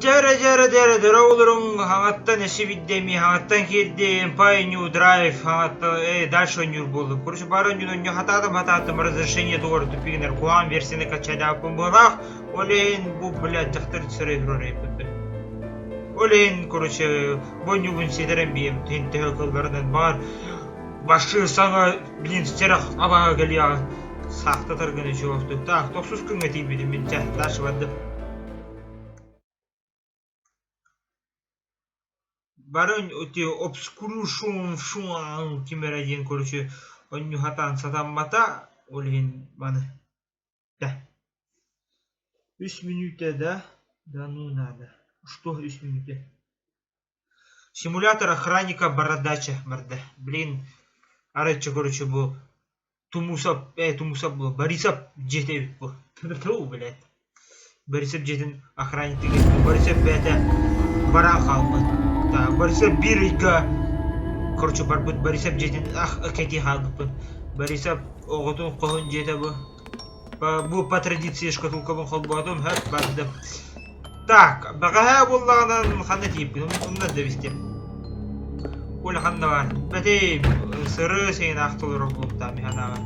Jara olurum hangattan esibidemi hangattan kirdim Pioneer Drive hangatta дальше нюр болду. Короче, бароню не хататым разрешение товар тупигнер куам версияны качаляпым болах. Олен бу, блядь, жактыр сырыгрор эппи. Олен, короче, боню бун седерем бием тенте кылдардан бар. Башы сага, блин, стерах абага галия. Сахта тарганы жовту. Так, 90 күнгө тийбедим мен дальше бадым. Барон оти обскурушун шуан кимераден, короче, он хатан сатан мата олен баны. Да. 3 минута, да? Да ну надо. Что 3 минута? Симулятор охранника бородача, морда. Блин, арача, короче, был тумусап был. Борисап жетевит был. Ту, блядь. Борисап жетин охранник деген. Борисап бәді баран халбы. Да, Борисап бирейка. Короче, барбыт Борисап жетин акети халбы. Борисап оғытын қоғын жете бұл. Бұл по традиции шкатулкабын холбуатым хэп барды. Так, бағаға боллағынан қанды тейіп. Умнан да бестем. Оля қанды бар. Бәтей сыры сейін ақтылыр болуқта механаға.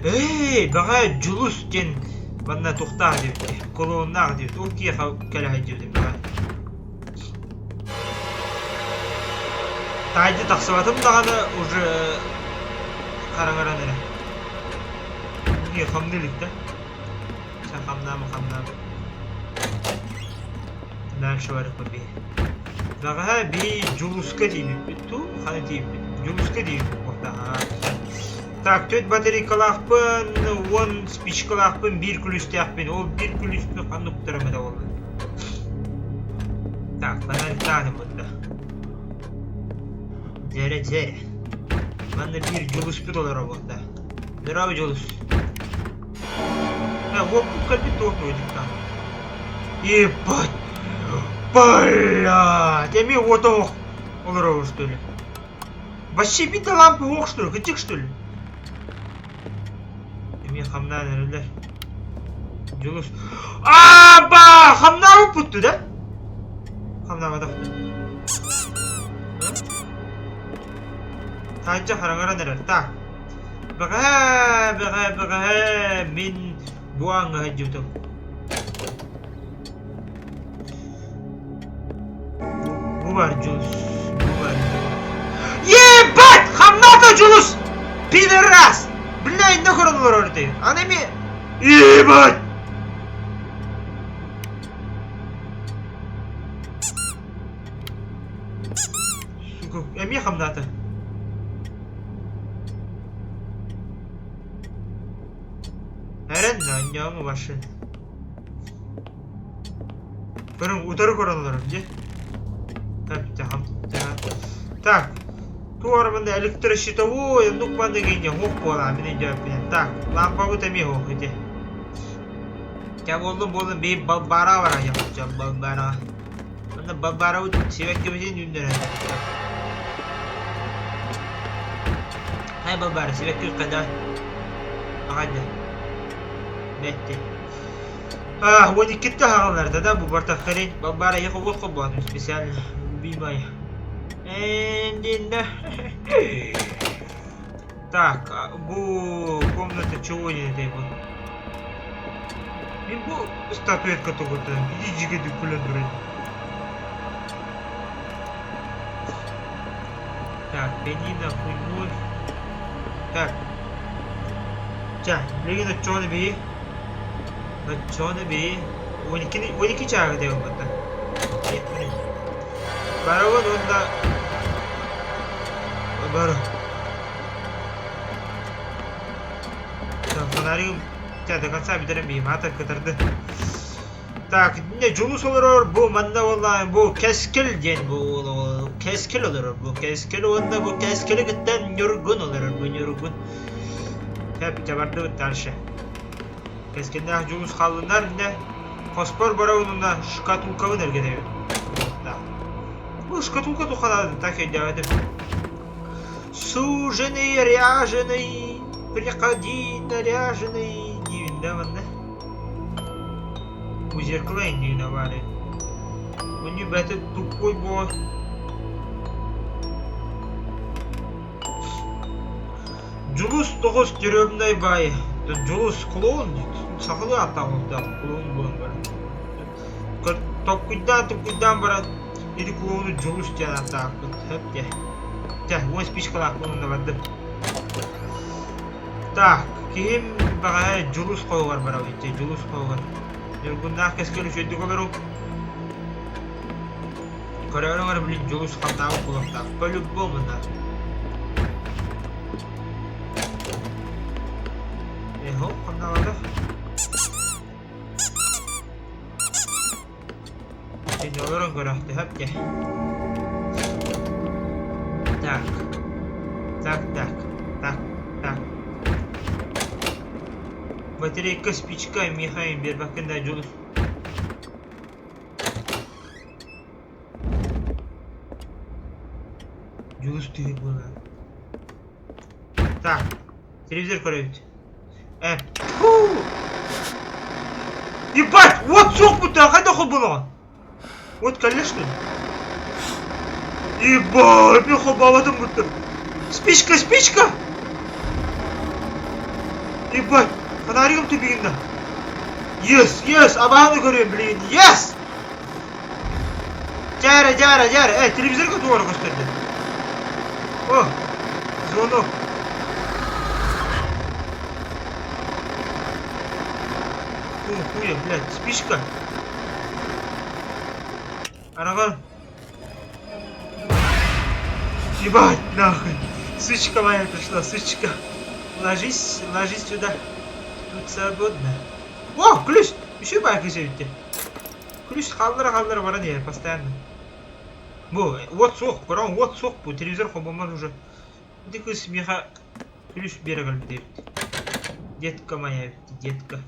Баға жүліс кен банда тоқтақ депті. Колуыннақ депті. Ол кие кәлі депті баға. Тайды тақсыватым дағаны уже қараңаран әрі. Не қамдылық да? Сен қамнамы. Дальше барық ба бей. Баға бей жүліскі дейбіп бітту. Қаны дейбіп. Жүліскі дейбіп бұқта. Так, төт батарейкалақпын, 10 спичкалақпын, 1 күлісті ақпын. Ол 1 күлісті қанды құттырымы да олды. Так, фонарьтаны бұнда. Зәрі. Манда 1 жүліспі долара бұқта. Здравый жүліс. Вот тут кальпит тоқты өдіктан. Ебать! Блядь! Эми вот оқ. Олар оқ, что ли? Вообще бита лампы оқ, что ли? Гытик, что ли? Эми хамнан әрілер. Жүліс. Аба! Хамна оқ бұтты, да? Хамна бадақты. Тайча қараңаран әрілер. Так. Баға, мен буаңға әджеутім. Бұ бар жүліс. Ебать! Хамната жүліс! Пидорас! Блядь, нахрен олар орды? Анеме... Ебать! Сука, әме хамната? Әрін наңяңы башы. Көрің ұтары көрінлерім, де? Так, туарымында электрощитовой, нұқпанды кейінде хоқ бола, менен жауап бенен. Так, лампа бұт әме хоқ ете. Кә болдым, бейіп балбара бар аяқчам, балбара. Мында балбара бұт себекке бетен үйіндер әді. Хай балбара, себекке қада. Ағады. Бәтті. 12 хағаларда да бұл бартақ қарен. Балбара еқі отқы болатым специально. Убивай. Эндинда. Так, бу комната чего не этой вот. Мен бу статуэтка тоғыты. Иди жигеді күлін дұрайды. Так, пенина, хуйной. Так. Ча, легені чоны бей. Чоны бей. 12 чағы деу бұнда. Барауын онда... Бару. Фонарим до конца бедерем бейім. Ата кітірді. Так, не жүліс олар бұл манда олайын. Бұл кәскіл ден бұл. Кәскіл олар бұл. Кәскіл онда бұл кәскілі кіттен нүргін олар бұл нүргін. Тәп жабарды бұт дальше. Кәскілді ақ жүліс қалындар. Қоспор барауын онда шкатулкавын әргедеу. Шкатулка тухалады, так и делает. Суженый, ряженый, приходи наряженный. Дивин, да, ванна? У зеркала не виноваты. Önce beti tupkoy bu. Julus 9 görevimday bay. Julus klon. Saklı hatta oldu. Klon bulun böyle. Topkuydan bara. İdi klonu Julus diye hatta. Hep de. Gel, bu spişkal aklımda vardı. Так, kim bagay Julus koyar bara bitti. Julus koyar. Bundan keskin şöyle koyarım. Koreolar var bilin Julus hatta kulakta. Böyle bu bunlar. Hop, kanalda. Şimdi olarak görecekti hep de. Tak. Так. Батарейка спичка Михаил bir bakın da Julus. Julus değil bu lan. Так. Телевизор корректит. Ебать! Вот сок-то! Когда было? Вот, конечно. Ебать! Я хобаватым будто. Спичка! Ебать! Фонариком ты бегина. Yes! Абағаны көрем, блин. Yes! Жара. Телевизорға дуары көстерді. О! Звонок. Хуя, блядь, спичка. Араган. Ебать, нахуй. Сучка моя пришла, сучка. Ложись сюда. Тут свободно. О, ключ! Еще байк видите. Ключ халдыра баран я постоянно. Вот сок, bu televizor хобаман уже. Дикий смеха. Ключ берегал бит. Детка моя, детка.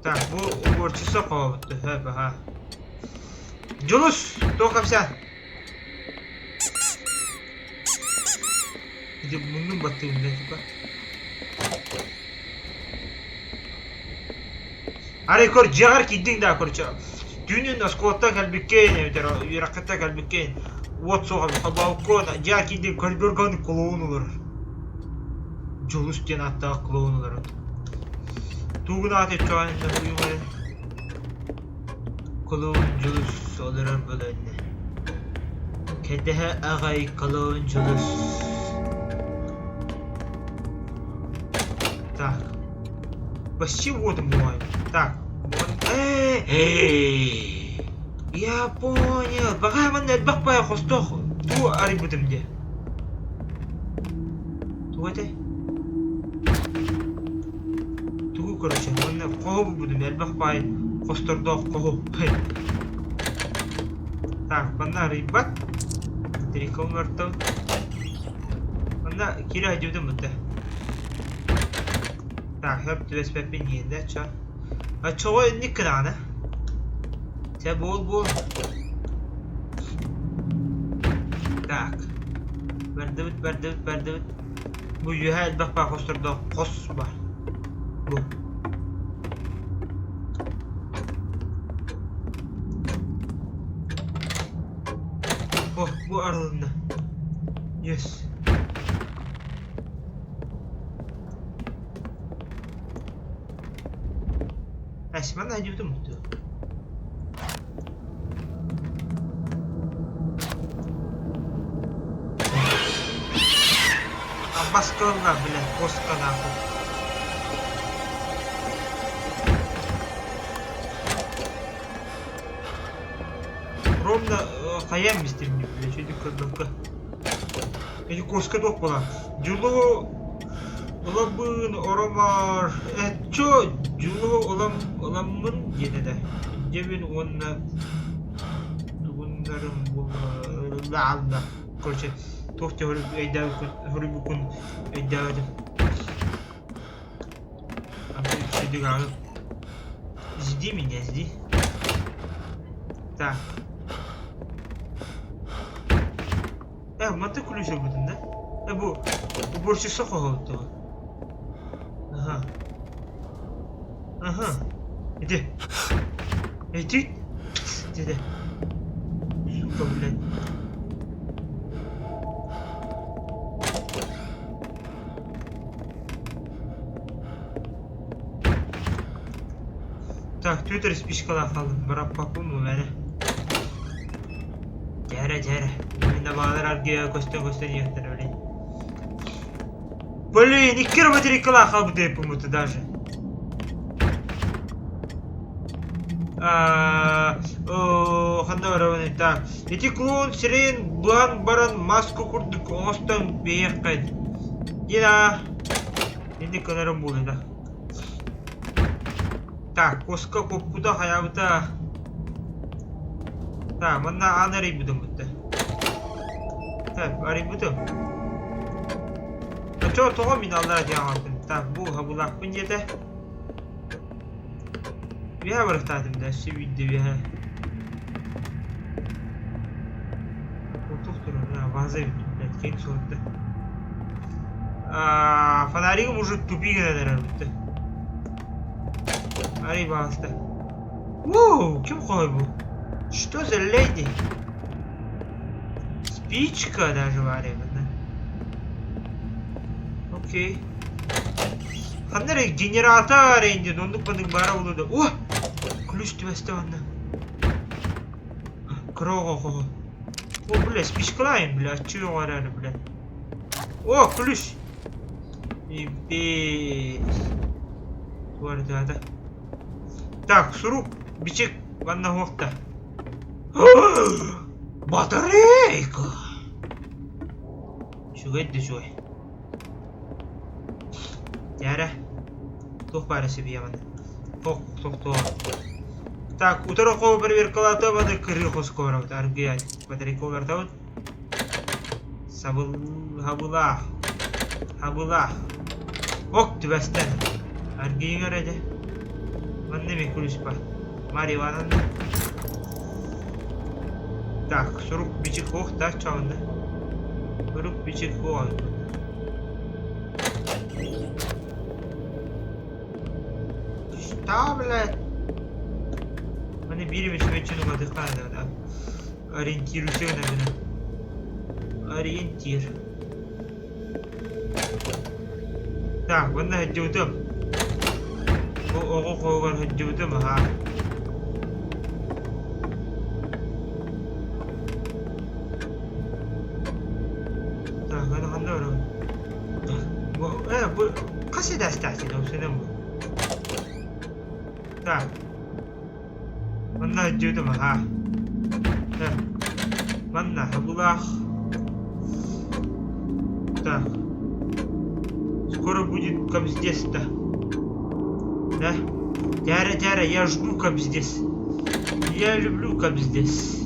Так, bu уборчысы қауыпты. Ха. Julus, тоқапса. Где мұның баттығында типа. Арай көр жағар киддің да көрчі. Дүйнен аскуатта кәлбеккен, юраққатта кәлбеккен. Вот соға қабауқон, жағар киддің көлберганы клоун олар. Julus ден аттағы клоун олар. Туғын атып çoğanında uyumalı. Клоун Julus оларар бөлінді. Кәдіғі ағай клоун Julus. Так. Почти вот мой. Так. Я понял. Бағай маңда бақпай қостық. Ту арай бұдымде. Ту әті? Ту көріші. Маңда қоғы бұдым. Әлбақпай қостырдық қоғы. Так. Маңда арай бат. Терекон вартау. Маңда кері айдеудім бұдды. Так, hep de besbepin yerinde çağ. Çoğu ne kırağına? Te bol. Tak. Verdi. Bu yühel bak kostırda kos var. Bu. Oh, bu aralığında. Yes. Esmen acıdı mutlu. Baskılar bile koskana. Romda kayam istedim bile şeydi kırdık. Edi koska dok bana. Julu olabın oramar. Ço Julu olamın yine de. Cebin onunla bunların lağında. Korçe. Tohça hori bukun eydadı. Abi şeydi galiba. Zidi mi ne zidi? Так. Мата ключ будем, да? Bu борщи сохо готово. Ага. Иди. Иди. Иди. Сука, блядь. Так, Twitter спичкалар қалдым. Бірақ папым у бәні. Жәрі. Менде бағалар аргия көстен ектір, блин. Блин, 2 батарейкалар қалды деп ұмыты даже. Қандай барабаны. Так, эти клоун сирен бұған баран маску күрдік. Оңыстан бейек қайды. Дина. Енді көнерім болды, да. Так, коска коппуда хаябыта. Так, мына аны арайбыдым бұтты. Так, арайбыдым. Чо тоға мен аллара деген алтын. Так, бұл хабылақпын деді. Веха бұрықтадым да, сөйді веха. Отық тұрын, ваза бітім, блядь, кейін соғытты. Фонаригім уже тупигіне дәрі бітті. Арай бағысты. Воу, кім қолай бұл? Что за леди? Спичка даже варебіді. Окей. Қандай генератор енді, ондық бұның бара болуды. О! Ключ түбәсті ванна. Кроға. О, бля, спичкалайын, бля, чуы var әлі, бля. О, ключ! Ебес. Туалет. Так, сурук, бичек, ванна хоқта. Батарейка! Шугайды жой. Яры. Тоқ бәрі себе яманы. Тоқ. Так, утыры қол бір қалата бады кірі қос көбірі. Арғы ай. Батарейка оларда бұд. Хабылах. Оқ түбәстен. Арғы ең әрәді. Ванны мен күліс ба. Мари вананды. Так, сурук бичек хоқ да чауынды. Сурук бичек хоқ. Что, блядь? Мені бірімеш вечінің адықаны да. Ориентируйся на меня. Ориентир. Так, бұнда хөддеудім. Бұл оғы қойған хөддеудім, ха. Так, аны қандай барам? Бұл қасы дәстәсі дәусенім бұл. Так. Манна өтеудім, ха. Манна хабулах. Так. Скоро будет как здесь-то. Да? Дяра, я жду как здесь. Я люблю как здесь.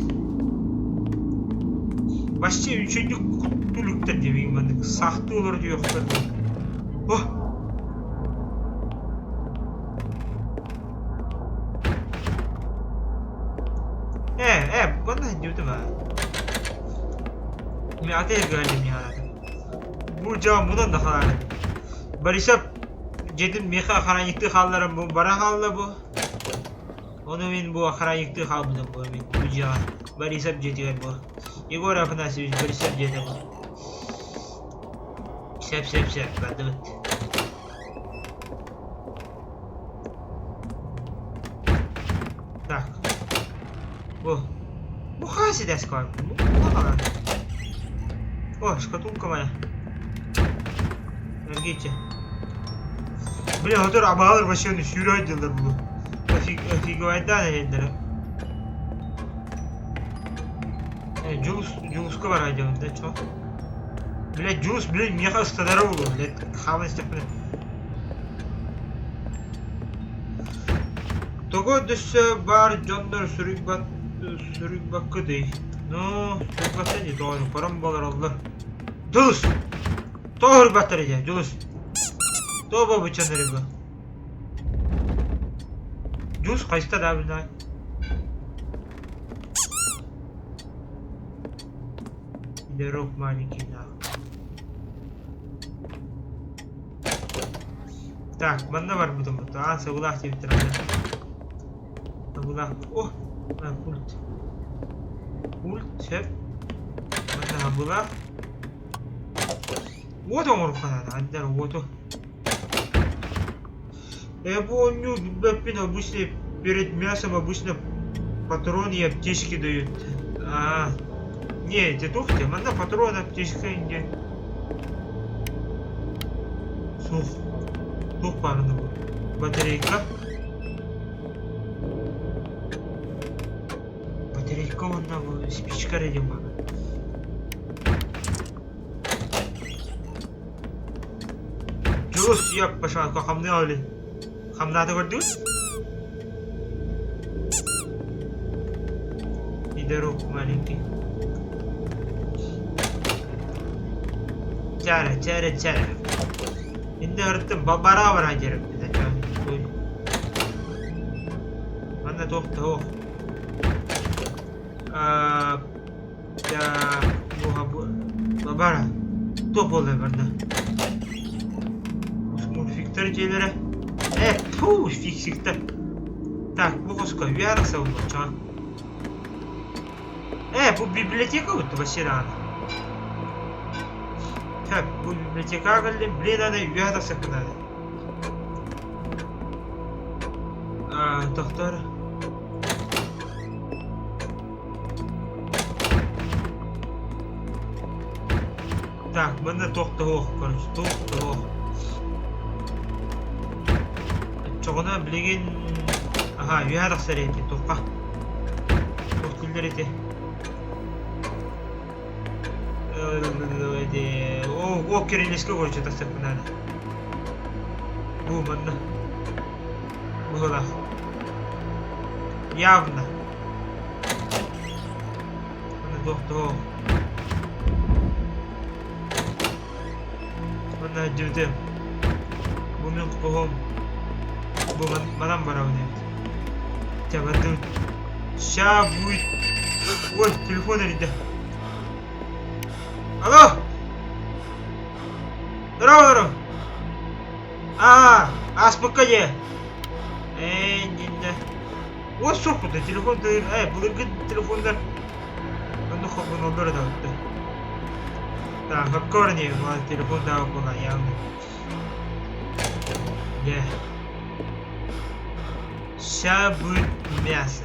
Вообще, ничего не кутулюктер демейм, мандык. Сақты олар дейоқтар. О! Бана өтеудім, ха. Мен атайыр кәлем не қарады. Бұл жауын мұнан да қалады. Барисап, жедім меха қарайықты қалдарым бұл бара қалды бұл. Оны мен бұл қарайықты қалбыдым бұл мен. Бұл жауын. Барисап жетігер бұл. Егор Афанасьевич Барисап жеді бұл. Сәп, бәді бұд. Так. Бұл. Бұл қайсы дәс қалай? Бұл қалай? О, шкатулка моя. Әргейте. Бля, отыр абағалар вообще оны сүйрі айдылар бұл. Офигуайдан әйелдері. Джулусқа бар айдылар, да, чо? Бля, Джулус, бля, меха ұстадары болу, бля, қамын істеп бля. Тоғы дүсі бар жондар сүрік баққы дей. Ну, сүрік баққы дей, тоғын қарам балар алдар. Джулус! Тоғы бақтар еді, Джулус. Тоғы ба бұчандар еді. Джулус қайста да білді ай. Дерок маленький, да. Так, банда бар бұдым бұд. Сығылақ деп тұрады. Abula. Oh. Pult. Pult. Hep. Mana abula. Вот он рухана. Андер вот. Я помню, Бэппин обычно перед мясом обычно патроны и аптечки дают. Не, эти тухти, мана патроны, аптечка инде. Тух парны bu. Батарейка. Батарейка мана bu. Спичка редим бана. Just yak başa kakamne öyle. Kamnada gördün? Идерок маленький. Чара. Инде ырттым, бара жеріп бизе чөй. Мана токто ок. Бара. Топ болду барды. Фиктор желері. Фиксиктер. Так, bu koska uyarık savunma çağ. Bu biblioteka öttü başına. Так, bu biblioteka geldim. Блин, надо uyarık sakın. Doktor. Так, bana tokta hoq, короче, tokta hoq. Çoğuna bilgin... Aha, uyarık sarıydı, tokka. Tokkullar eti. O kiriliske koyucu da sakınlar. Bu bana. Bu da. Явно. Bana doktor. Bana cüzdüm. Bunun kohum. Bu manam var abi. Tamam dur. Ща будет. Ой, телефон elinde. Алло. Здорово. Спокойно. Не. Вот сок да телефон да. Бұлырғы телефондар. Onu хоббын олдары да өтті. Так, хапкорни, телефон да оқылған, яғни. Ща будет мясо.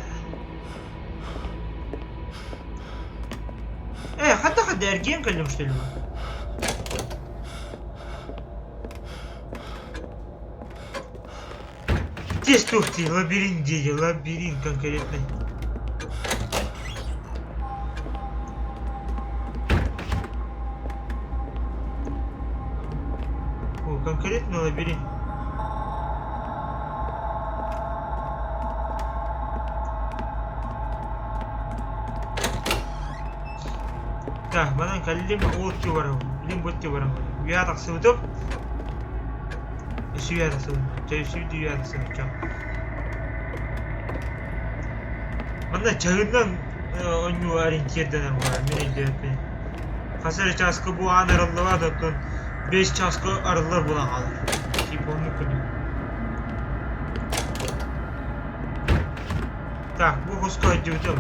Хата эрген кәлім, что ли? Здесь тухти, лабиринт деди, лабиринт конкретный. Конкретный лабиринт. Так, бана каллим отты барам, лимботты барам. Уядак сылдып. Уядак сылдып. Жайсүйді уядак сылдып. Мана жагынан ону ориентирден бар, менен деп. Казыр часкы бу анырылдыва доттон 5 часкы арылар була калыр. Тип onu күнү. Так, bu куска өтөм,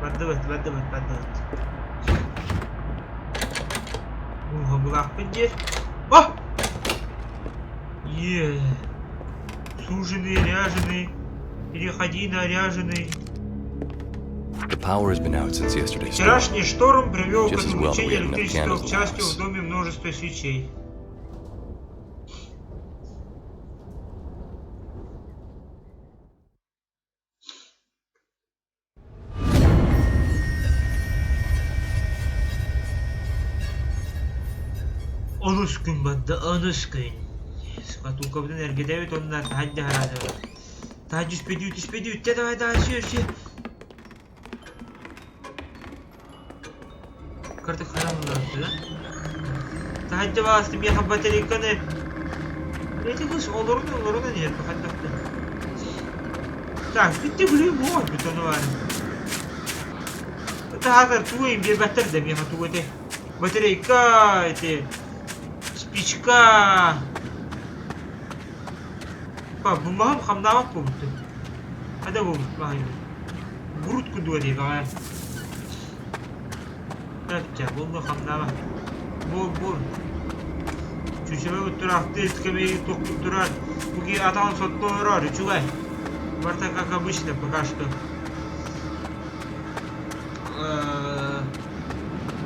Бадыбыт. Булак где? Суженый, ряженый. Переходи на ряженый. Вчерашний шторм привел к отключению электричества к счастью в доме множество свечей. Onus gün badda, onus gün. Скатулка в энергии дает, он на тадди града. Тадди спидют, давай, все. Карта харамлар, да? Тадди вас, ты мне батарейканы. Эти гус, олорuna нет, хаддакты. Так, bitti блин, вот, бетонвар. Это хазар туим, бе батар да, мне хатуготе. Батарейка, эти... Спичка. Бумагам хамдамак болыпты. Ada bu bahaya. Burut kedua dia bahaya. Yapacak bunu hamlama. Bol. Çüşüme otturaktı etkemeyi tokutturar. Bugün atan sotto örer çugay. Varta kakabıştı покажто.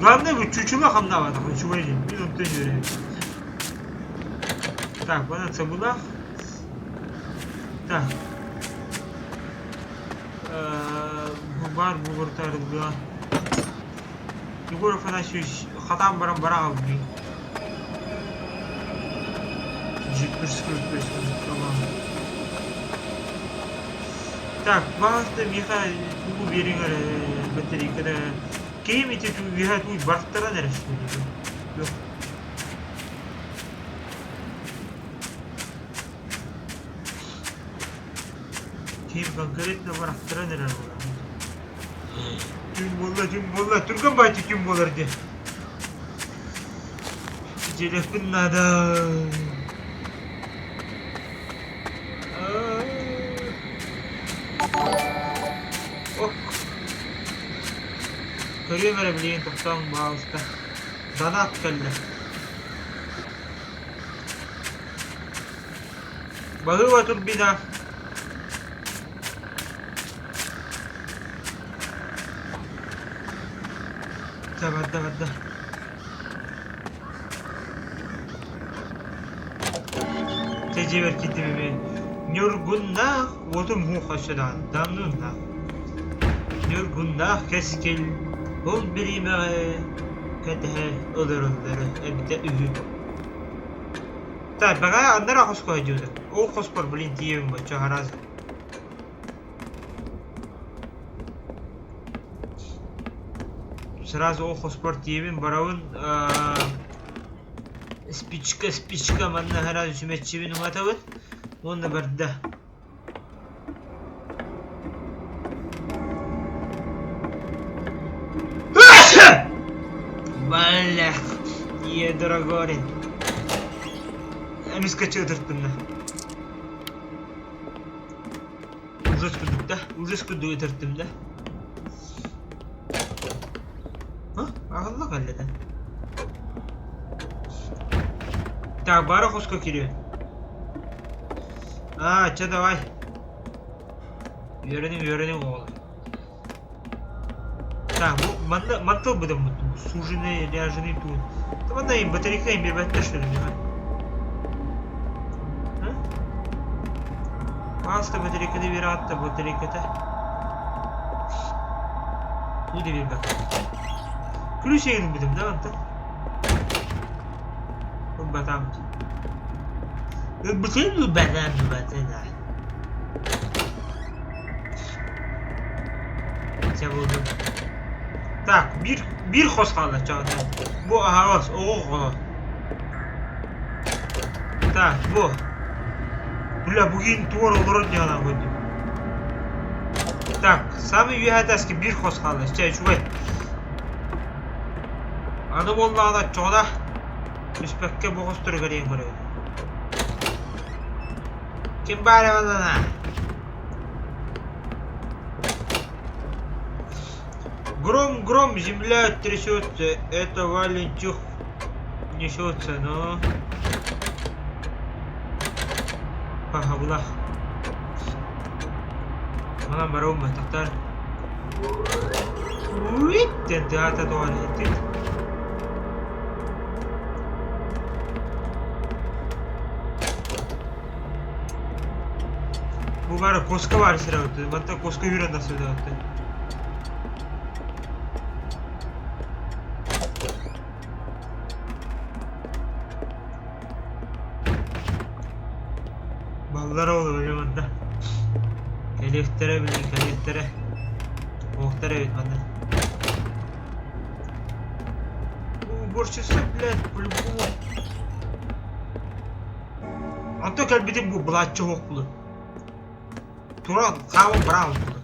Главное вы чучула хамнава такой чувак. Минут ты не. Так, бана цабула. Так. Бар бугуртарга. Егоров анаши хатам барам ди. 70-45 tamam. Так, bazı Михаил bu берингер батарейкада кейм ете вихат уй барктара нереш. Yok. Кейм конкретно барктара нереш. Kim bolla Türkan bahçe kim bolar diye. Telefon nada. Körüye verebileyim toptan bağlısta. Dana at kelle. Bağı vatur bina. Badda. Tecrübe kitimi. Nurgunna otum hu kaşıdan damnunna. Nurgunna keskel bol birime ketehe olurunları ebde ühü. Tabi bagaya andara kosko hacıdı. O kospor bilin diyeyim bu çaharaz. Сразу охо спортивен бараун спичка манна хараз сүмеччибин уматабын онда барда Балах е дорогорин эмискачы ыдырттым да ужас күдүк ыдырттым да Ağırlı halleden. Так, бара хоско кириyor. Че давай. Öğrenim oğlum. Так, bu mantıl bu da mutlu. Sуженый, ряженый тут. Tamam da батарейкayım bir bette şöyle ya. Pasta батарейкада bir attı батарейкада. Bu da bir bak. Ключи yedim dedim değil mi? Bu batam. Bütün bu batam. Çabuldum. Tak, bir hos kaldı çağda. Bu havas, oğul. Tak, bu. Bula bugün tuvar olur diye lan koydum. Tak, sami yuhadaski bir hos kaldı. Şu bay. Аны боллағада жоғда үспекке боғыз түрі көрейін көрейін. Кем бәрі бадана? Гром, земля трясется, это Валентюх несется, но... Ага, бұлақ. Мана барауым матақтар. Уиттен театр doğan ettik. Bu var koska var sıra öttü. Hatta koska yürüyen nasıl da öttü. Ballara olur hocam hatta. Kaliftere bilin kaliftere. Muhtere evet bende. Уборщица, блядь, по-любому. Антон кәлбетім бұл бұлатчы оқ бұлы. Туран қауым бұрауын бұлы.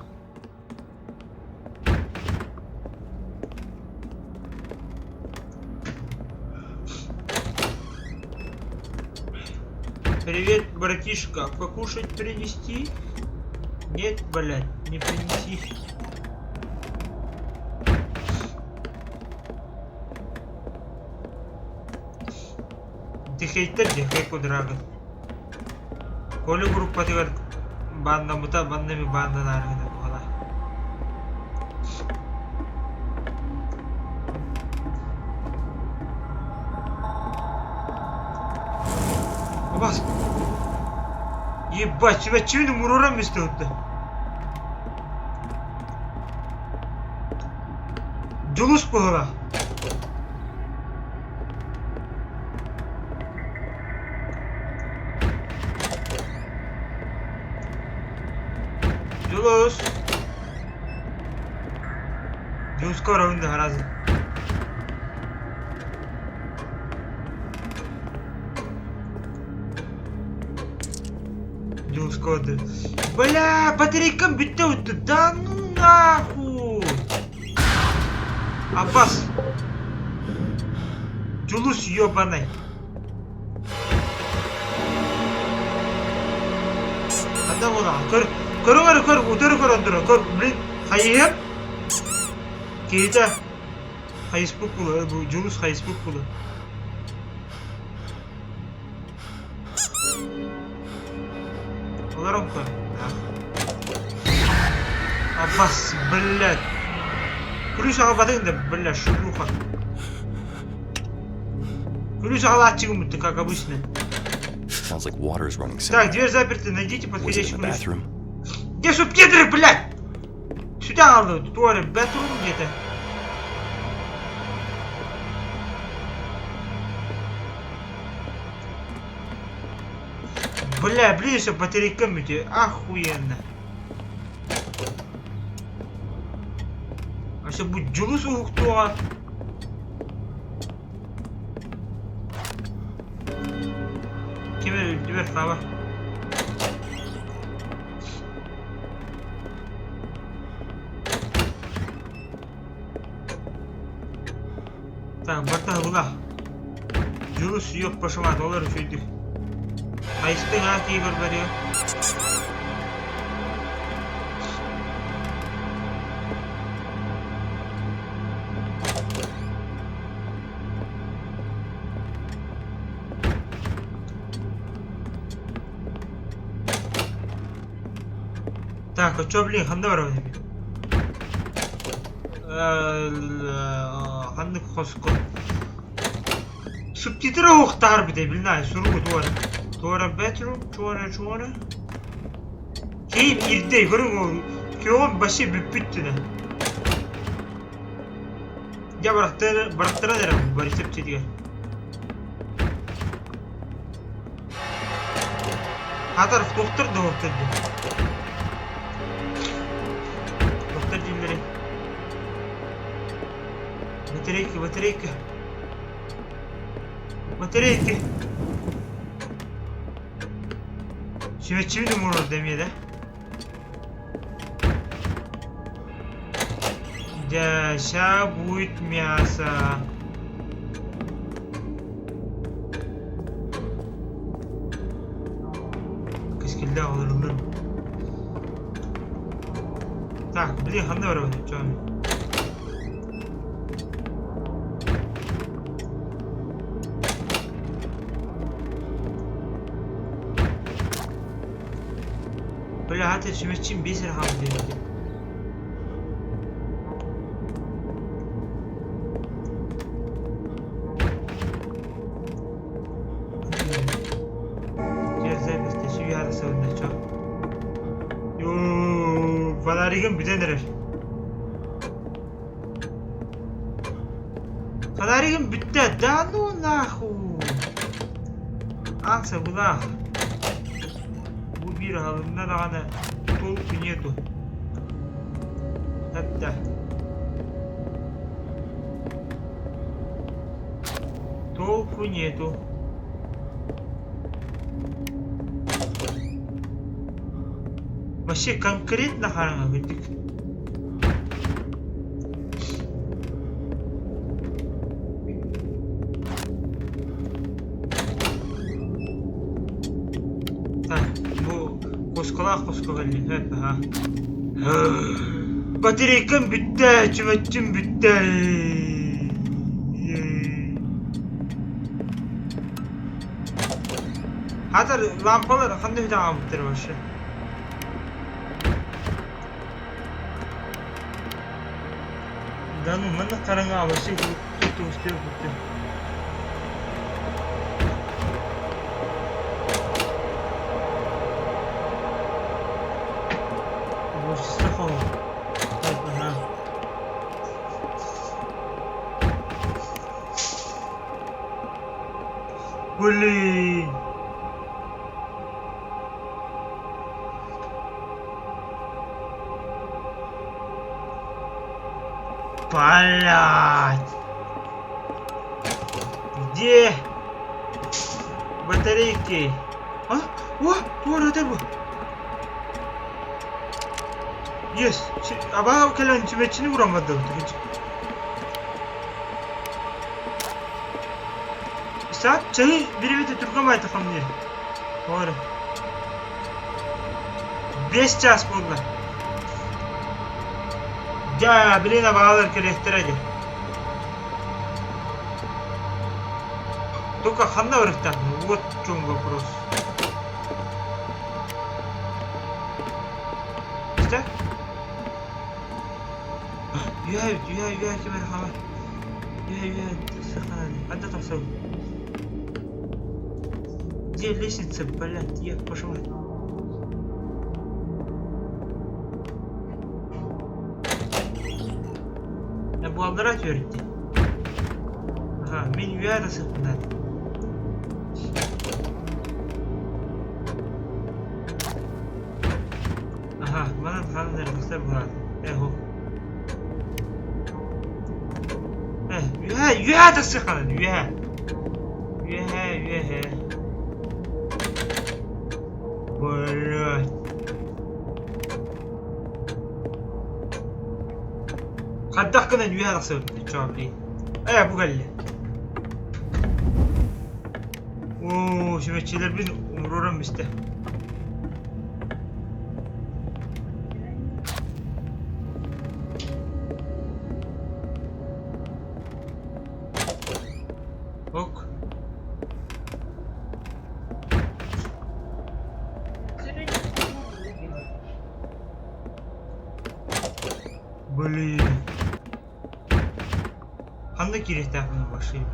Привет, братишка. Покушать принести? Нет, блядь, не принеси. Ты хейтер, где хайку драгон. Коли группа тигр банда мута банда ми банда наргана була. Обас. Ебать, тебя чего мурором местут-то? Julus була. Julus. Julus скоро вынды харазы. Julus коды. Бля, батарейкам бітті өтті. Да ну нахуй. Аббас. Julus ёбаный. Анда бола. Көр, удары, блин, хайып. Кейді. Хайспук бұлы, бұл Julus хайспук бұлы. Оларым көр. Аббас, блядь. Күліс аға бадыңды, блядь, шуруха. Күліс аға атчығы мұтты, как обычно. Sounds like water is running. Так, дверь заперта, найдите подходящий ключ. Bathroom. Где субтитры, блядь? Сюда надо, туалет, бэтрум где-то. Бля, ближе батарейками тебе, охуенно. А сейчас будет Julus угтуа. Дверь слава. Так, барта була. Julus yok başıma dolar üfüydü. Ayıstın ha ki barbariyo. Так, а чё, блин, ханда бар ау. Ханды хоско. Субтитры оқтар биде, білнай, суругу туары. Туары bedroom, туары. Кейін ирдей, көрің ол. Кеуін баши бүппіттіні. Я барақтыра дәрім, бар есеп чедіге. Қатарф тоқтырды. Доктор деймдері. Батарейки. Sümetçimi vurur demeye de. Да, ща будет мясо. Кескилде алырылыр. Так, блин, ханда бар ғой, чоң. Бля, хаты sümetçim бесер хам дейді. Фонаригім бүтендірер. Фонаригім бүтті. Да ну нахуй. Аңса бұлақ. Бұл бір ғалымдан ағаны толку нету. Хәтті. Толку нету. Вообще конкретно харanga gittik. Так, bu Qo'sqo'lli. Ha. Batareykam bitta, chuvachim bitta. Hozir lampalar qanday o'tag'am bitirmoqchi? Danu mana qaranga avasi tuttu ustiga tuttu. Boşsa hava. Ha. Блин. Блядь! Где батарейки? А? О, туалет был. Yes. Aba kalian cuma vuramadı. Saat çayı biri bitti turgamaydı hamdir. Doğru. 5 saat oldu. Ya biline bağlar kerektiredi. Только ханда вырыктан. Вот в чем вопрос. Что? Я тебе рахмат. Я сохраняю. Отда там все. Где лестница, блядь? Я пошел. Я благодарать верите. Ага, мен уяда сохраняю. Ага, mana qanday qilsa bo'ladi. Ho. Yuha desa qoladi, yuha. Блядь. Qaddaqgina yuha desa chopli. Bu galli. Şümeççiler bir umurum işte. Ok. Блин. Qanday kerak taqvim boshlaydi.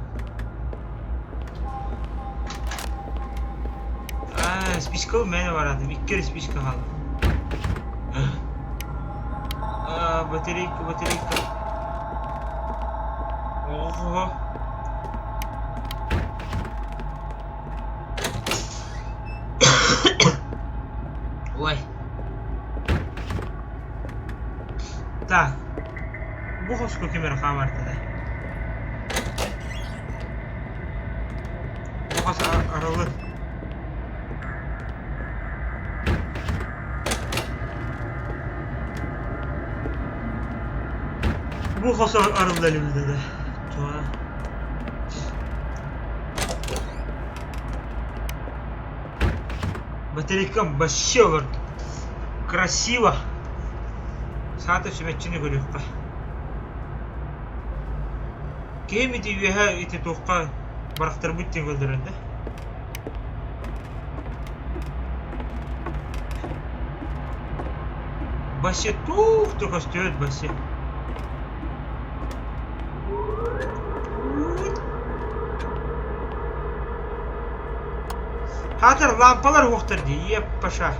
Spичка у меня varadi. 2 spичка qaldi. Batareyka. Oho. Ой. Так. Bu hoşko kamera xabarda. Bu hoş aralı. Bu hoş aralı elimizde de. Батарейка вообще вот красиво. Саата чимеччини көрөкпа. Кемити юха ити тоққа барақтар бүттен көлдөрөндө. Вообще только стоит вообще. Hazır lampalar yoktur diye yep paşa.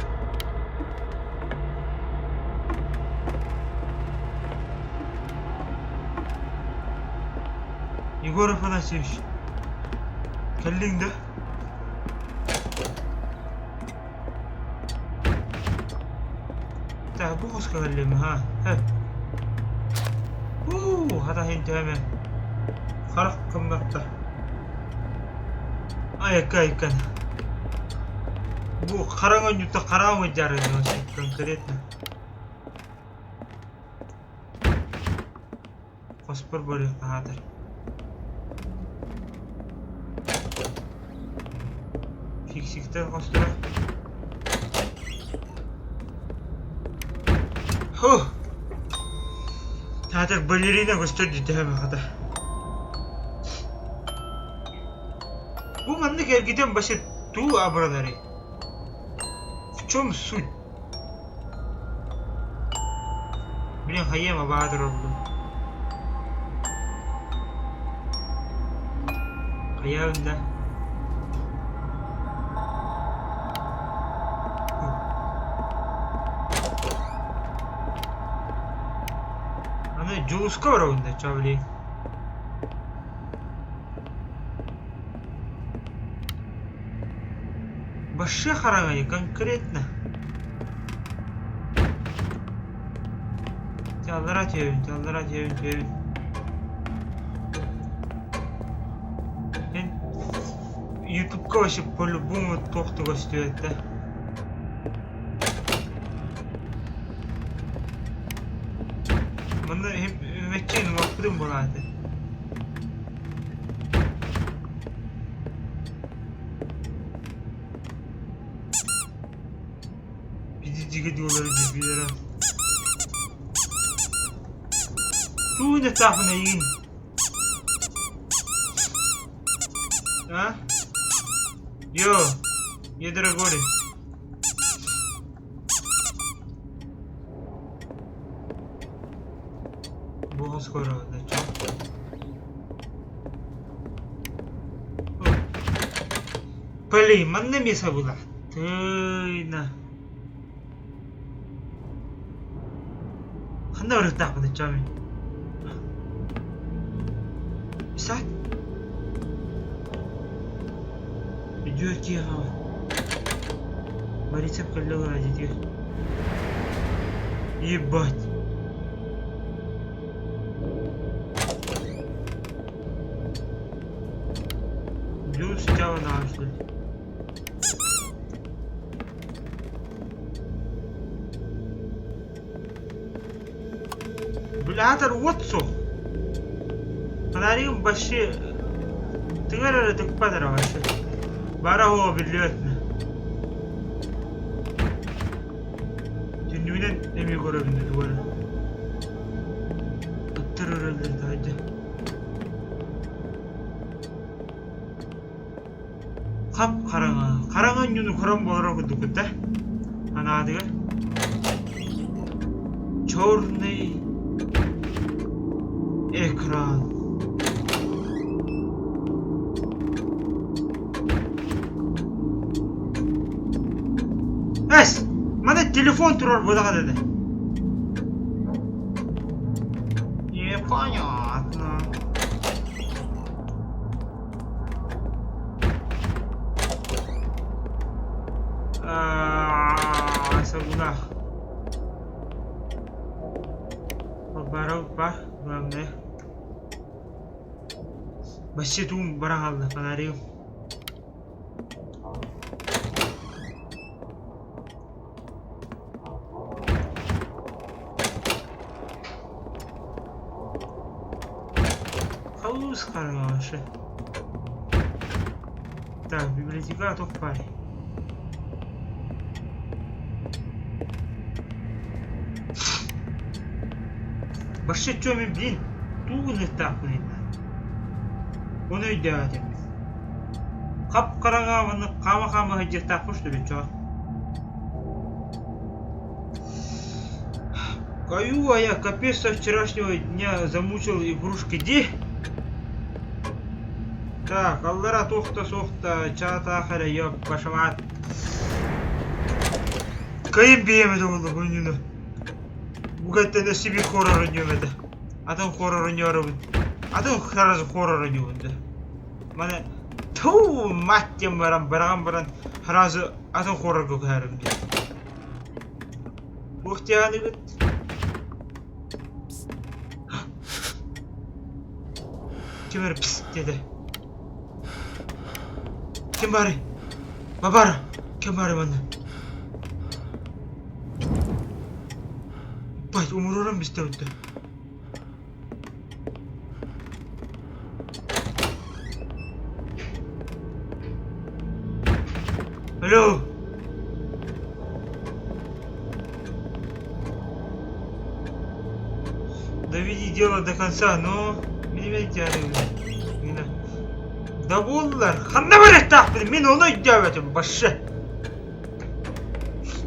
Yegorov Anasevich. Kellingde. Ta bu hoşka geldim ha. Hada hindi hemen. Fark kımlatta. Ayakkan. Bu қараңғы нүтті қараңғы жарығы конкретно. Қоспыр бөлек қағадыр. Фиксиктер қостыра. Huh. 다들 ballerina gusto dito makata. Bu manne gel giden başı tu abraları. Çom su. Bilin hayema bahadır oldu. Hayalinde. Ana Juluska var onda çavli. Вообще харагай конкретно. Çaldıra tevin. Ben YouTube'ga başıp по-любому тоқты gösteriyordu. Bunda hep ümitçiyim vaktim buladı. Bizi diyorlar bizlere. Şu ne tahmin edin? Ha? Yo, yedire gori. Bu skoro da çok. Pali, manne mi sabula? Tıyna. Hangi orada tahmin edeceğim? Saat. Video ki ha. Борисов коллега родители. Ебать. Плюс тяга на что ли? Блядер, вот что. Фонарик большой. Ты говоришь, это квадра вообще. Барахо билетно. Dünden emeği görebildim duvarı. Attırırlar hadi. Kap karangan yüzü kuran bağıra kuduk da. Ana adıga. Çorney ekran. Es, mana telefon turur bu da dedi. Понятно. Сегунах. Барауpa, главное. Баситум барахалда фонарик. Хорошо. Так, библиотека только парень. Вообще, что мы, блин, тугны так, блин. Он и дядя. Кап карагаваны кама где так, что ли, чё? Каю, а я капец со вчерашнего дня замучил игрушки Ди. Так, аллара тоқта, чата ахара ёп, башамат. Кайым беймеді олы бұныны. Бұғаттан себе хоррор ойнемеді. Адам хоррор ойнерімін. Адам харазы хоррор ойнемеді. Мана, туу, маттем баран, харазы адам хоррор көкәрімді. Бұқтияны күт. Кемер піс деді. Kim bari? Babara. Kim bari bana? Bak umurum bizde öldü. Alo. Доведи дело до конца, но... Мені тягне. Да боллар. Ханна барет тақпын. Мен оны өйдәвәтім. Башы.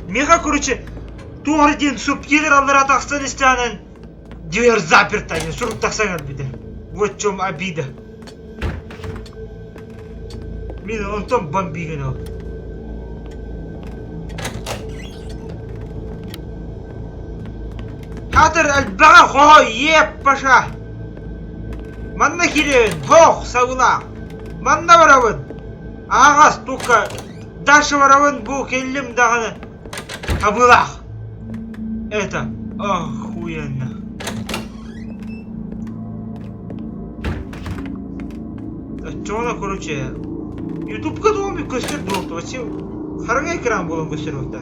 Меха, короче, тоғры ден суп келер алыр атақсан істәнін. Дверь заперта. Сұруқ тақсан әлбеді. Вот в чем обида. Мен онтон бомбиген ол. Хатыр әлбәға қой, еп баша. Манна келеуін, хоқ, сауыла. Манна барауын. Ағас, туққа. Дашы барауын, бұл келім дағаны. Табылақ. Это, охуенно. Чоғына, короче, ютубқа доғым көстерді олды. Вообще, қарыңа экран болын көстер олды.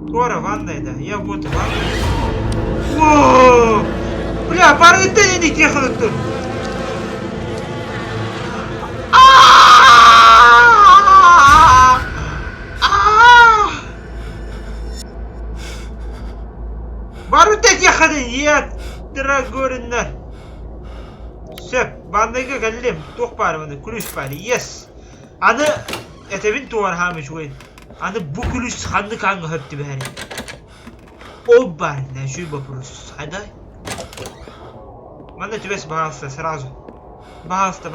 Туара ваннайда. Я вот ваннайда. Ооо! Бля, барыта енді теханы тұр. Барыта теханы, ет, дырагөрінлер. Сөп, бандайға кәлем, тоқ бары мұны, күліс бары, ес. Аны, әтебін туар хамыш ойын. Аны бұл күліс қанды қаңғы хөпті бәрі. Ол бар, нәжүй бапырыз, хайдай. Манда түбес бағалысты, сразу. Бағалысты.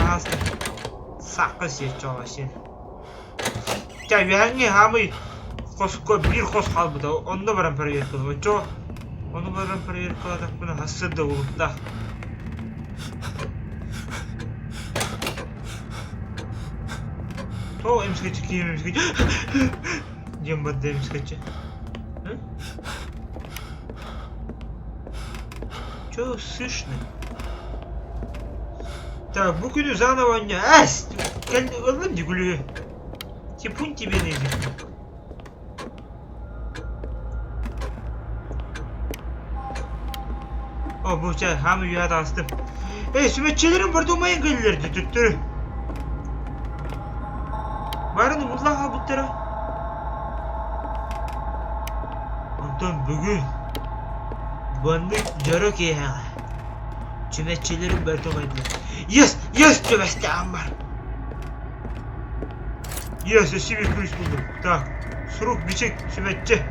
Саққы сетчі оға сен. Тя, вәңе хамы бір қос қалбыда, онда барам проверка қылы. Чо, оны барам проверка қыладақ бұны хасырды ұлықта. О, эмскачы, кием эмскачы. Дем бадда эмскачы. Чё слышно? Так, буквы заново не... Ась! Орлым дегулю. Типун тебе не зикну. О, bu çay hamı yuhada astım. Sümetçelerin burada olmayan gelirlerdi tuttu. Barını mutlaka buttara. Ondan bugün bandık jarok ya. Sümetçelerin bertomaydılar. Yes tövbestağım var. Yes, sivil polis buldum. Tak, suruk biçek sümetçi.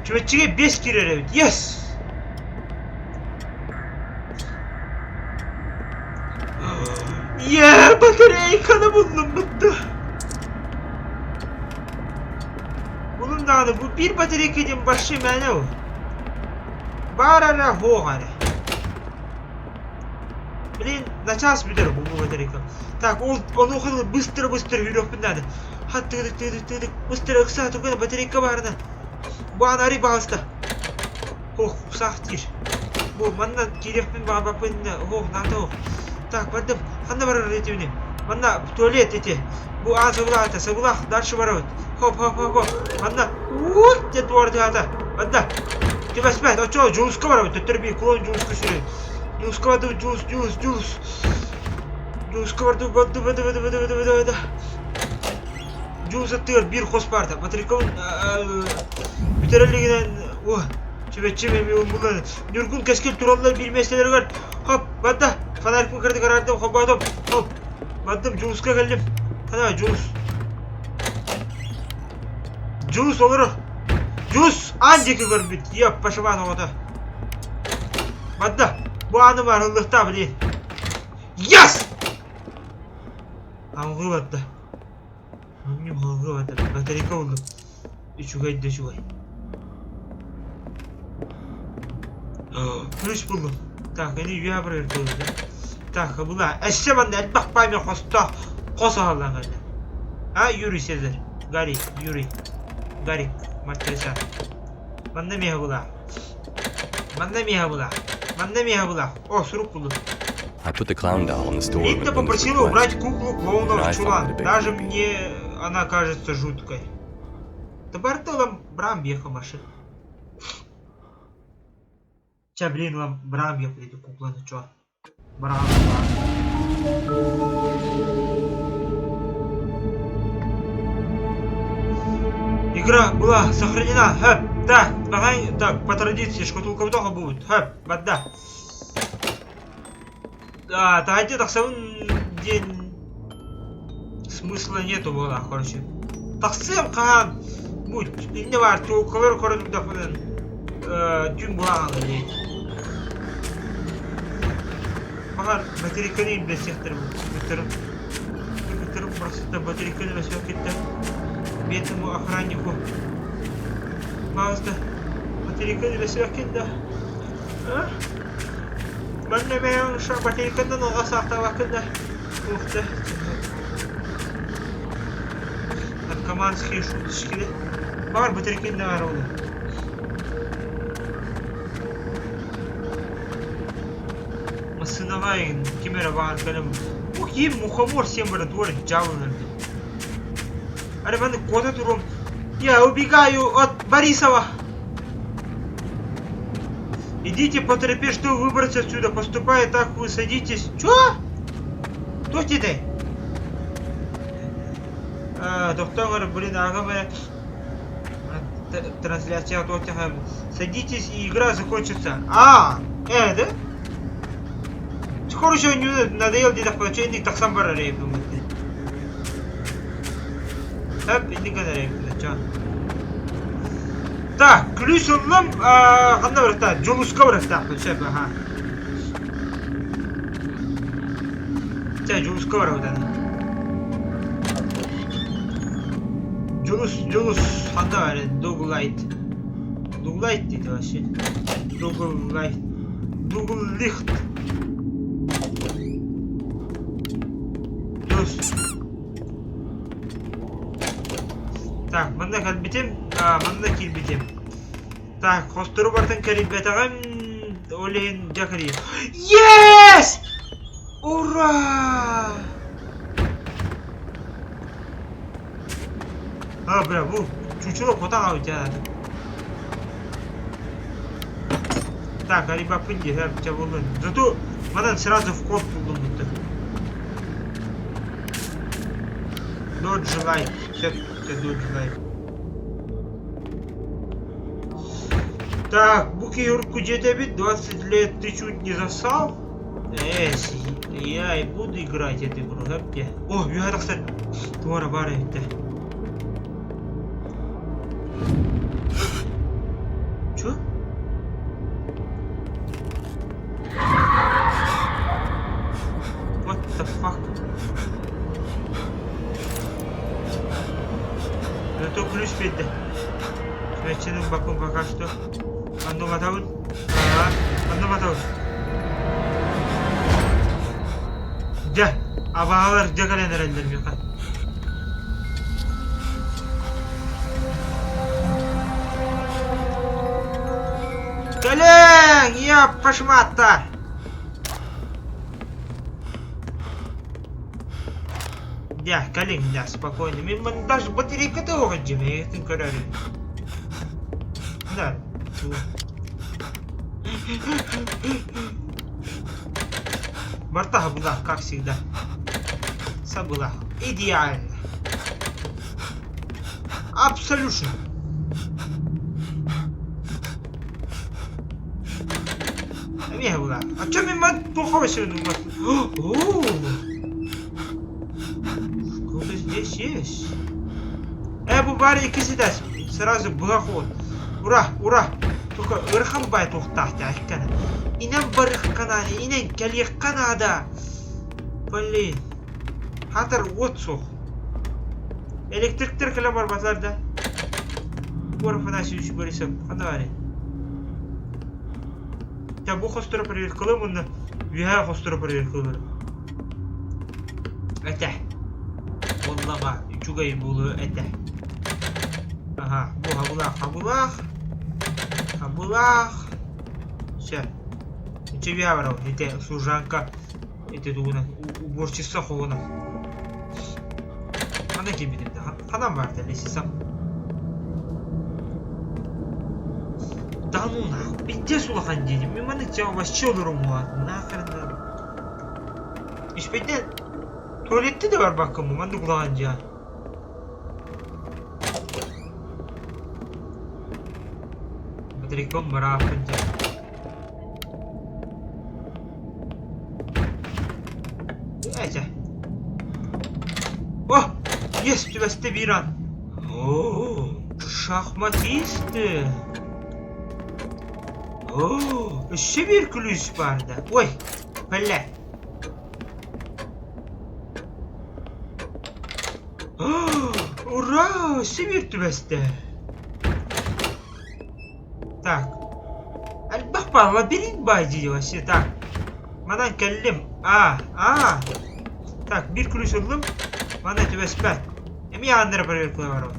Sümetçiye 5 girer evet. Yes. Ya bataryayı kana buldum mutlu. Bunun da adı bu bir batarya kedin başı mene o. Barara hoğare. Блин, на час бедер bu batarya. Так, onu okudum bıstır yürüyor bundan. Hatta tık bıstır ıksa tukuna batarya barına. Bu an arı bağısta. Oh, sahtir. Bu manna kirefmin bağ bakınına. Oh, nata oh. Так, поддым. Ханна бар ретивни. Манна туалет эти. Bu an sabılah. Дальше воровать. Хоп. Манна. Вот где туалет ата. Манна. Тебя спать. А чё, джуска воровать? Ты терби, клон джуска сюрей. Джуска воду, джус. Джуска воду. Джус аттыр, bir хос барда. Матрикон битерлигинен. О, чебечеме буланы. Нургун кескел тураллар билмеселер бар. Хоп, бадда. Fanarımı kırdı karardım, hopladım. Hop. Baktım Juice'a geldim. Hadi Juice olur. Juice ancak görmüş. Yap başıma tokadı. Badda. Bu anı var hıllıkta bile. Yes! Halgı badda. Annem halgı badda. Batarika oldu. Şugay. Polis buldum. Так, они я проверил. Так, була. Эссе банда бак пами хоста. Коса алган. А, Юрий Сезар. Гарик. Матреса. Банда меха була. О, сурук булду. I put the clown doll on the store. Инта попросила убрать куклу клоуна в чулан. Даже мне она кажется жуткой. Табартелом брам беха машина. Ча, блин, вам брам я приду кукла, ну чё? Брам. Игра была сохранена. Так, по традиции шкатулка вдоха будет. Вода. Да, тагайте таксамын день смысла нету была, короче. Таксам каан будет. Не бар, то колор корон вдохнен. Дюн булаган или. Багар материкалин без сектор. Сектор просто материкалин на сектор. Бедному охраннику. Мазда. Материкалин на сектор. Mana memang syok baterikan tu nak rasa tawakan dah. Dah. Kaman sikit şekilde. Var baterikan da var orada. Masınavayın kamera var kalem. Bu kim muhamor sember duvar cavlar. Are ben de koda durum. Я убегаю от Борисова. Идите по тропе, что выбраться отсюда. Поступая так, вы садитесь. Чё? Кто ты? Доктор, блин, ага, трансляция от садитесь, и игра закончится. Да? Скоро еще не надоел где-то получение, так сам барарей, думаете. Так, иди гадарей, чё? Так, ключ нам, қандай барақта, жолысқа барақта, қылшап, жолысқа барақта. Жолыс, қандай бар, Дуглайт дейді вообще. Дуглихт. Жолыс. Так, мында кәлбетем, мында келбетем. Так, қостыру бартын кәлбет ағам, олейін жақырейін. Yes! Ура! Бля, бұл чучулы қотаға өтеді. Так, арибапын де, болын. Зато мадан сразу вход бұлдым бұлды. Dodge Light. Все Dodge Light. Так, буки юрку жетебит, 20 лет ты чуть не засал. Я и буду играть эту игру, где? О, я так кстати. Твора бара это. Чё? What the fuck? Зато ключ бедді. Швеченің бақын бақа что? Андың атауын? Андың атауын. Жа, абағалар жағален әрәлдер меқа. Кәлең, я пашматта! Да, кәлең, да, спокойно. Мен даже батарейка-то оған жеме, ертің көрәрі. Да. Бартаха была, как всегда. Была идеально. Абсолютно. Мега была. А чё мимо плохого сегодня? Кто-то здесь есть. Бубари кисидас. Сразу блоход. Ура, ура. Только ырхамбай тухтахти айкана. Инам барых канане, инам калих канада. Блин. Хатар отсох. Электриктер калам бар базарда. Горфана сүйші көресем. Қандай бар? Та бұл қостыры проверк қылым, оны виға қостыры проверк қылым. Әтә. Онлаға үчугай болу әтә. Ага, бұл хабулах. Все. Үче виға барау. Әтә служанка. Әтә дуғына. Уборчысы қоғына. Қандай кебедімді? Қадан барды, лесесам? Да ну нахуй, пиздец улахан дедім. Мен маны тяу вообще ұрым олады. Нахрен. Ешпейден туалетті де бар баққым, маны улахан жа. Baterikon merapınca. Aja. Oh, yes, tübeste bir an. Oo, şahmatisti. Oo, ще bir ключ vardı. Ой, бля. Ура, ще bir tübeste. Так. Бах бар, лабиринт байди вообще, так. Bana kellim. Так, bir ключ aldım. Bana tübesper. Я Андре проверку говорю.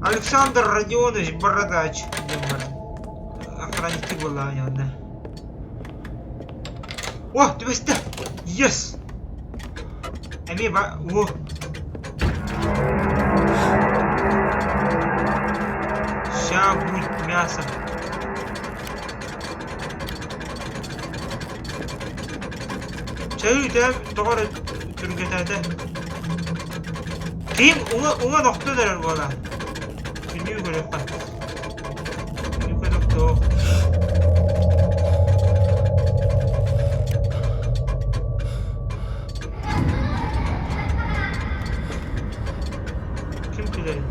Александр Родионович Бородач. Охранник была yanında. Oh, tübeste. Yes. Emi bak. Oh. Ща будет мясо. Çayı da doğru Türkiye'de. Kim ona nokta derer bu ala. Bilmiyorum böyle yapar. Bilmiyorum nokta o. Kim kileri?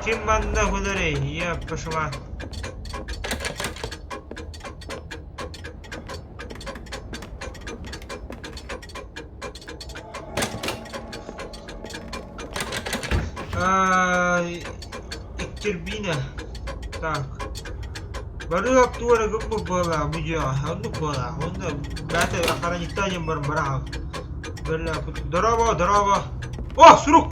Kim banda kileri? Ya paşama. Турбина. Так. Baru waktu ada gemuk bola, muja, untuk bola, untuk kata охранникта yang berbarang. Бля, здорово. О, Сурук!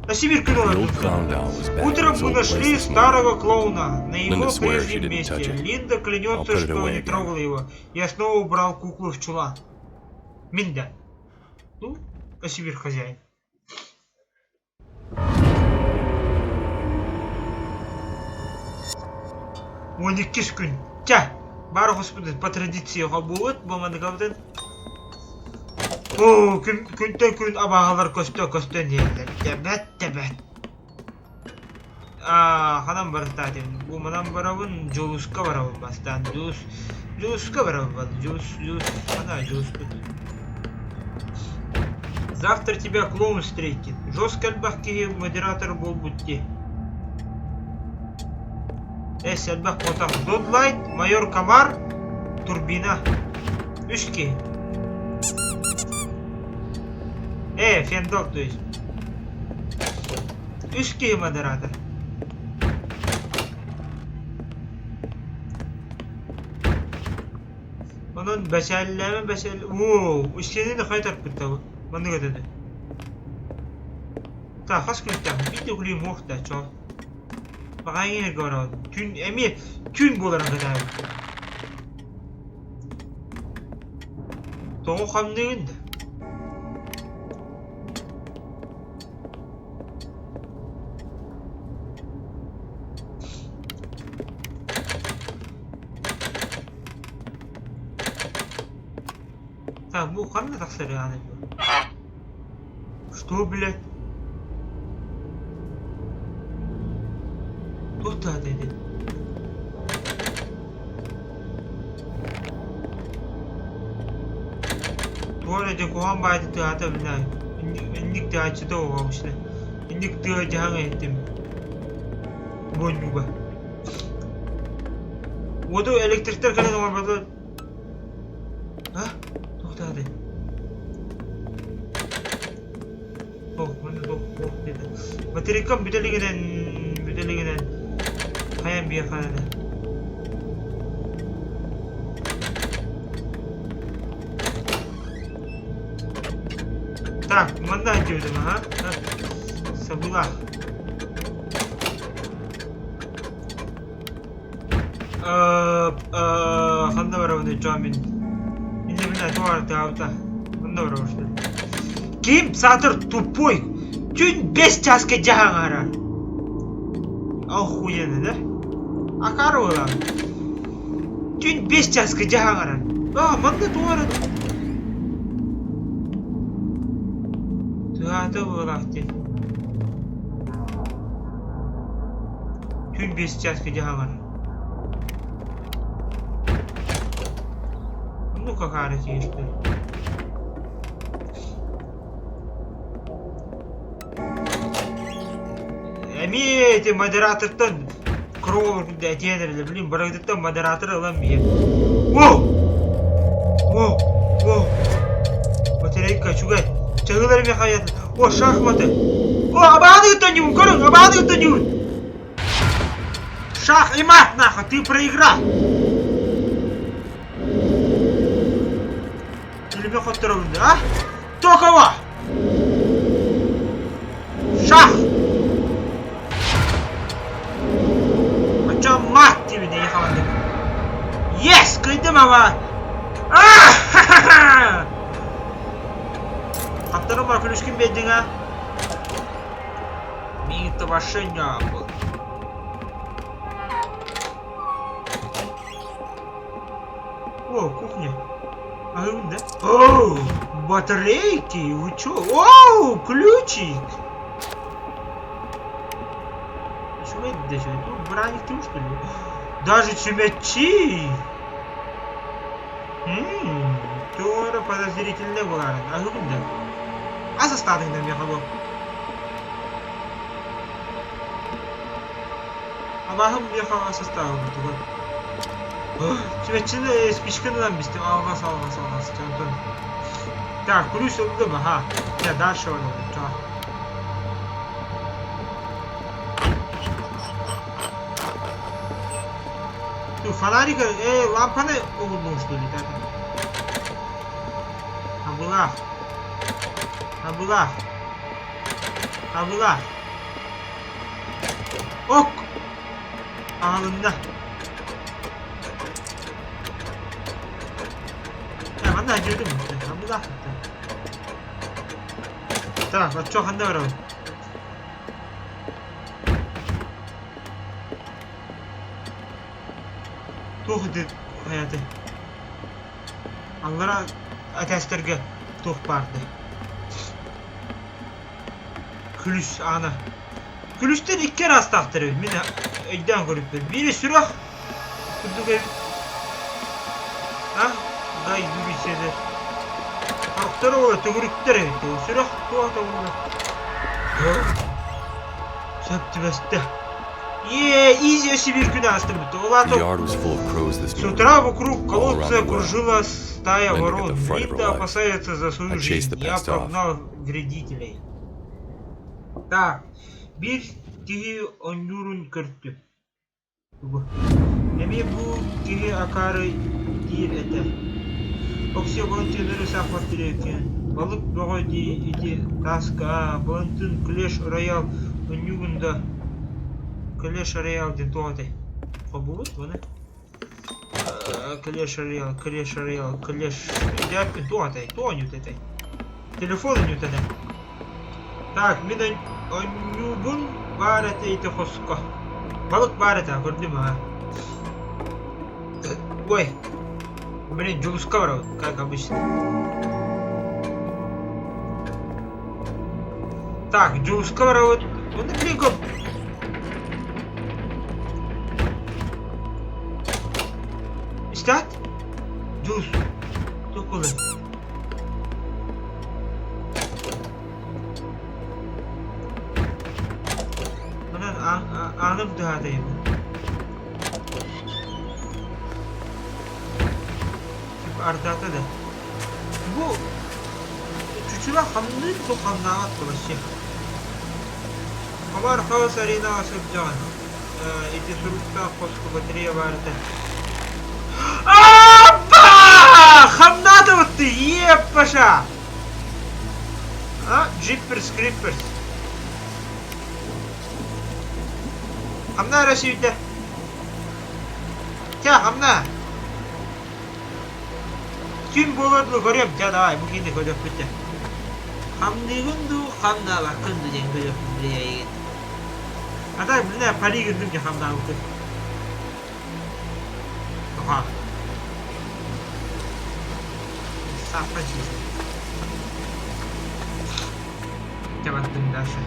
Нашли The old clown doll was back in Утром its мы old place нашли this morning. старого клоуна на его Linda swears she прежнем didn't touch месте. it. Линда I'll клянется, put it что away не again. трогала его. Я снова убрал куклу в чулан. Минда. Ну, спасибо, хозяин. Он 2 gün. Бар господи, по традиции будет, болмандыгабытын. О, күнтен күн абагалар көстөн дийлер. Тебет. Ханам барытатым. Бу манан барабын, жолуска барабын бастан. Жолуска барабын. Жолус. Завтра тебя клоун встретит. Жестко албахки модератор бол будьте. Әлбәқ отақ Додлайт, майор Камар, турбина. 3 Фендок, то есть. 3 модератор. Onun beşerleme. Ooo, işlerine kaytar pıttavı. Bana götürdü. Ta, kaç kılıçtan? Bir de kulüyü muhta, çok. Bakın yine görüyorum. Tün bolarım kadar. Doğu kamdığında. Так, bu kan ne taksır yani bu? Что, блядь? To'xta dedi. To'g'ri ko'rgan baydi to'xta bilan. Indik ta'chida o'g'ishdi. Indik to'jang etdim. Bo'ynuga. Odu elektrikler keladi o'rmada. Ha? To'xtadi. Mana to'q dedi. Materikam büteligidan Hayam bir yakaladı. Так, мандат дiyordum ha. Sabılah. Ханда барабын жамин. Инде мына туар таута. Ханда барабын. Kim satır tupой? Tün 5 часқа жағара. Охуенно, да? Акары olan. Tün 5 часқа жағара. Манда туар. Аты болақты. Tüm 5 часка жағамар. Ну, как арати, что ли? Эти модератордан кровь да тенерли, блин, барагдаттан модератор алам бие. Воу! Воу! Воу! Батарейка чугай. Чагыларыме хаят. О, шахматы. О, абадыгыттан юн, көрің, абадыгыттан юн. Шах и мат, нахуй, ты проиграл. Или мне хоть ровно, а? Кто кого? Шах! А чё мат тебе не ехал? Yes, кайдым ава! Ха-ха-ха! Хаттарым бар күлішкен беддің, а? Менің-то вообще не было. О, кухня. А да? О, батарейки, вы чё? О, ключик. Что это даже? Тут браник ты что ли? Даже чумячи. Тоже подозрительно было. А ну да? А составы на меня было. А бахым ехала составы тут. Чумячины спичканы нам бистим. Алгас. Так, плюс oldu mu? Ha. Ya дальше var oldu. Tamam. Dur фонарика, лампа не oldu что ли? Abla. Ok. Alında. Ya ben de acıdım işte. Abla. Tamam, bak çok handa var o. Tuhdu hayatı. Allah'a ateşlerge tuh vardı. Külüs ana. Külüsten iki kere hastaktırıyor. Mine öden görüp biri sürah. Kuduk ev. Ha? Day gibi şeyler. Hakları ola tuguruklar ev. Sürah tuhata ola. Söptü beste. Easy bir gün astım. The yard was full of crows this С morning. утра вокруг колодца кружила стая ворон. Линда опасается за свою жизнь. Я прогнал вредителей. Так, bir kişi onurun kırttı. Emi bu kişi akarı değil ete. Okşa balantınları sakmak gerekiyor. Balık boğu idi taska. Balantın Clash Royale onurunda. Clash Royale de doğdu. Kabul bana. Clash Royale. Ya doğdu. Telefonu nütede. Так, мен онюбун бар эти хоско. Балык бар это, көрдүм а. Ой. Блин, жулуска бар, как обычно. Так, жулуска бар вот. Он блин көп. Истат? Жулус. Токолы. Anım dağdayım. Arda'da da. Bu çuçula hamlı bu hamlaat dolaşıyor. Kamar havas arena asıp can. Eti surukta kosko batarya vardı. Appa! Hamlaat attı. Yep paşa. Ha, Jeepers Creepers. Hamna Raşid'de. Ya Hamna. Kim bulurdu görüyorum. Ya davay bugün de görüyorum bitti. Hamdi gündü, Hamna var gündü diye görüyorum buraya git. Hatta ne parayı gündüm ki Hamna okut. Oha. Safra çizim. Kapattım dersi.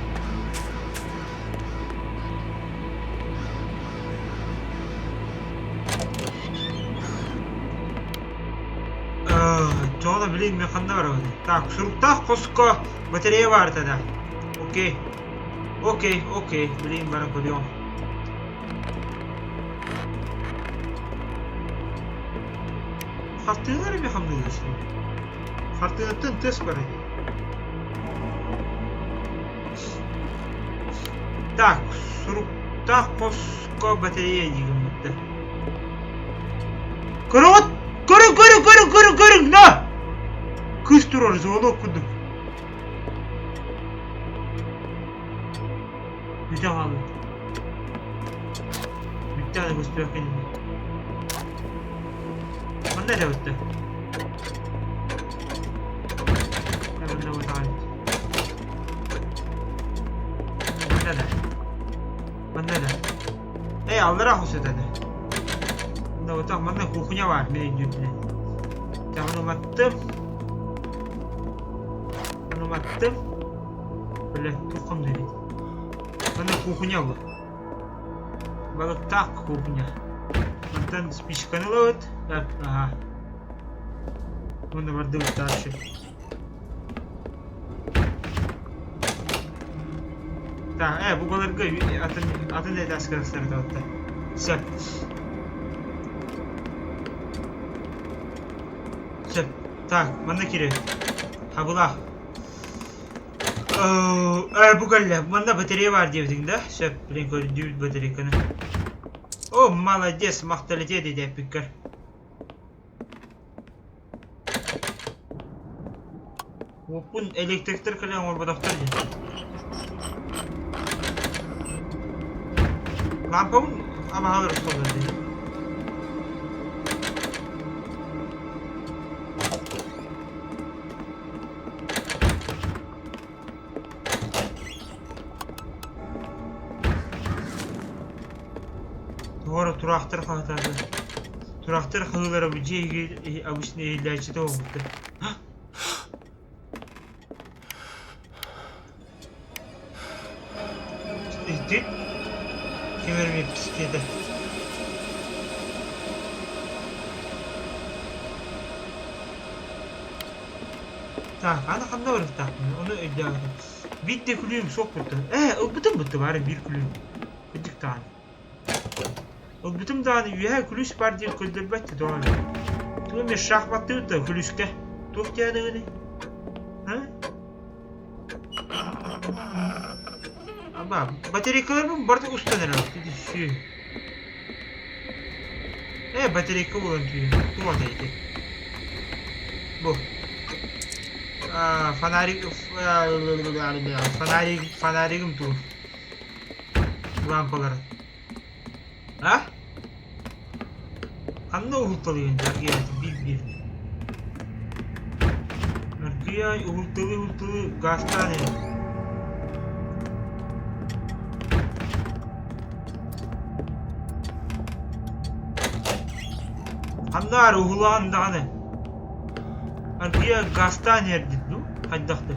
Çoğu da bileyim mekanda var orada. Так, surukta kosko batarya var tada. Okey. Okey. Bileyim bana koyuyorum. Хартыйлар эми хамдылышты. Хартыйлаттан тез бар. Так, сурукта коско батарея деген бітті. Көрің, на! Кыз тұрар, звонок күндік. Бүте қалды. Бүте аны көспек кенде. Мында да өтті. Мында өте қалды. Мында да. Алдарақ осы өтеді. Мында өте, мында кухня бар, менен жүрді. Onu attım. Böyle tokum dedi. Bana kuhunya bu. Balık tak kuhunya. Mantan spişkanı lot. Aha. Bunda vardı bir taşı. Ta, bu balık atın ne ders karıştırdı da orada. Sep. Так, мында керек. Хабула. Bu galla. Bunda batarya var diyordun da. Söp, ben koydum bataryasını. Молодец, мақталете dedi Epikar. Opun elektrikler kalan orada doktor diye. Lampamın ama alır sonra dedi. Doğru turaktır kalkardı. Turaktır hığılara bu cihgi avuçun eğilerci de olmuştu. İhtim. Kemerimi piskede. Tak, ana kanına varıp takmıyor. Onu ödüyorum. Bitti kulüyüm çok bitti. Bütün bari bir kulüyüm. Gıcık tane. Bütün tane üye kulüs var diye kıldırbattı doğru. Tüm bir şahmatı da kulüske. Tuhtiyadı öyle. Ha? Ama bataryalarımın burada ustanır artık. Batarya olan tüyü. Bu oradaydı. Bu. Fanarikim tu. Lampaları. Ha? Anne uhultalıyor dergiye bir. Dergiye uhultalı gazete. Anlar uhulan dağını. Dergiye gazete nerede bu? Hadi daktı.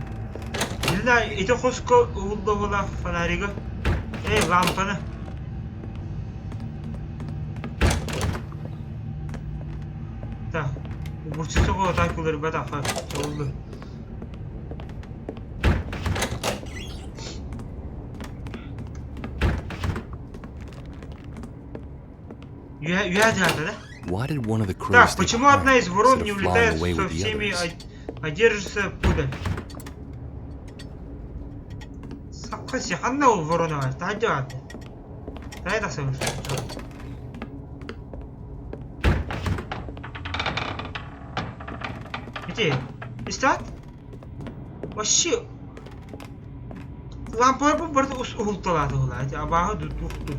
İlla ete kosko uhulda ola fanariga. Lampanı. Так, уборчисого атакулары бадаха чолду. Why did one of the crows Так, stay почему behind одна из ворон instead не of улетает flying away со with the всеми, others? а держится пуда? Сакаси, ханна у ворона var. Hadi hadi. Daha da seviyorsun. Где? İstat? Вообще. Lampa bu burada uhultaladı olaydı. Abağı tuttu.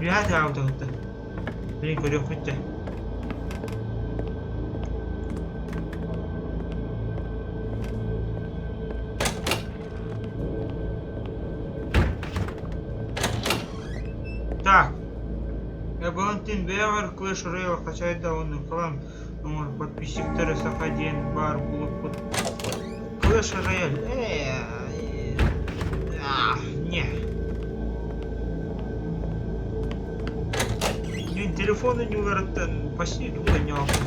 Bir hadi avda oldu. Beni görüyor kutça. Так. Балантин Блин, бәғар Clash Royale қачайда оны қалам номер подписчиктері сақа дейін бар болып Clash Royale не мен телефоны не уверттен почти туда не алdım.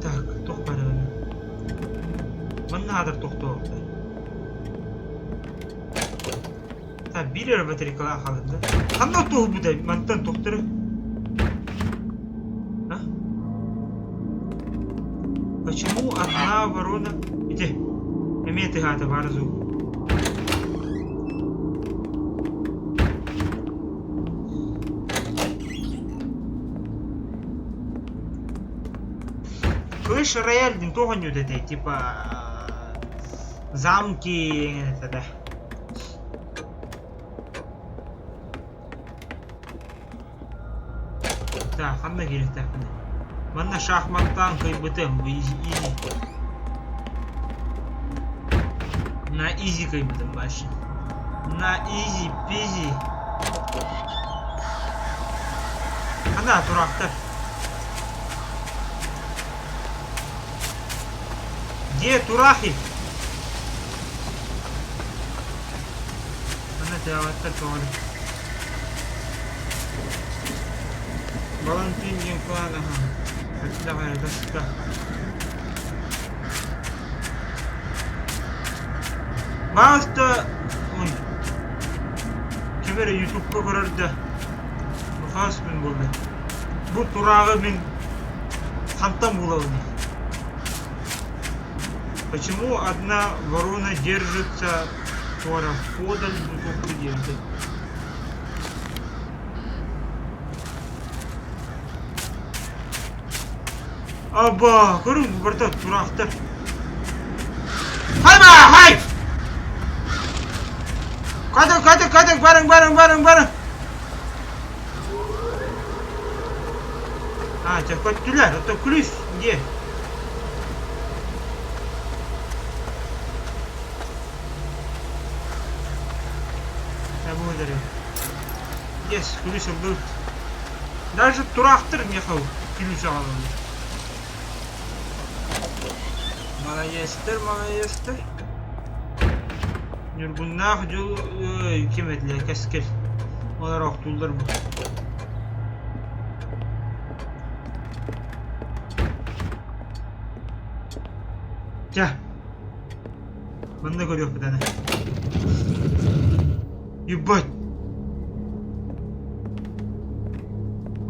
Так, тоқпар өні мұнна адыр тоқты олды. Так, билер батарейкалар қалымды. Қанда тоғы бұдай, манттан тоқтыры? Почему одна ворона... Иди, имеет игата барзу. Clash Royale не того не вот типа замки это да. Так, қандай керек так міне. Мына шахматтан кайбытым изи. На изи кайбытым башы. На изи пизи. Ана тұрақты. Где турахи? Ана тәуаттар тоғыры. Балантин ген клан аха. Давай, да. Баста, ой. Кемері YouTube-қа көрерді. Мұхас мен болды. Бұл турағы мен қантам болауды. Почему одна ворона держится скоро подаль бутылку держит? Аба, көрің бірді тұрақтыр. Хайба, хай! Қадық, барың. Тек көттілер, это күліс, не? Благодарю. Yes, күліс ұлды. Даже тұрақтыр, мехау, күліс ағалымды. Молодецтер. Нұргуннақ жол кеметілер, кәскер. Олар оқтулдар бұл. Жа. Мұнда көрек бұданы. Ебать.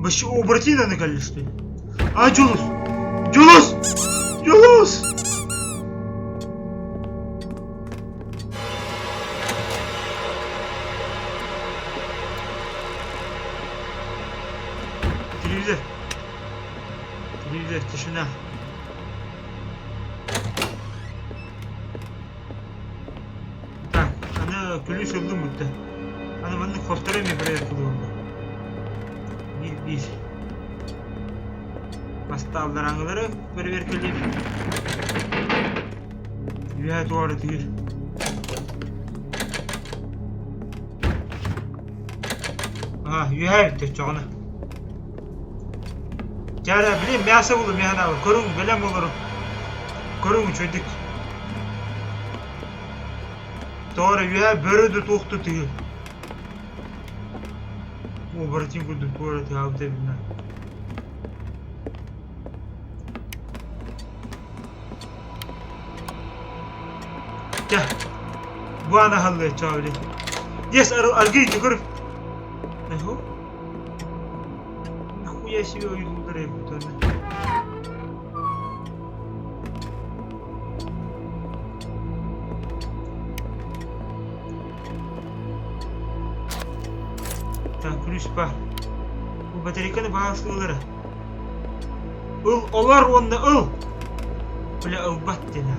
Башы обратинаны кәлі, что ли? Жолос! Телевизор, тишина. Так, ана күлі сөйлдің бұтты. Ана мұнның қоқтары мен проверка болуында. Bir. Поставлар аңылары проверкалеп. Үйә туары түйір. Үйә бітті жоғына. Жара білем, мәсі болу механағы. Көрің, білем олар. Көрің чөйдік. Тоғыры үйә бөріді тоқты түйір. Обратим куды поры тәуіпті білмә. Жа. Бұ ана қалды чауылы. Ес, аргей жүгір. Наху? Я себе уйду рыбу-то. Так, ключ па. Bu батарейканы bağışlıyorlar. Olar onda ıl. Böyle ılbat dene.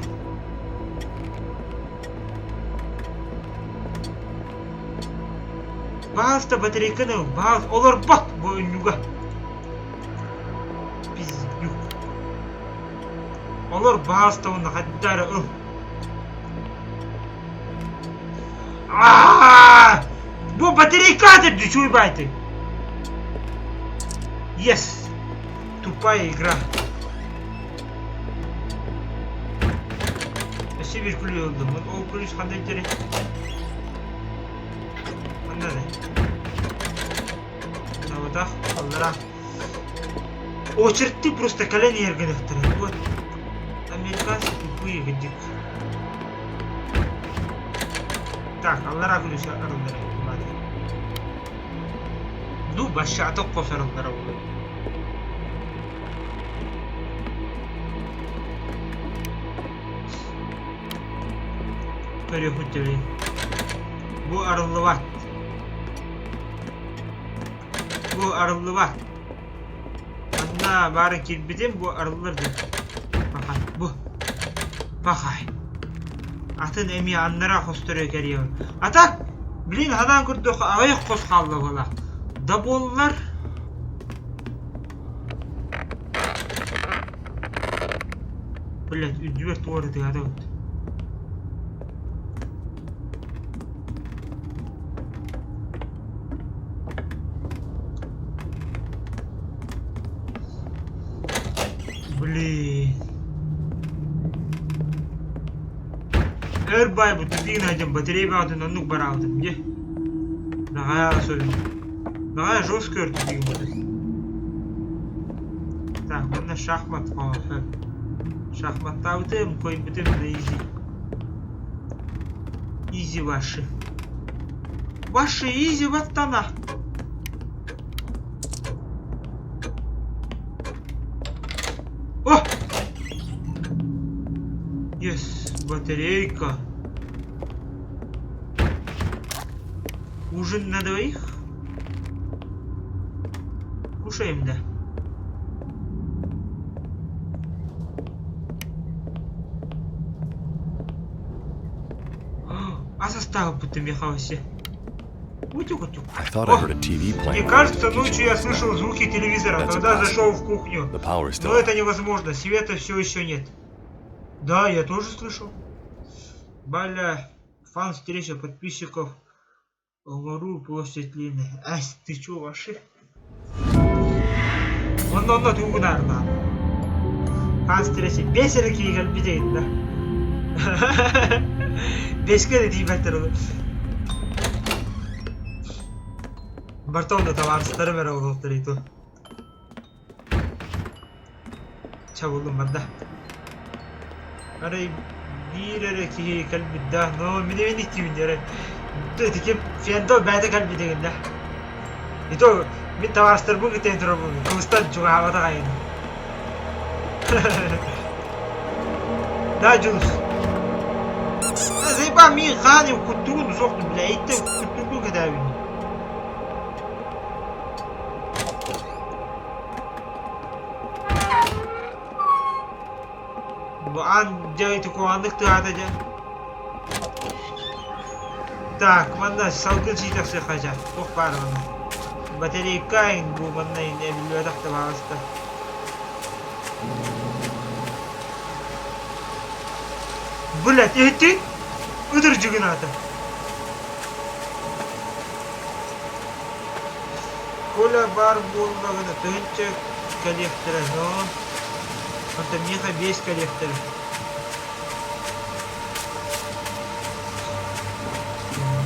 Bağışta батарейканы bağış. Olar bat bu önlüğe. Олар бағаста оны қаддары ұл. Бұл батарейка отойди, чуй байты. Yes. Тупая игра. Спасибо, Кулю oldu. O Kulüş kandı içeri. Anladın. Вот так, Аллара. Очередь ты просто колени эргонахтыры. Вот. Американцы тупые, гадик. Так, Аллара Kulüş арылдыры. Ну, башаток косарылдыры oldu. Перехутили. Bu arılıvat. Bu arılıvat. Anna bari kilbidim bu arılırdı. Bakay bu. Bakay. Atın emi anlara kostörüyor geliyor. Atak! Bilin hadan kurduk ayak kos kaldı valla. Dabollar. Блять, дверь творит, я тут. Блин. Эрбай, вот ты найдем батарею, надо на нук барауда. Где? Нагая особенно. Нагая жесткая ты будет. Так, вот на шахмат. Шахмат таутем, кой будем на изи. Изи ваши. Ваши изи вот тана. О! Yes, батарейка. Ужин на двоих? Кушаем, да. А состав будто мехался. Утюк-утюк. I thought I heard a TV playing. Мне кажется, ночью я слышал звуки телевизора, когда зашел в кухню. The power is still Но on. это невозможно, света все еще нет. Да, я тоже слышал. Баля, фан встреча подписчиков. Говорю, площадь длинная. Ась, ты чё, ваши? Он ты угнарда. Фан встреча. Бесер киген бидейт, да? Бескеде дейбәттер олы. Бартовда таварыстары бәрі олықтыр ейту. Çabuldum ben de. Arayı bir ara ki kalbide. No, mini ihtiyacım yere. Dedi ki fiyatı bende kalbide gönde. İto bir tavastır bu gittiğin durum bu. Kılıçtan çok havada kayın. Daha cılız. Zeyba mi khani kuttuğunu soktum bile. İtte kuttuğunu kadar beni. Bu an cahit kuandık tıhadıca. Так, манда салгын читак сыхача. Тох бар манда. Батарейка ин бу манда ин эбилбе такта багыста. Блять, эти ыдыр жигинаты. Коля бар болмагына төнчө коллектора, но anta меха без коллектора.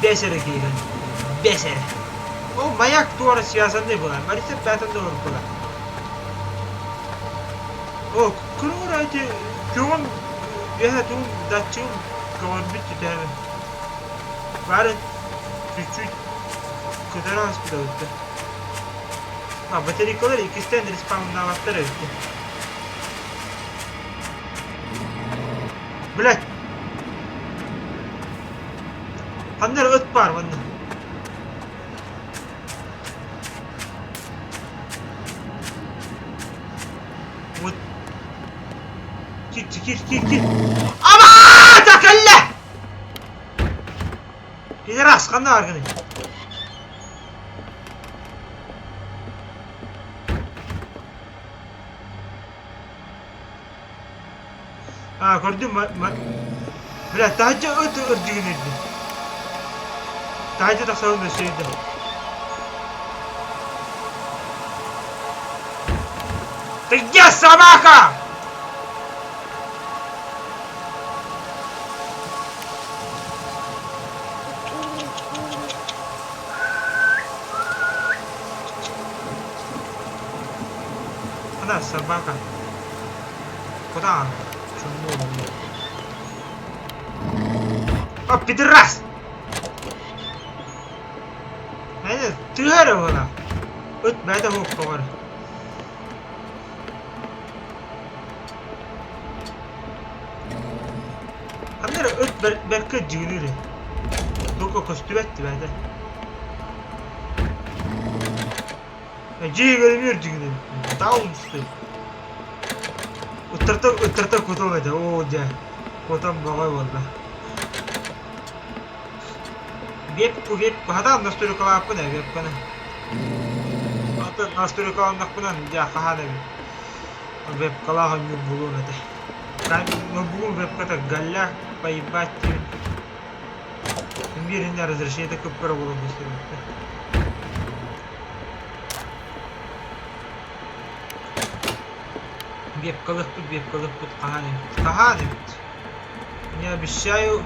Бесері кейген. Бесері. Ол маяк туары связанный была. Марисеп бәтін doğru была. О, күріңір әйті көңін еға туын датчығын көңін бітті тәні. Бәрі чуть-чуть көтер аспыда өтті. Батарейкалар ikisinden респаунлаваттар өтті. Блять! Qanday o't bor bunda? O't. Kir. Ama! Takalla! Pideras qanday argani? Ha, gördün mü? Bля, daha önce öt ördüğünüydü. Тайда да сауна сөйді. Ты где, собака? Она собака. Куда она? Чему он? О, пидорас! Aynen tığarı bana. Öt bende hokka var. Hanlara öt berke cığınırı. Doko kostübetti bende. Cığı görmüyor cığınırı. Daha uçtu. Uttarta kutamada. Oo ca. Kutam bagay valla. Вебку, хада настройкалар пына вебканы. Аты настройкалар пына я хада вебкалар не було нате. Кан но було вебката галля поебать. Мирное разрешение көп көр болот десем. Вебкалык тут каханы. Не обещаю,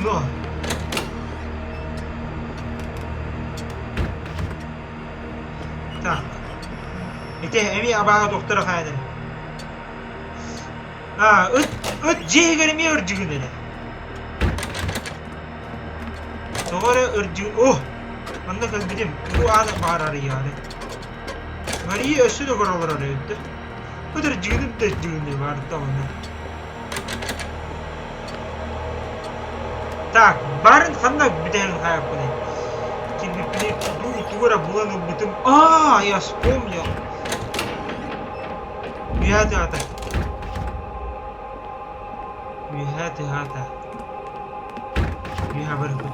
но так. Ите эми абага доктора хайда. Öt jegерме örjügüne. Doğru örjü. Oh. Anda kalbidim. Bu ana bağırır yani. Mariyi ösü de koralar arıyordu. Ötür jigünim de jigüne var tamam. Так, барын қандай бітәлін қаяп көне. Килбипіне тугара бұланы бітім. Я вспомнил. Үйәді ата. Үйә бір күн.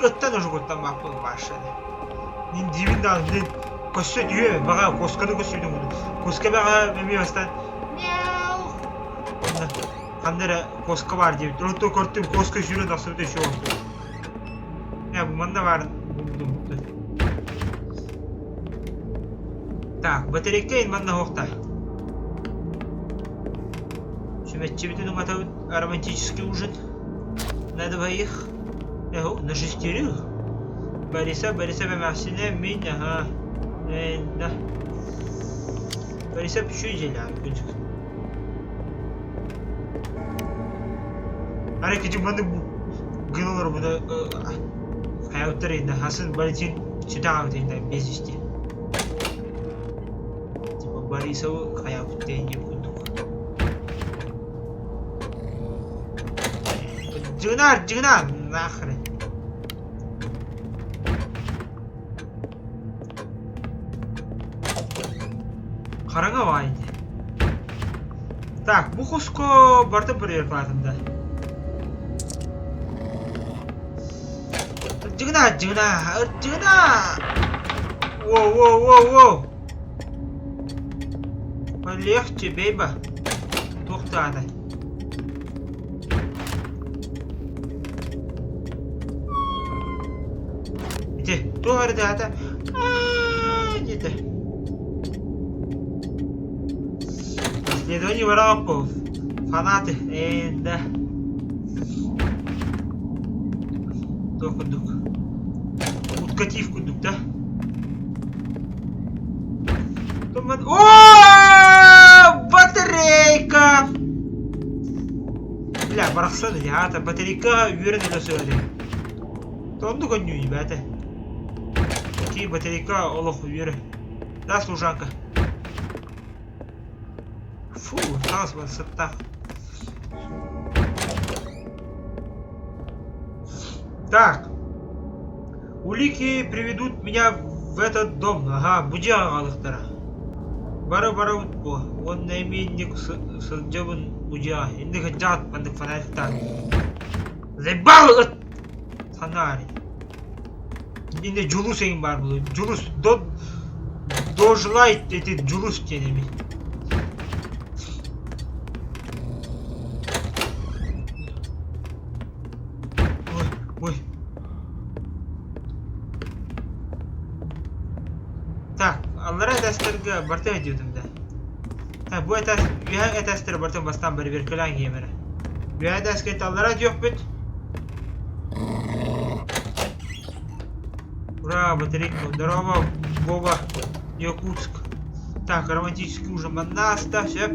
Өттен ұжы көттен мақпыл башады. Мен дивінде алым. Мен көсі үйе, баға көскені көсідің бұны. Көске баға мәме бастан. Мяу. Қандары коска бар деп. Ротто көрттім коска жүрен асырды шо oldu. Ya bu manda var buldum. Так, батарейкейн манда хокта. Шеметчебитин уматау романтический ужин на двоих. На шестерых. Бориса Максине, меня, ага. Да. Бориса пищу изделяю, конечно. Hareket bana bu gınılar bu da hayatlarında Hasan Balitin sütağında bez işte. Tipe Barisov hayatlarında bulduk. Cınar nahre. Karanga vaydı. Так, bu kusko barda bir yer platında. Cıgına! Воу! Полегче, бейба. Тоқтады. Ите, тоғырды ата. Деді. Следование врагов. Фанаты. Да. Доходук. Уткатив кудук, да? Батарейка! Бля, барахсады ya, ата батарейка үйерін әлі сөйледі. Тонды көннүй, бәті. Ки батарейка олық үйері. Да, служанка. Фу, тағыз бар сыттақ. Так. Улики приведут меня в этот дом. Ага, буди ағалықтара. Бара ұтпо. Он на именник сылжабын будиа. Индігі жат бандық фанатиктар. Зайбал ұт! Санари. Инде julus ең бар бұл. Julus дожылайт еті julus денеме. Allara eteslerge bartan ediyordum da. Ha bu etes, üye etesleri bartan bastan beri bir kılan giyemene. Üye etesket allara yok büt. Ура, батарейка, здорово, Боба, Якутск. Так, романтический ужин Маннаста, все.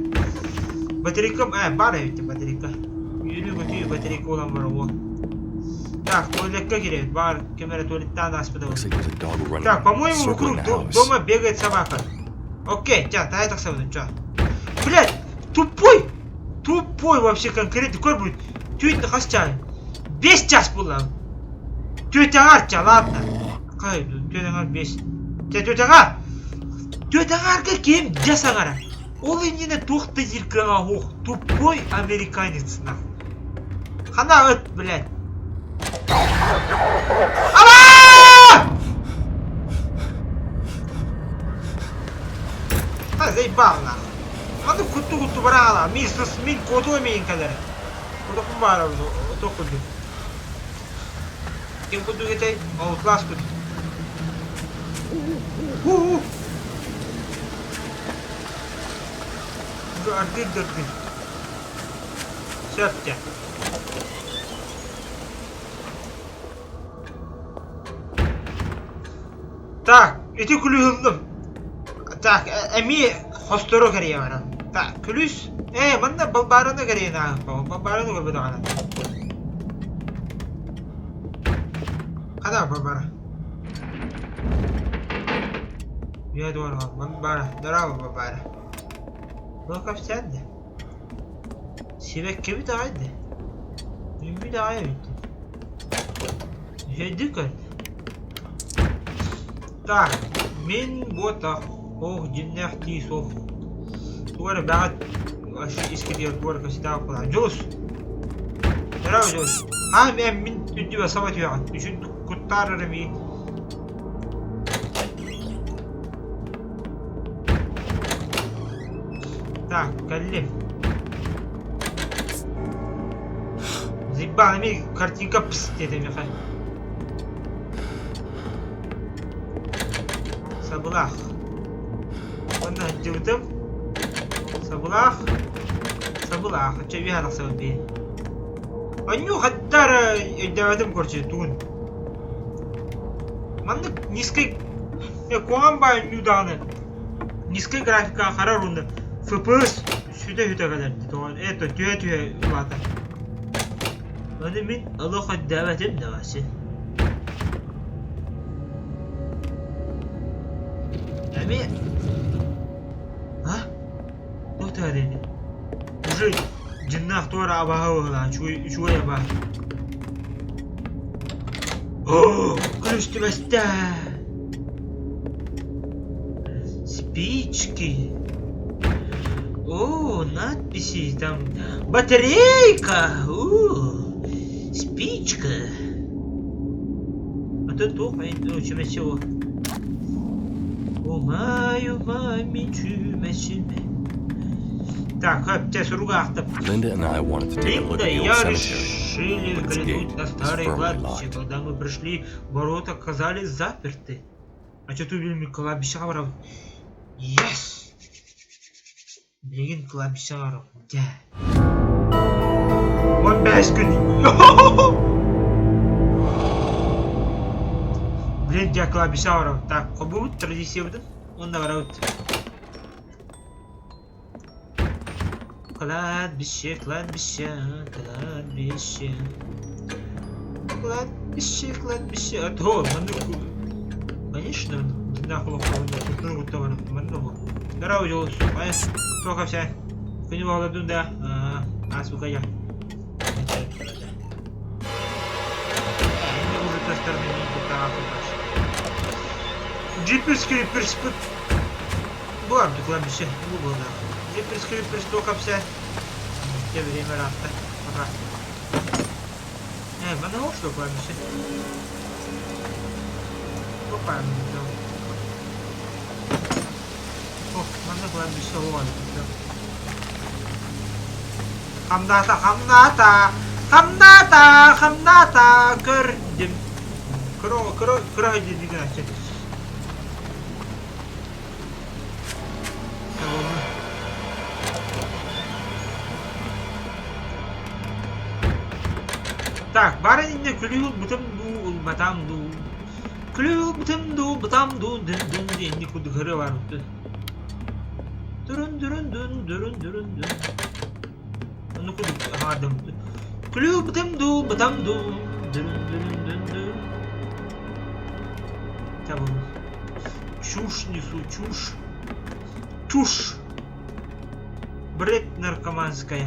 Батарейка, бара ведь батарейка. Юрий, готовый батарейка улам воровал. Так, туалетка греет, бар, камера туалета нас подавал. Так, по-моему, вокруг дома бегает собака. Окей, тя, дай так сразу, чё. Блядь, тупой! Тупой вообще конкретно, какой будет? Тюйт хостяй. Весь час была. Тетя Артя, ладно. Hayır, tüyden 5. Tüyden kim? Jasagara. Ол yine тухта зиркага ох. Тупой американец нахуй. Хана öt, блядь. Ала! Ha заебал нахуй. Надо куту брала. Мисс Смит кодой мен кадер. Куда кумбара уже. Отокуду. Кем куду гетей? О, класс куду. Ардыр. Сётте. Так, эти күлүлдүм. Так, эми хосторо кере бара. Так, күлүс. Мында балбарына кере на. Балбарына көрбөдө ана. Када балбара? Я думаю, балбара. Здорово, балбара. Ну как сядь? Себе кем дайdı? Bir daha yaptı. Дикарь. Так, мен бота. Ох, динах тисов. Туара бәғат. Ашы искедер туара касита қыла. Джос. Здорово, Джос. Мен үдді сабат яғат. Үшін құттарыры мен. Так, каллим. Заебал, имей картинка пс, деди Михай. Сабылах. Онда жывдым. Сабылах. Че виянақ сабын бейін. Аню хаттары өйдәвәдім көрчі туын. Мандық низкай... Коған байын нюдағыны. Низкай графика қарар онды. FPS süde kadar doğan tüye vata. Benim Allah'a davetim de var. Ами, ne tane? Уже jinnah tuara abahu lan, şuya bah. Oh, kırıştı basta. Спички. О, надписи там. Батарейка! Спичка. А тут чем всего. О, мами, чумесиме. Так, аптес ругахта. Linda and I wanted to take a look at the old cemetery, but its gate на was старое firmly кладбище. locked. Когда мы пришли, ворота оказались заперты. А что ты увидел кладбище? Yes! Блин, кладбище var. Gel. 15 gün. Блин, gel кладбище var. Так, bu традиция budur. Onda var out. Кладбище. То, конечно, нахуй культуру товаров. Здорово, Джулс. Плохо все. Ты не могла да. Сука, я. Не уже та стороны не пытался. Джиперский перспект. Была бы кладбище. Было, да. Джиперский перспект все. Те время раз-то. Ага. Манал что кладбище? Попаем. О, mana kладбище вон. Хамната, gördüm. Kro dediğin açı. Так, барынинне күлүл бутым ду батам ду. Күлүл бутым ду батам ду дын денди кудгыры бар. Durun durun dun durun durun dun. Onu kudu hardım. Kulü bıdım du bıdım du. Durun durun dun dun. Tamam. Чушь несу, чушь. Чушь. Бред наркоманская.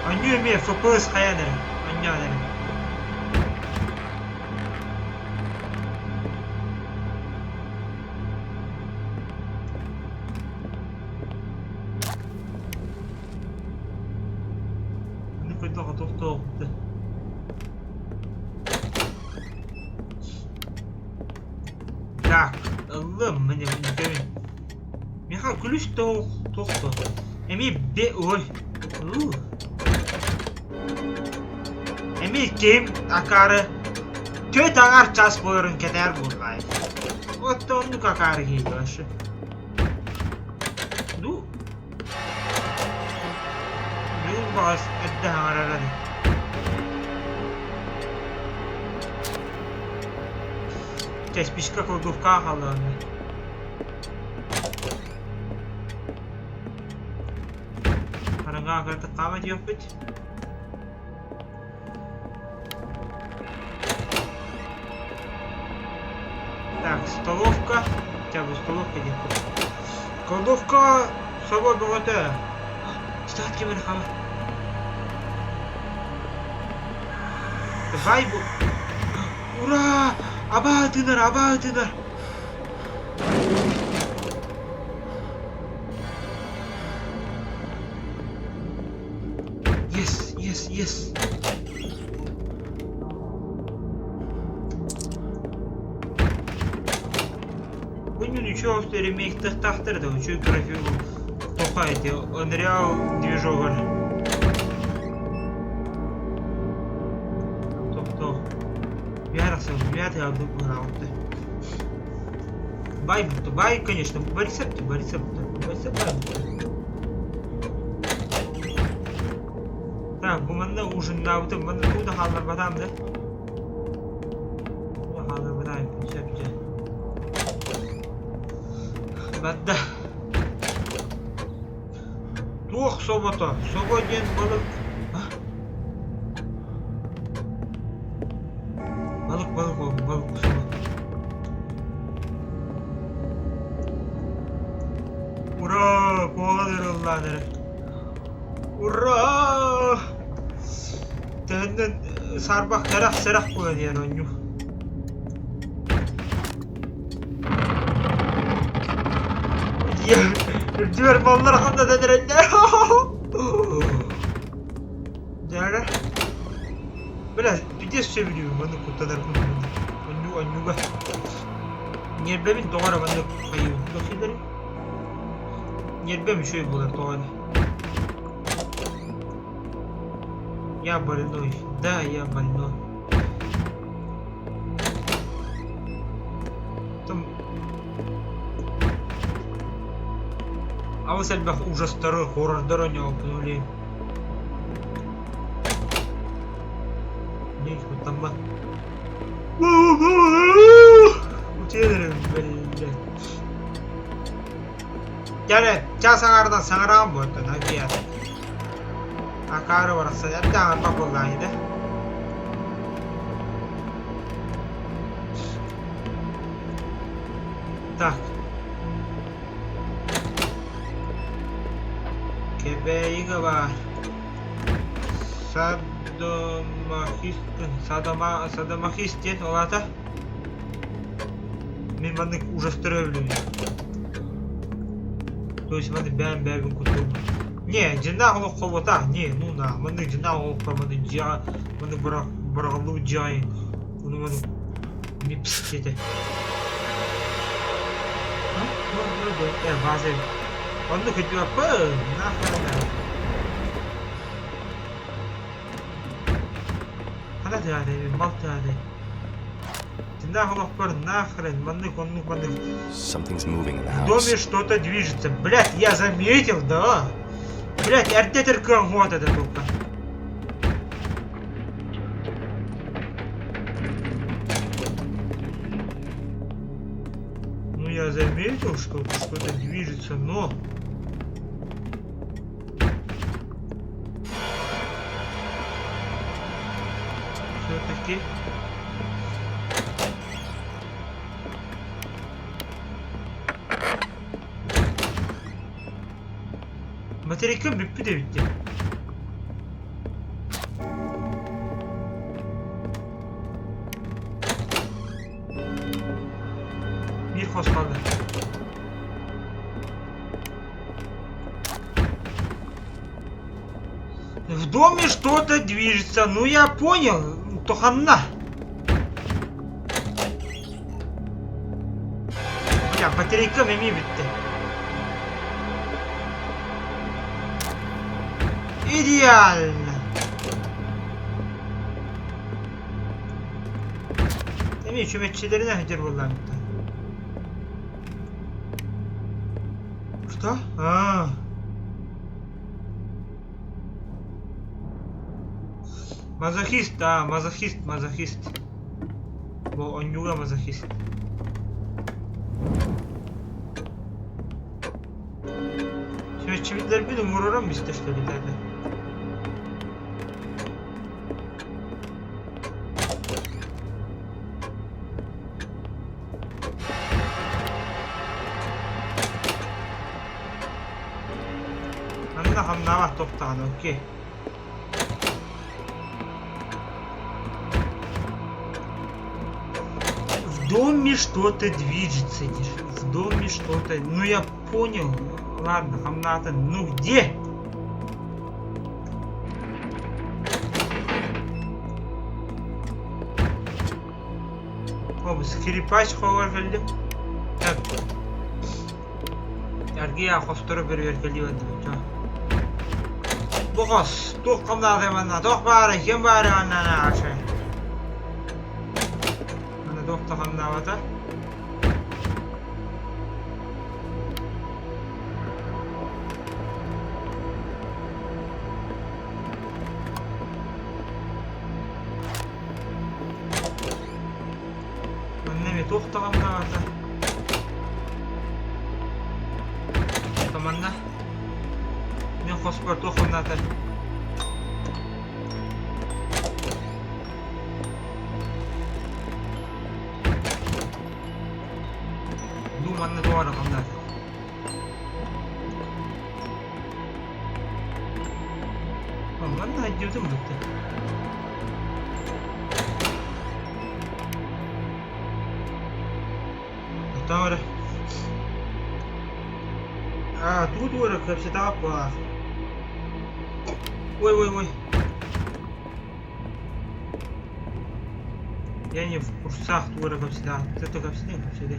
Аню мне FPS хаянерим. Анянерим. Тоқты. Так, Allah'ım beni görün. Meha gülüş toқты. Emi be oy. Emi kim akarı. Töt ağar ças boyurun keder bulgay. Otta onu akarı geliyor aşı. Du. Yol bas edde ağaradı. Теспичка кладовка халаны. Караңга агарды камат yok бит. Так, столовка. Хотя бы столовка где? Кладовка с собой богата. Статки мен хама. Давай бу. Ура! Абатынар, абатынар. Yes, yes, yes. Bunun üçü ремейк тахтырды, üçü графику токайды, Unreal движогы. Ребята, я вдруг раунды. Бай, конечно, Борисеп. Так, bu manda ужин на утым, manda bu da hallar badamdı. Bu hallar badayım, yapacağım. Badda. Tuh sobota, sobodyen balık. Balık bu sabah. Ura! Kovalar Allah'ları. Ura! Tenden sarbak serak koyuyor diyen oyunu. Diyor ballar hakkında dedirenler. Diyorlar. Biraz videos çeviriyorum bana kurtalar bunu. Annuga. Yerbemin doğara bana kayıyor. Bakıyorlar. Yerbemin şöyle bular doğara. Ya больной. Да, я больной. Там... А вы сальбах ужастары, хоррордары не опнули. Не, вот там ба. Uçuyorum böyle. Yani çasanlardan sanırım bu arada nakiyat. Akarı var aslında. Daha bak olaydı. Так. Kebeği var. Садомахист дед, олата. Мен маны ужастырып То есть маны бәм кутум. Не, жина олоқ қобота. Не, ну на, маны жина олоқ маны жа, маны бұрғылу жайын. Оны маны не піскеді. Вазы. Оны көтіп апы, нахрена. Hadi mal hadi. Нахрен, маннык. Something's moving in the В доме house. что-то движется. Блять, я заметил, да. Блять, артетер вот это только. Ну я заметил, что что-то движется, но... Все-таки... Батарейка бүппі де бітті. Bir қос қалды. В доме что-то движется. Ну я понял. Тоханна. Бля, батарейка меми бітті. Идеально. Demek hükümetçilerine hıcır bunlar. Что? Мазохист, да, мазохист. Во, он юга мазохист. Hükümetçiler bir numara mı işte şöyle derler. Hamna toqtadi, okey. В доме что-то движется. В доме что-то... Ну я понял. Ладно, хамната. Ну где? О, скрипач ховар geldi. Так. Яргия хостoro берер geldi вады. Богос, тух камнады мана, тух бары, кем бары аннана ашы. Мана тухта камнавата. Маннеме тухта камнавата. Таманна. Мен қоспар тоқымнаты. Думанны doğru қымнаты. Манны әдеудің бұқты. Tamam. Тут уже как всегда по. Ой. Я не в курсах тура как всегда. Это как всегда.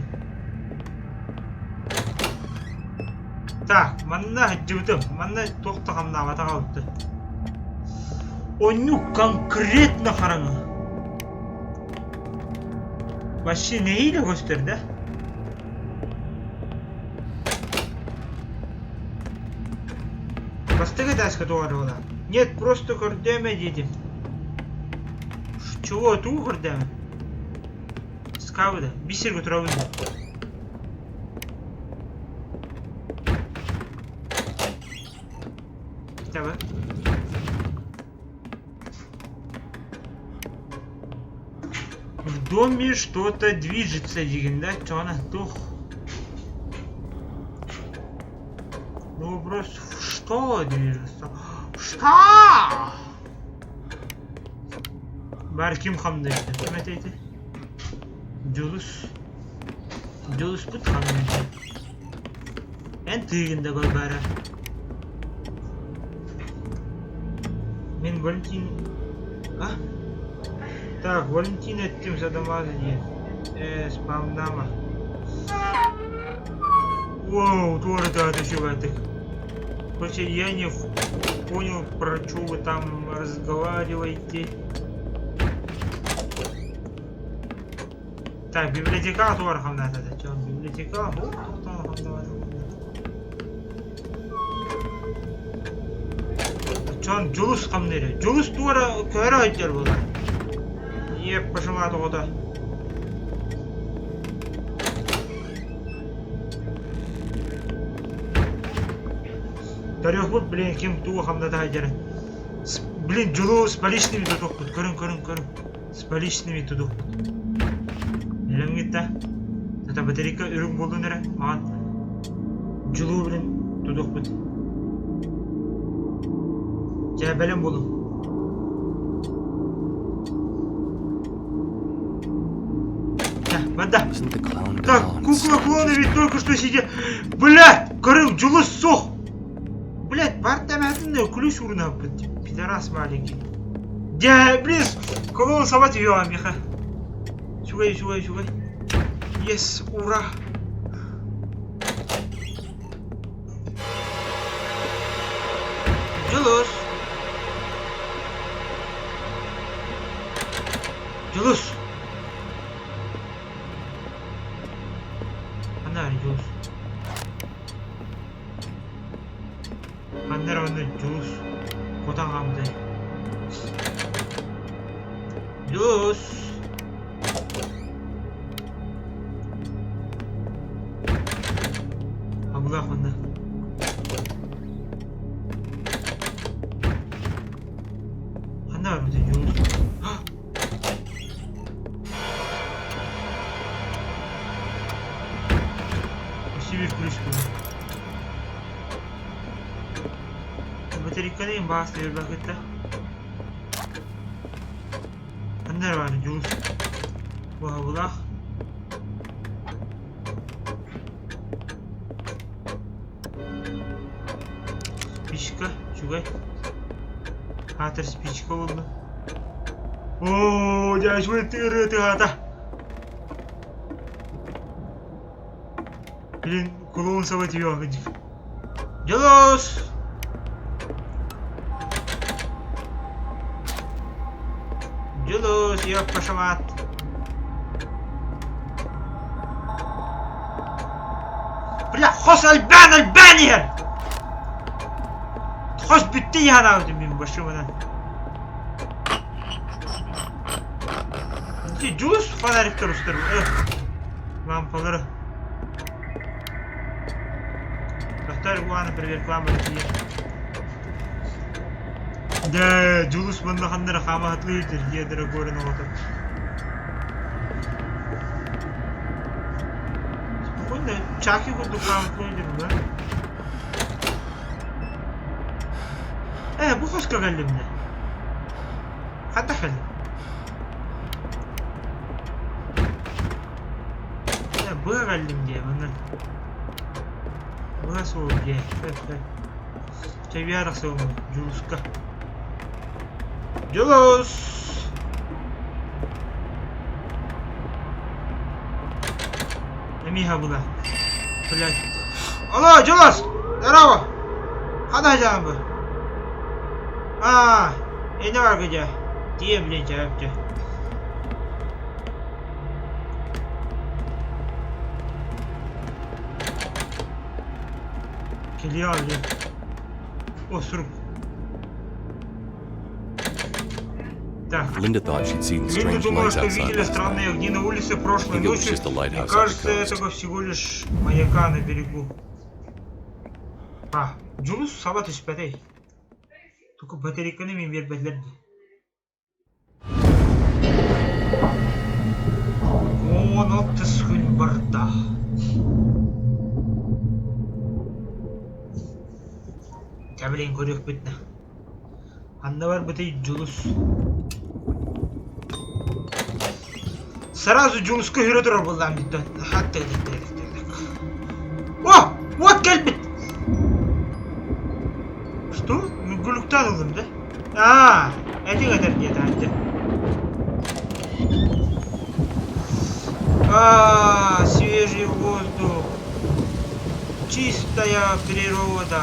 Так, манна жудым. Манна тоқтағанна авата қалыпты. Onu конкретно қараңы. Вообще неyle gösterdi? Поставь дашка doğru. Нет, просто көрдеме дедім. Чего ту көрдеме? Скавыда. Бисер көтірауында. Кітабы. В доме что-то движется, деген, да? Чона, тух. Ну, вопрос, что движется? Что? Бар ким хамды? Ким айтайды? Julus бұд хамды. Ән түйгінді қой бәрі. Мен Валентин... А? Так, Валентин еттім задамазы дейін. Спамнама. Воу, тоже да, отощеватых. Короче, я не понял, про что вы там разговариваете. Так, библиотека туар хамната да. Чон библиотека. Хоп, тоқтан хамда бар. Чон жулус хамдere. Жулус туара көрө айтар болар. Еп пашама тоғота. Тарих бұл, блин, кем туға хамдата айтары. Блин, жулус с поличными тудук бұд. Көрін. С поличными тудук бұд. Нелем кетті? Тата батарейка үрің болдың әрі. Маған жулу білін тудук бұд. Жа бәлем болдың. Манда. Так, кукла клоуна ведь только что сидел. Блядь, көрін, жулус соқ. Блядь, партамятын ключ урна бұд. Пидорас маленький. Да, блин, клоун собать ее, Миха. Шугай. Yes, ура. Julus. Anar Julus. Anlar onda Julus. Kotan hamdı. Julus. Allah onda. Anar mı Julus? Bir крышку. Батарейканы басты бер бакетта. Андер бар, Julus. Булах. Спичка, чугай. Хатыр спичка болду. О, дяжвы ты хата. Блин, клоун собать ее. Julus! Julus, я пошамат. Бля, хос Albania! Хос битти хана өтім мен башымынан. Julus фонариктер ұстыр. Лампалары. Iguana привет к вам, Россия. Да, Julus банда хандыр хама хатлыйтыр, едірі көрін оғатыр. Спокойно, чаки көрді хама хатлыйтыр, да? Bu hoş geldim de. Hatta geldim. Bu geldim diye bunlar. Burası o diye. Çeviyarak savunma. Julus'ka. Julus! Emиха была. Блядь. Алло, Julus! Здорово! Хада жан bu. Ne var gece? Diye bile cevaptı. Geliyor abi. Osuruk. Linda thought she'd seen strange думала, lights что outside видели last странные night. огни на улице прошлой I think it was ночью. just a lighthouse Мне on the кажется, coast. это всего лишь маяка на берегу. Julus sabah üspetey. Только батарейканы мен бербетлерди. Оны түскүн барда. Кабелин көрөк бетне. Анда бар бетей Julus. Сразу Julus'ка үйрөтөр болдам битте. Хатта дедик. О, вот келбит. Что? Мүмкүнлүктү алдым да? Эти кадер деді айтты. Свежий воздух. Чистая природа.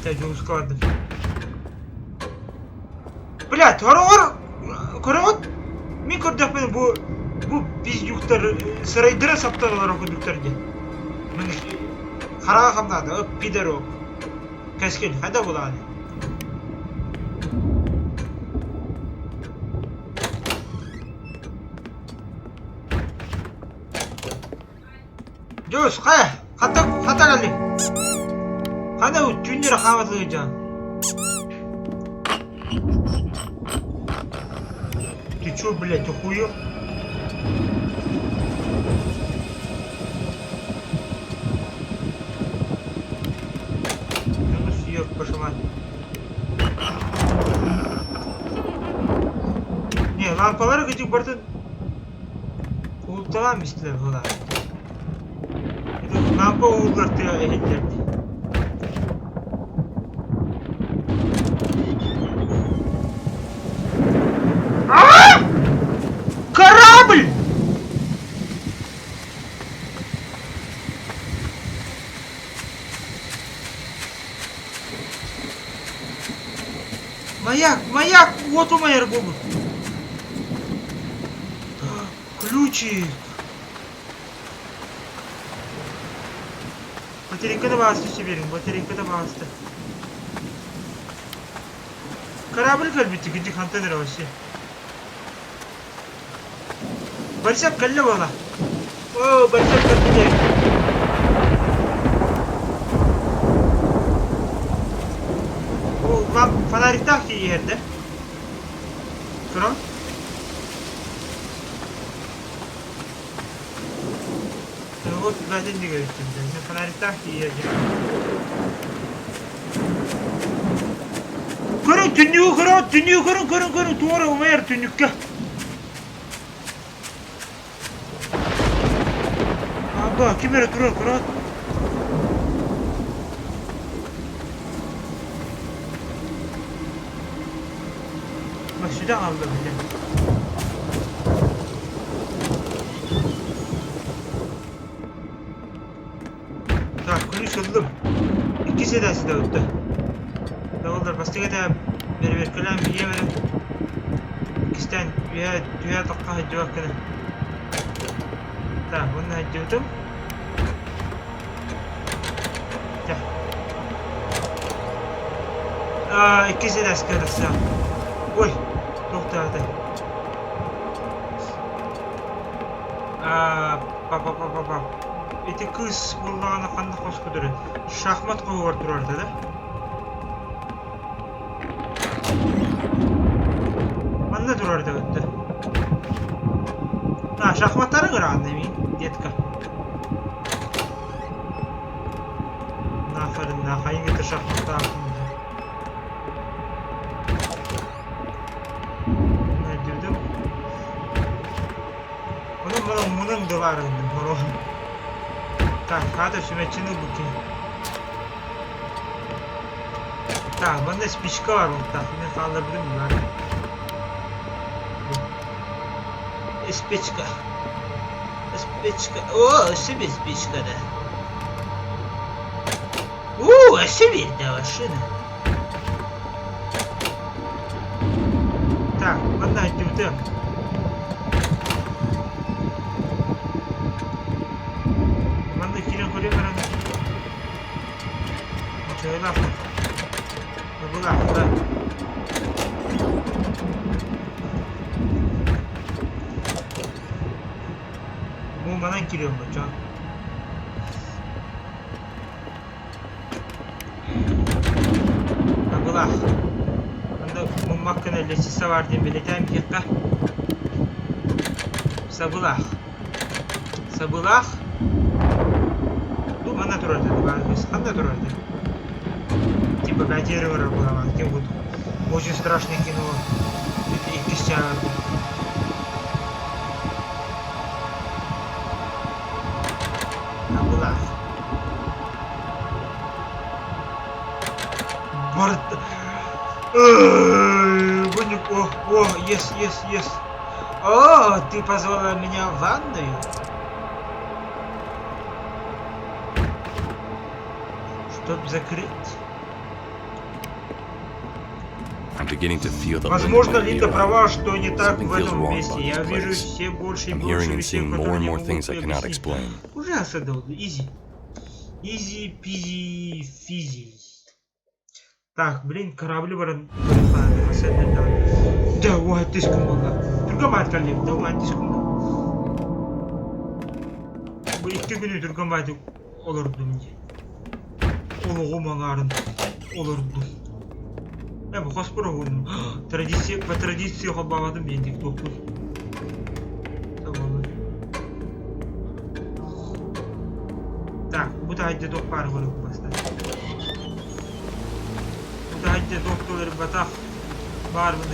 Так, Julus кладым. Блядь, ор. Көрөт. Мен көрдік мен бұл пиздюктар сырайдыра саптарылар окудуктарге. Мен қараға қамдады, пидор оқ. Кәскел, қайда болады? Жос, қата қалды. Қайда түйіндері қаматылығы жан. Ты чё, блядь, охуел? Ну, съёб, пошла. Не, лампалары көтек барды. Уылталам істілер бұла. Лампа уылдар тыға әйелдерді. Корабль! Маяк, вот у моей рыбы. Ключик. Батарейкада басты жіберің, батарейкада басты. Корабль кәлбетті, күнде контейнер вообще. Борисов кәлі бала. О, Борисов кәлбетті. О, фонарикта ки yerде. Kıran. Вот ben de görüştüm. Sen fenarikta ki yerде. Kırın, tünlüğü kırın. Tuğra umayar tünlükke. Abba, kimere kıran. Başıda aldı bile. Так, konuşalım. İki sedası da öttü. Davullar bastığı da bir kelam yiyemedim. İkisinden dünya takka hacı hakkını. Tamam, bunu hacı öttüm. İki sedası kırırsa. Oy, to'xtadi. Papa. Eti qiz bo'lgani qanday qo'sh qudiri? Shaxmat qo'yib turardi-da. Qanday turardi o'tdi? Ha, shaxmatlari ko'randi men, detka. Nafarin, nahayinga shaxmatlar. Bunun duvarında bunu. Так, hadi sümeçini bakayım. Так, bende spişka var orada. Yine kaldırabilir miyim ben? Spişka. Oo, себе спичка da. Oo, себе машина. Так, bende acıdı. Şöyle bak. Bu da. Bu bana giriyor mu can? Bu da. Bunda bu hakkında leçisi var diye belirteyim ki. Sabılah. Bu bana durur dedi. Ben de durur dedi. Типа 5 евро было, где вот очень страшное кино и кистя. Была. Борт. О, yes. О, ты позвала меня в ванную? Чтоб закрыть. I'm beginning to feel the Возможно, Linda Линда права, что не так Something в feels этом wrong месте. about Я this вижу place. все больше и I'm больше hearing and вещей, seeing more которые and не more могу things I cannot объяснить. explain. Уже осадил, изи. Изи, пизи, физи. Так, блин, корабли баран. Да, уайтис кумбага. Тургамайт калдем, да, уайтис кумбага. Bu 2 günü Turgamay'da olurdum diye. Oluğum ağarın olurdum. Bu hospora oldum. Tradisiya bağladım yendik doktor. Tamam. Так, bu da hadi doktor var bu basta. Bu da hadi doktorlar batak var mı?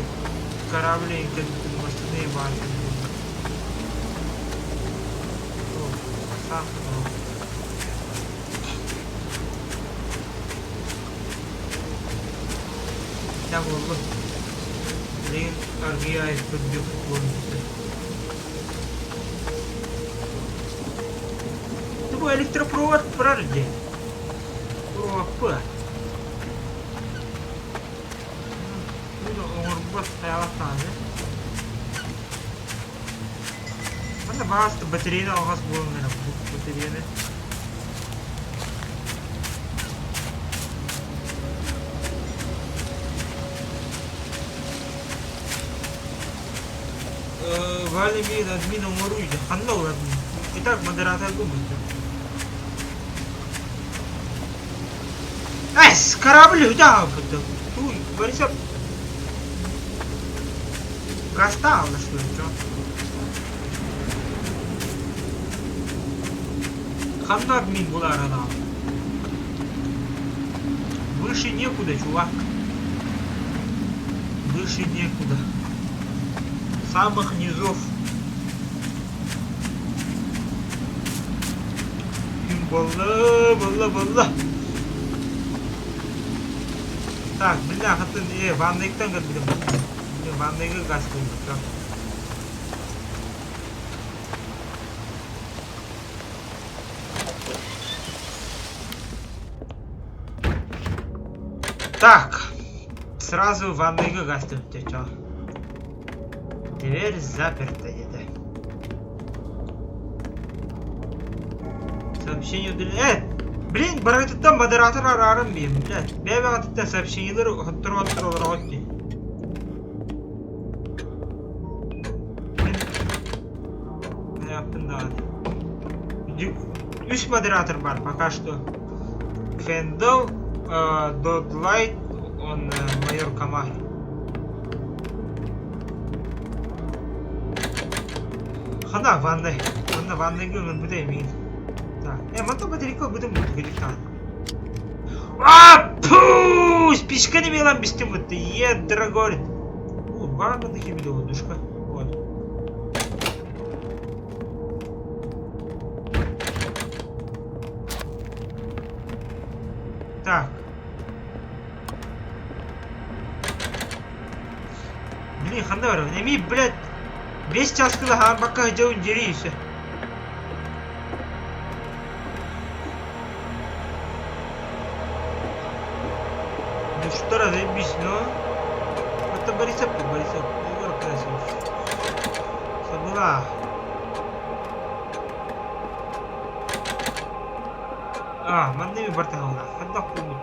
Karableyin kendisi basta ne var? Ya oldu. Блин, армия подбил полностью. Это был электропровод, правда? Опа. Ну, он стоял там, да? Mana bastı bataryanı alğas bulunur bu bataryanı. Вали ми админом воруйте. Ханна админ. Итак, модератор думает. С корабля, да, туй, Борисов. Гастал, что ли, чё? Ханна админ была рада. Выше некуда, чувак. Выше некуда. Самых низов. Балла. Так, бля, хатын, ваннайктан кірдім. Ваннайға газ қойдық. Так, сразу ваннайға газ қойдық. Дверь заперта где-то. Сообщение удалено. Блин, барайтыттан модератор арарым бейім, блядь. Бәбі атыттан сообщениелер оттыр олар отты. Ne yaptın daha? 3 модератор бар, пока что. Фендл, Додлайт, он майор Камар. Хана ванной. Ванной гүмін бүдей мейін. Так, манту батарейка будем бүдік тағы. Пууу! Спичка не мелам бістім бұдды. Дорогой. Бар мынды кемелі одушка. Вот. Так. Блин, ханда бар. Неме, блядь. 5 часкада хан баққа жауын жері есе. Ну что раз объясню? Это Борисов. Егор Красив. Забыла. Мандами бартағалға. Ханда құлы.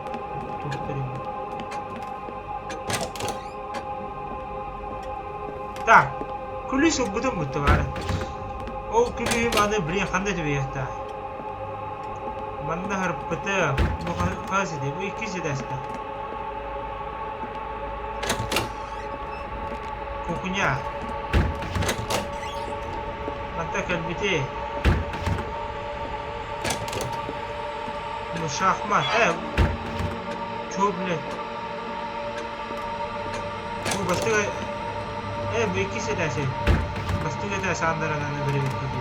Так. Күлі бұдым бұтты бары. Ол күлі маны біле қандай түбе яқта. Манда ғарып бұты. Бұл қасы деп. Ол 2 седасты. Кухня. Манда кәлбеті. Ну шахмат. Чо, блядь. Бұл бастыға... bu 2 sedasi. Pasti kita sandaran anda beri begitu.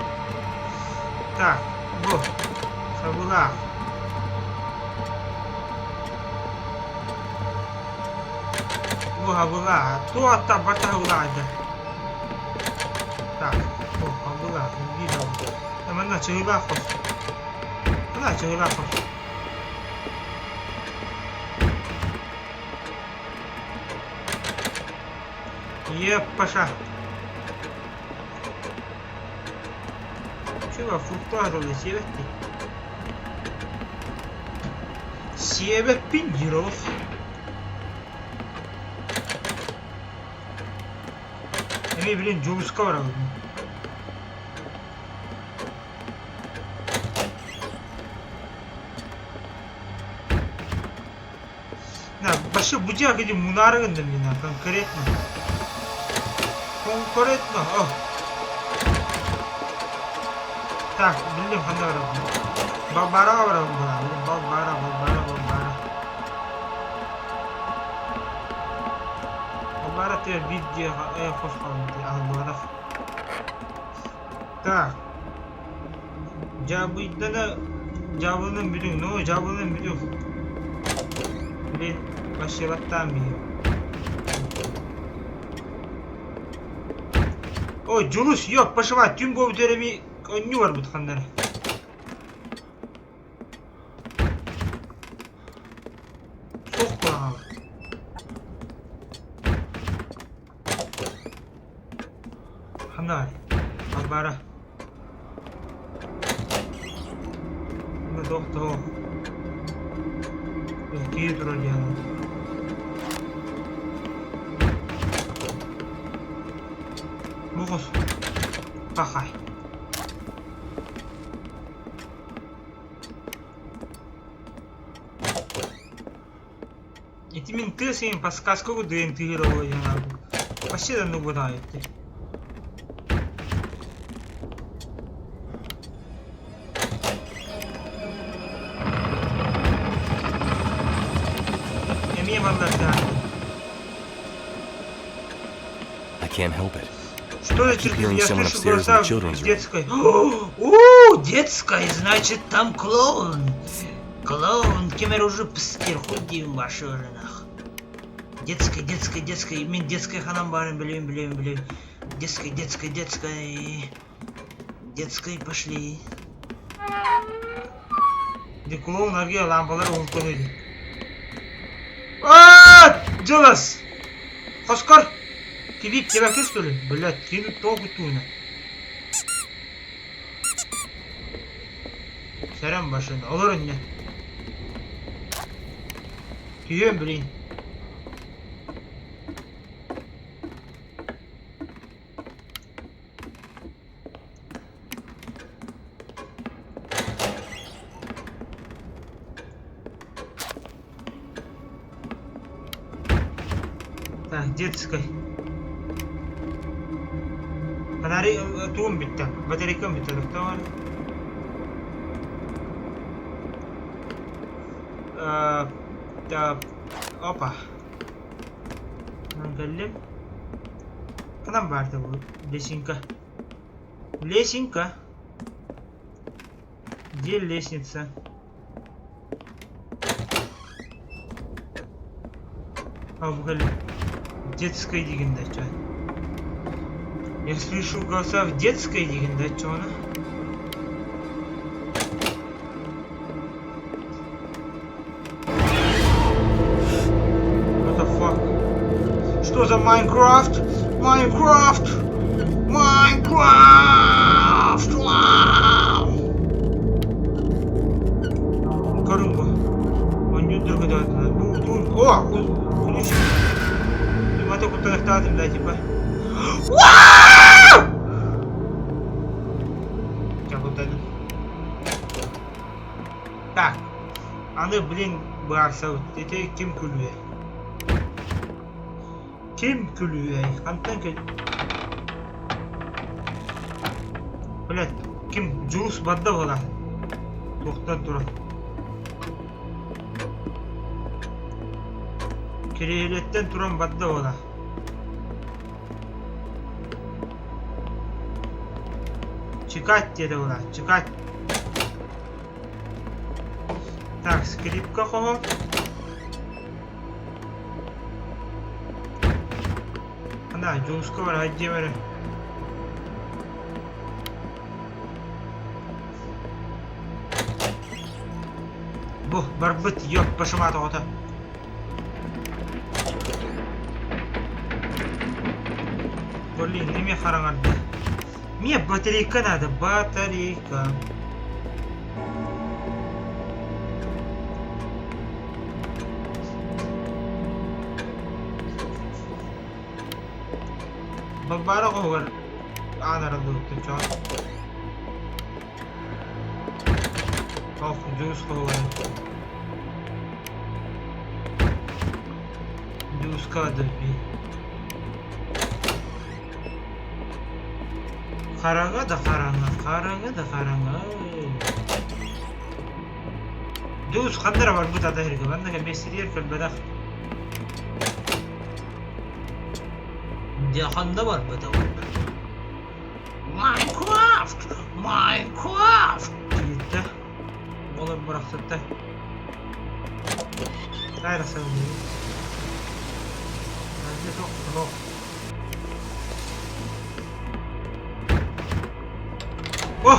Tak, bu. Sebelah. Bu habelah. Tu atap batah ulah aja. Tak, bu habelah. Ini dong. Mana celah kos? Mana celah kos? Еп, паша. Чего, фрукту атылды, себепті? Себеп пиндиров. Эми билен жолуска барабыз. На, башы бужа где мунарыгында мен конкретно. Конкретно. О. Так, билем кандай барабыз. Бабара барабыз. Бабара. Бабара те видео хош калды. Албара. Так. Жабының бүдің, но жабының бүдің. Блин, başlayalım bir. O Julus yok başıma tüm bu bir önlü var bu tıkanları. Çok pahalı. Hanlar. Albara. Bu doktor. Какие друзья? Мухос. Пахай. Эти менты с ним подсказку доинтегрировали надо. Почти да наблюдают. I can't help it. Что за черт? Я слышу голоса в детской. Детской, значит там клоун. Клоун, кемер уже пскер худим ваши орынах. Детской. Мен детской ханам барын білем. Детской пошли. Где клоун арге лампалар ултырды. Джолас! Хоскар! Кивип тебя что ли? Блять, кинут толку туна. Сарам башын, олар önüne. Tüyüm bilin. Так, детской. Фонари туым битті. Батарейкам битті. Доктор. Опа. Нагелим. Кадам барды бұл? Лесенка. Где лестница? Бұл детской дегенде что? Я слышу голоса в детской дегенде что она? What the fuck? Что за Майнкрафт? Майнкрафт! Вау! Карумба. Он не дергает. О! Ключ. Мата куталахтатым, да, типа. Так. Аны, блин, барса. Это ким күлуе? Ким күлуе? Қантан кел? Блять, ким Julus бадда бола? Тоқтан тұра. Керейлеттен туран бадда бола. Чекать деді бола, чекать. Так, скрипка қоғым. Ана, Julus'ка бар, әдде бәрі. Бұ, бар бұт, йоп, башыма тоғыта. Блин, неме қараңарды. Мне батарейка надо, батарейка. Бара қоғыр. Анарады өтті чаң. Ах, жүз қоғыр. Жүз қады бей. Қараңа да қараңа, қараңа да қараңа. Жүз қандыра бар бұт ада ерге. Бандыға бестерер көлбедақ. Дияқанда бар бұта бар. Майнкрафт! Майнкрафт! Дейді. Олар бұрақсатты. Қайрақса өмірі. Әзде тоқты жоқ. О!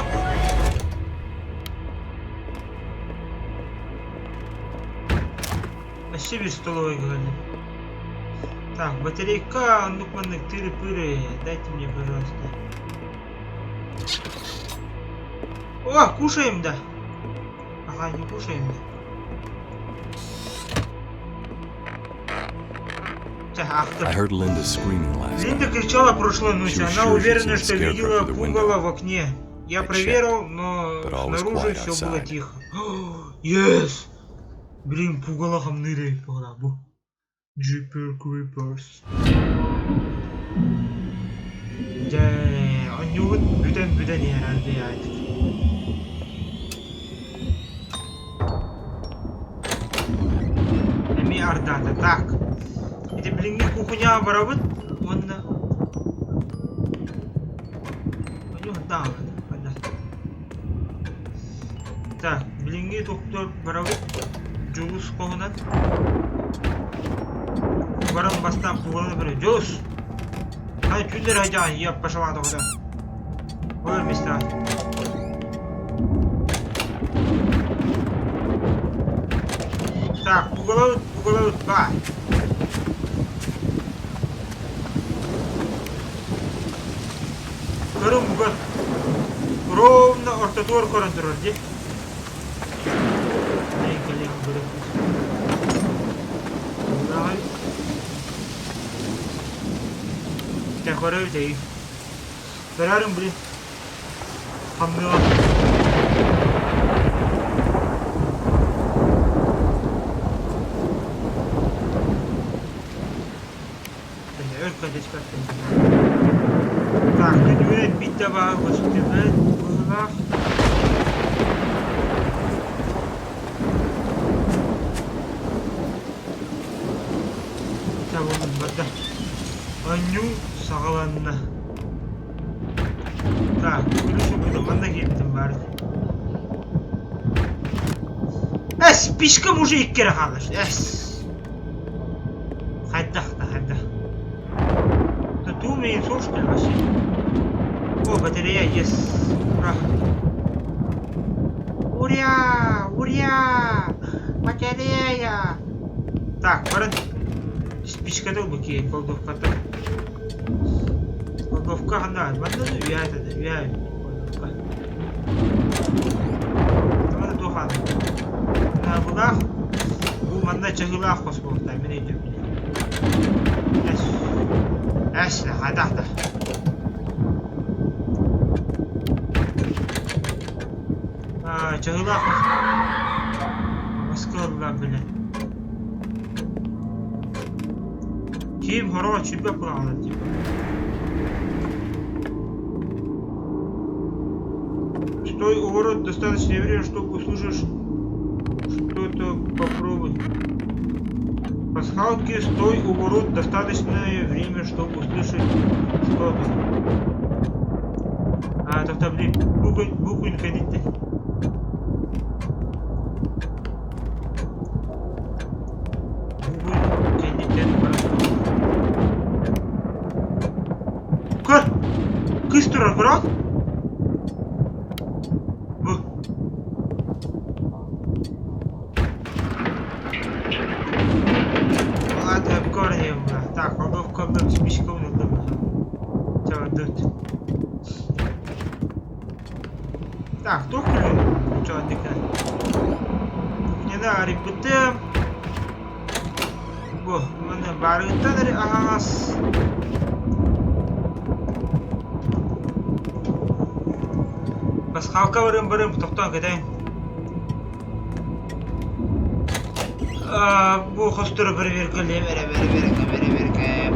Әші бір столовой говорили. Так, батарейка, ну-ка, тыры-пыры. Дайте мне, пожалуйста. О, кушаем, да. Ага, не кушаем, да. I heard Linda screaming last Линда night. кричала прошлой ночью. She was Она sure уверена, she'd что seen a видела scarecrow through the пугало window. в окне. Я I проверил, но but all was снаружи quiet все было outside. тихо. Yes! Блин, пугало хамныри. Jeepers Creepers. Да, он не вот бүтен herhalde yani. Эми ардата. Так. Это, блин, кухня оборот. Вон да. Да, да. Так, блин, доктор оборот. Джулс когонат. Барам бастан пуганы бері. Джулс! Ай, күндер айдаған, еп пашалады оғыда. Ой, мистер. Так, пугалаут, ба. Көрім бүгін. Ровно ортатуар көрін тұрыр, де. Ай, кәлем бұрын. Бұлағай. Тәқөрі өтейі. Бірәрім, блин. Хамныға. Так, көнюрет битті баға көшіктемін. Бұғылақ. Табылын барды. Аню сағаланына. Так, күріші бұйды. Манда келдім бары. Әс, пешкім уже еккері қалыш. Әс. Хайдақта. Ту мен сошкіл вообще. О, батарея есть. Ура! Ура! Батарея! Так, барын. Спичкада бұл кей, колдовката. Колдовка қанда. Банда да үйәді. Колдовка. Банда тоқан. Мына бұлақ. Бұл манда жағылақ қос болықта. Мен өйдім. Әшілі, қайдақта. Жағылақ қос. Басқылыға білі. Киім қорға чүпіп бұлағылар дейбі. Стой у ворот достаточное время, чтобы услышать что-то. Попробуй. Пасхалки, стой у ворот достаточное время, чтобы услышать что-то. Тогда, блин, букву не ходите. Кыз тұрар құрат? Так, колдовка спичка унылды. Так, кто клюнул? Что, отдыхай. Не надо, ребята. Бо, mana barıta dari ahas. Bas halka varım toktan gideyim. Bu hosturu bir verkeli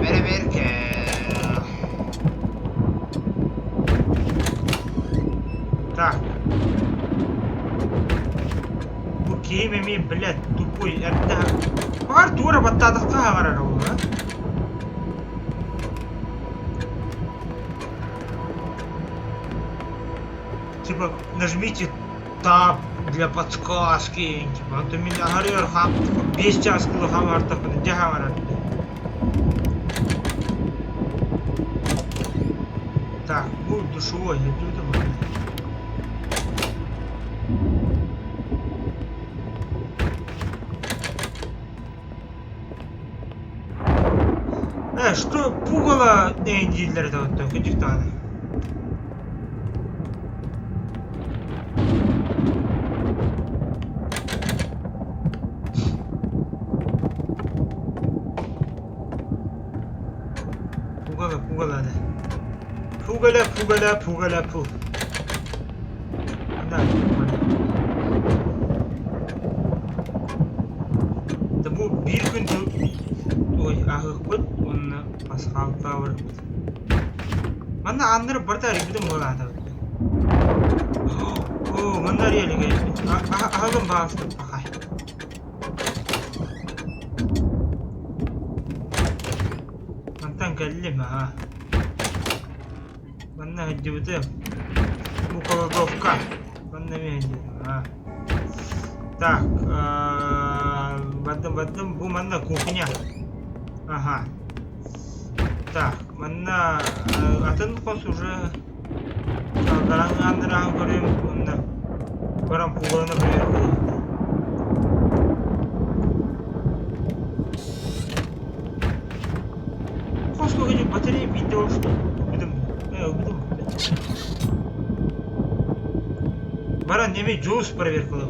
verke. Так. Bu kiyimimi bilet tupuy erda. Var tuğra battadıkta var arada. Типа нажмите Tab для подсказки. Типа он меня говорил, хам 5 час кило хамарта под дягавара. Так, будет душевой, я иду домой. Что пугало эндилерді отты, күндіктаны? Пугало. Пугало. Да, да бұл бір күнді... Ой, ағық бұд, оны пасхалқа ұрып. Мана андырып барда ребідім болады. О, мана реаліге. Ағылым бағыстып бақай. Мантан кәлілім, аға. Мана ғыддебітім. Бұл колодовка. Мана мен ғыддебітім, аға. Так, бадым, бұл мана кухня. Ага. Так, мана атын қос уже андырағын көрем, мана барам пуғылына бірер қылы. Қос көгене батарея бейді олшты. Үбідім. Баран неме жоус проверк қылы.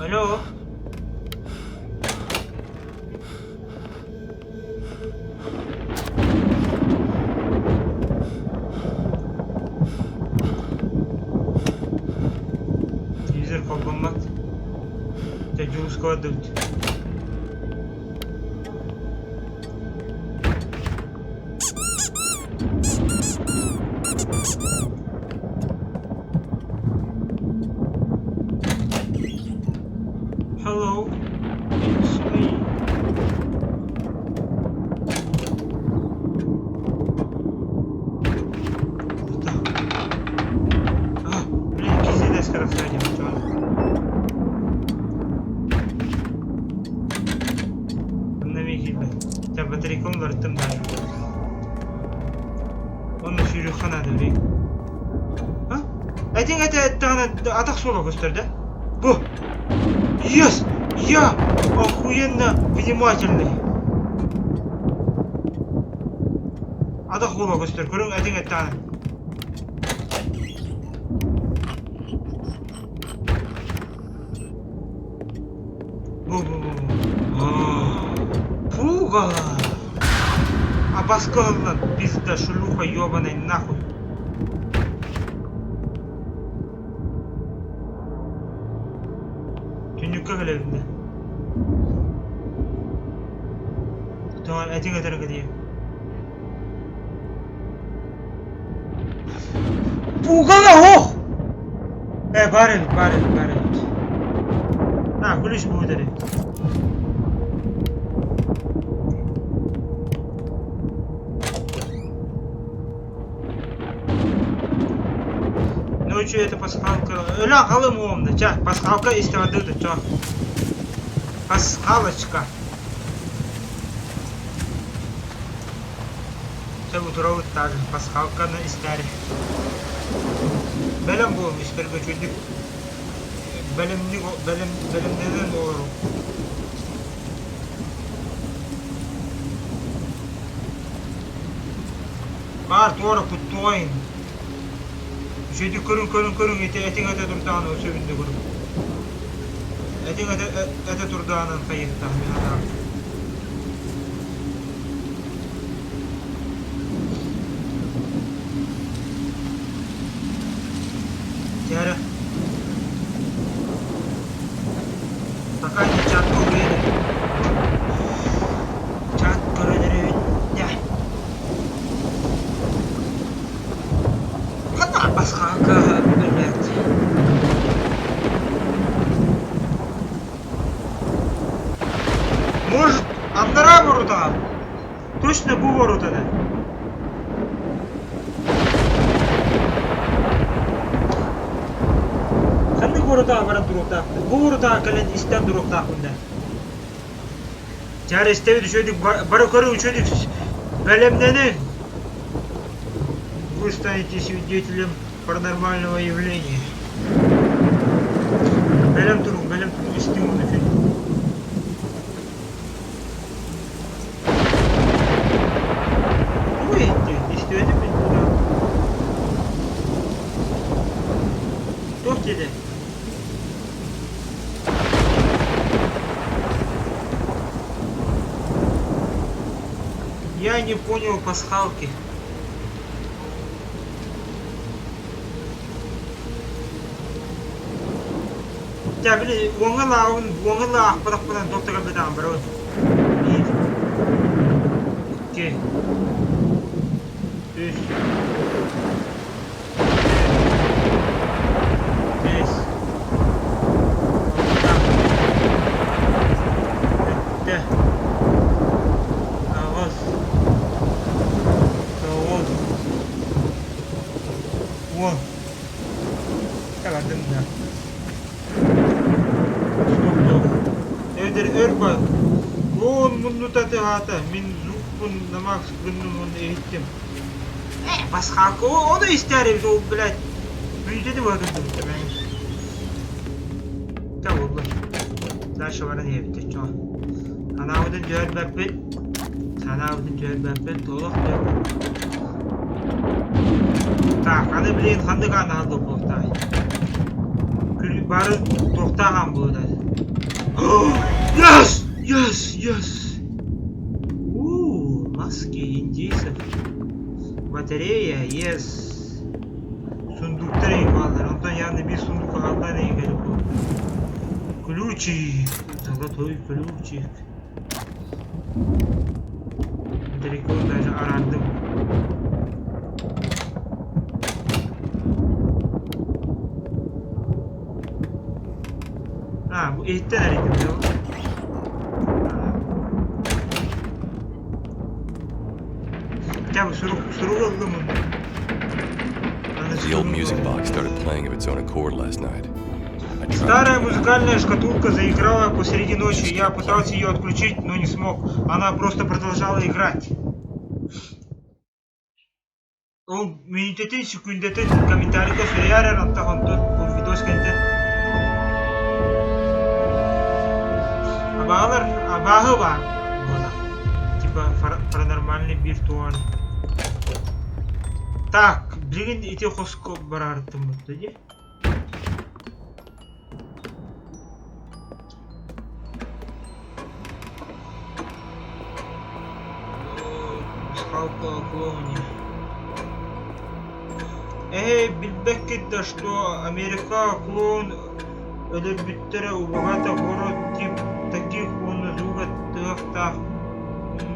Алло. Телевизор колбанмат. Тәжу складывать. Hello, it's me. Блин, кизидес красавец, чё? На мехиле. Тебя батарейком вартым даже. Он на сюрюхана дөрей. Әтең атақ соло көстер, да? Бу! Yes! Я охуенно внимательный. Адақ бола көстер, көрің әтең әттіғаны. Пугало! Обоскална, пизда, шелуха ёбаной нахуй. Тюнюкка көлегінде. Тұңан әтең әтіріңгі дейім. Пугало, ох! Барель. Ключ будет. Ну что, это пасхалка? Ля, халым умный, ча, пасхалка из того дыда, ча. Пасхалочка. Все будет ровно так же, пасхалка на истаре. Белем был, исперго чудик. Белем нeden olur. Бар туора куттугайын. Жөйді көрің, әтең әте тұрдағаны өсөбінде көрің. Әтең әте тұрдағынан қайықта, мен адам. Тәрі. Пока не чатко время. Чат көрінірі өтті. Қана басқа қаға білмәді. Может, андыра ворота? Точно bu ворота. Қандай ворота бара дұрықтақты? Bu ворота кәлен істен дұрықтақында. Жары істеуді шөдік, бары көрі үшөдік бәлемненің. Вы станете свидетелем паранормального явления. Бәлем тұру, істеуді шөдік. Я не понял пасхалки. Ya bile onunla ahbarakmadan doktora bedam bro. 1 2 3 Min zukbun namaz günüm onu eğittim. Başka onu isterim o bilet. Büyüdü var dedim ben. Tamam oldu. Daha şu an ne bitti çok. Sanavudun cevap verpet dolak diyor. Tak hadi bilin hangi kanal doktor. Gül barı doktor ham burada. Yes. Маски индейцев. Батарея, yes. Сундуктар егалдар. Онтан яғни bir сундук алдар егалі бұл. Ключик. Золотой ключик. Далеко даже арадым. Bu eğitten hareketim ya. The old music box started playing of its own accord last night. Старая музыкальная шкатулка заиграла посреди ночи. Я пытался ее отключить, но не смог. Она просто продолжала играть. Ол минутетін, секундетін комментарийға сөйлер аттағанды бұл видос кенті. Абағы бар. Типа паранормальный виртуальный. Так, блин, эти хоско барартым мутты де. Пасхалка клоуни. Билбек кетті, что Америка клоун өлірбіттері убағата город тип таких он зуга тыхтах.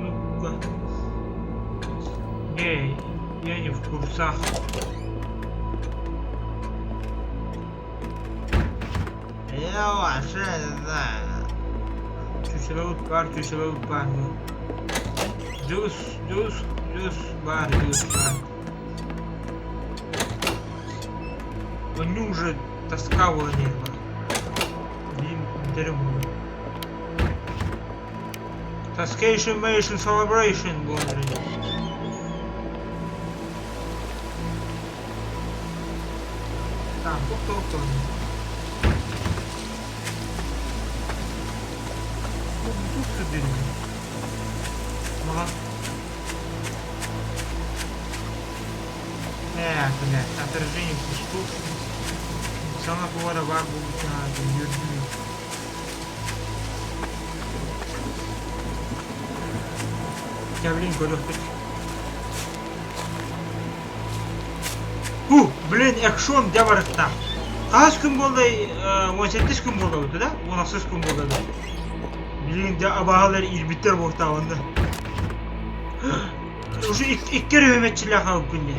Ну-ка. Я не в курсах. Я вообще не знаю. Чучеловый пар. Джус бар. Они уже таскало небо. Дерьмо. Tascation Mation Celebration будет. Кто? Тут соберем. Ага. Блядь, отражение кустов. Сама повара бар будет, юрдю. Я, блин, горёхтык. Блин, экшон жабарыкта. Kaç gün boldu? 18 gün boldu da? 16 gün boldu. Bilin de abahalar ilbitler bortağında. Уже ilk kere hümetçiler kalıp günde.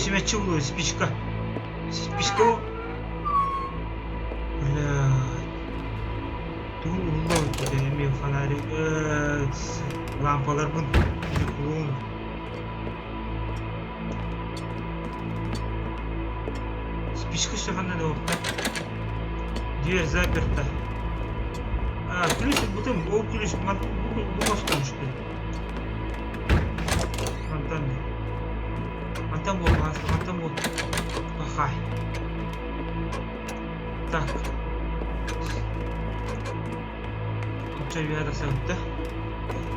Hümetçi buluyor, spişka. Spişka o. Öyle. Dur, uğurlar ötüyor, fanari. Lampalar bunun. Kulağın. Спичка шаханада опта. Дверь заперта. Ключик бутым, ол ключ бумажкам что ли? Мантан бол, мантан бол. Ахай. Так. Что я сәтті?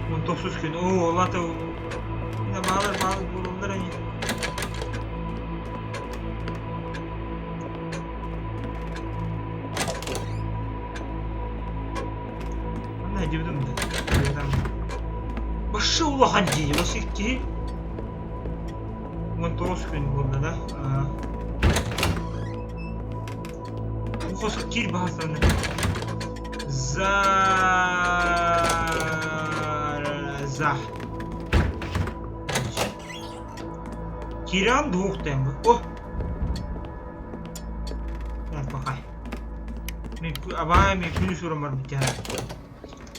19 күн. О, лата. Мына балалар болулар они. Дивдім де. Башы улахан дейді, башы ке. 19 күн болды да. Қосық кел бағасаны. За. Киран двухтен бі. О! Бақай. Абай мен күні сұрым бар біте.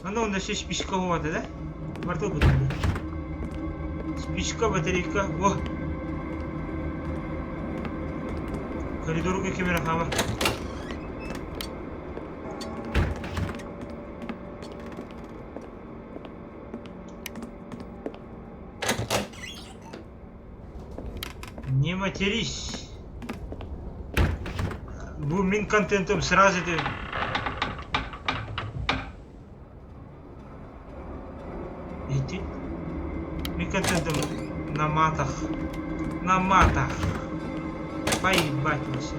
Ана онда ще спичка болады да? Бартыл бұтынды. Спичка, батарейка. О! Коридорға кемер ақама. Не матерись. Бұл мен контентом сразу де. Ми контентом на матах. На матах. Поебать вообще.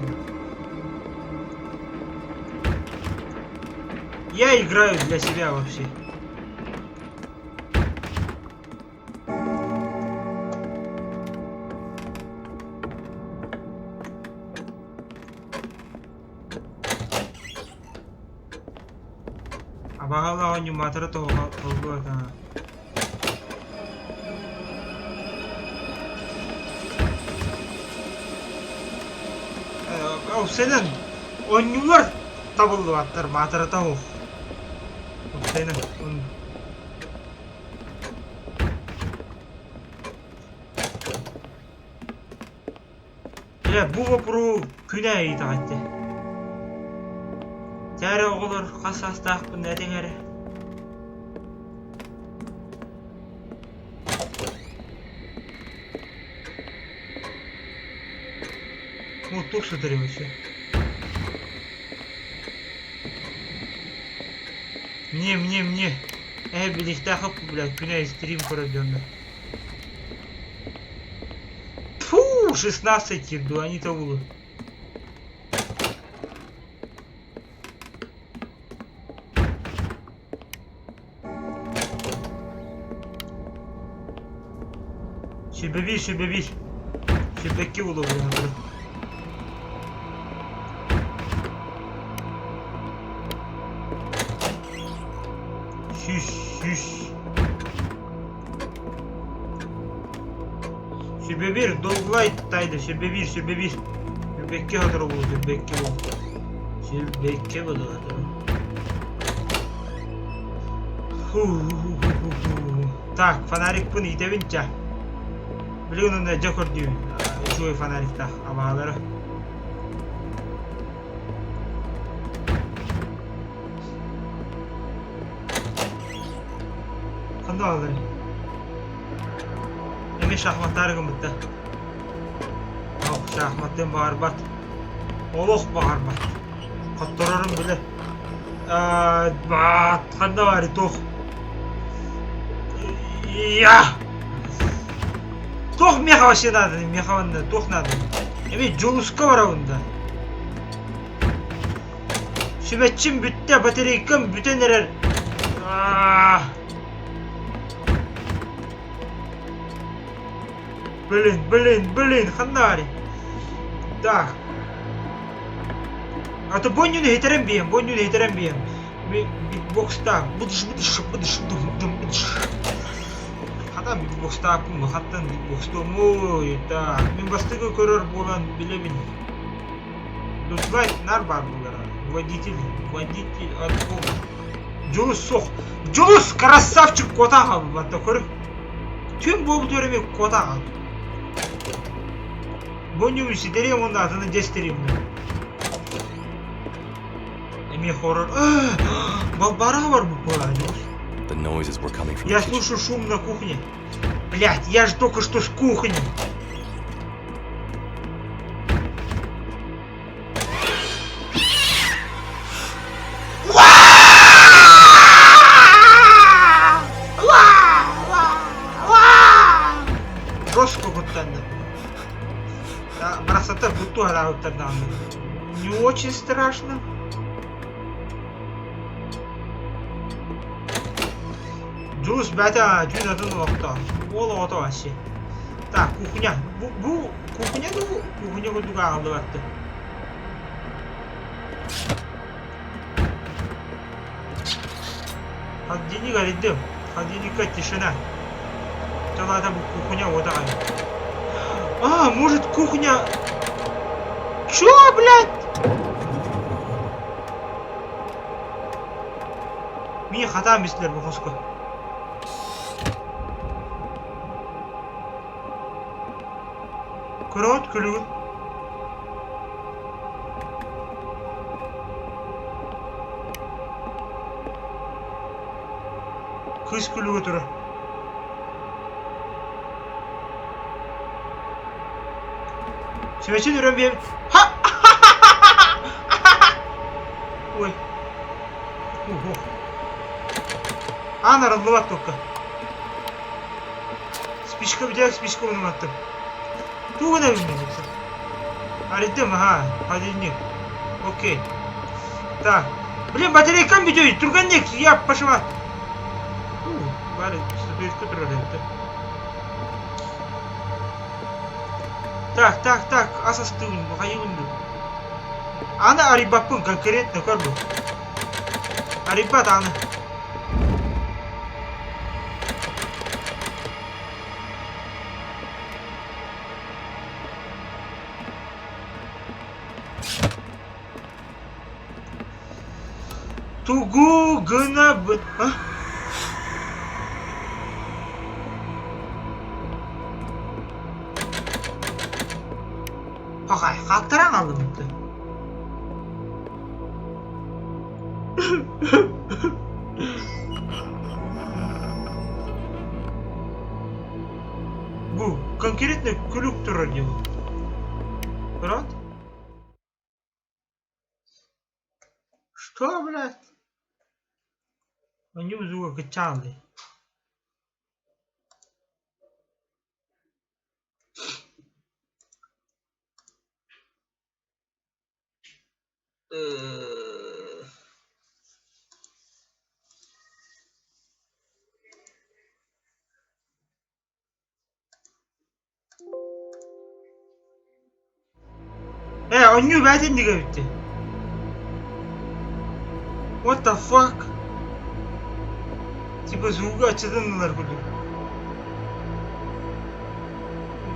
Я играю для себя вообще. А багала аниматора того года. Senin oyuncular tabuldu attır matara tavuk. Senin ya bu vapuru küne itaati. Tare olur kasas takpın ne dengere. Mutluluk sütürüm işte. Мне. Билихтахов, блядь, меня стрим проведённый. Фу, 16 еду, они-то будут. Şübebir. Şübeki bulur bunu. Şüş. Şübebir dolgulay taydı. Şübebir. Şübeki hatır oldu. Şübeki bulur hatır. Так, фонарик bunu итебинче. Biliyorsun ne Joker diyor. Şu fanarikta havaları. Kanda alır. Enge şahmatları gümütte. Oh şahmatın bağırbat. Oluq bağırbat. Kattararım bile. Kanda var toq. Ya. Тох меха вообще надо, меха ванда, тох надо. Эми жолуска барабында. Sümetçim bütte, batareykem büten erer. Блин, хандари. Так. А то бонюны хитерем бием. Битбокста. Будешь. Хана битбокста апым, хаттан битбокста. Ой, так. Мен бастыгы көрөр болан билебин. Дуслайт нар бар булар. Водитель от Бога. Julus красавчик кота қалды батта көріп. Түн болып төреме кота қалды. Бонюмі сидерем онда атыны дестерем. Эме хорор. Балбараға бар бұл кола. Я слышу шум на кухне. Блять, я же только что с кухни. Красота буту не очень страшно. Джус бәтә жүнәтін вақта. Ол ота вообще. Так, кухня. Бу кухня ду. Кухня гудуга алды бәтті. Холодильник аридым. Холодильникка тишина. Тогда бу кухня ота. Может кухня... Чё, блядь? Мне хата мислер бухоска. Крот клюет. Кыз клюет ура. Sümeçin ürün bir... Ha! Ой. Нарандылат только. Спичка бітек, спичка бұным аттым. Туғына білмейді. Ариддім, холодильник. Окей. Так. Блин, батарейкам бітеуді. Тұрғаннек, я пошла. Бәрі, статуетка тұрғанды. Так, асастығын, бұқайығынды. Аны арибаппын конкретно көрді. Арибат аны. Тугу гына бұд... Пақай, қақтыран алды бұдды. Бұл конкретно күлік тұрыр деп. Брат? Что, блядь? Они вызывают качалы. Он не убивает индиго. What the fuck? Типа звука açıdanlar buldum.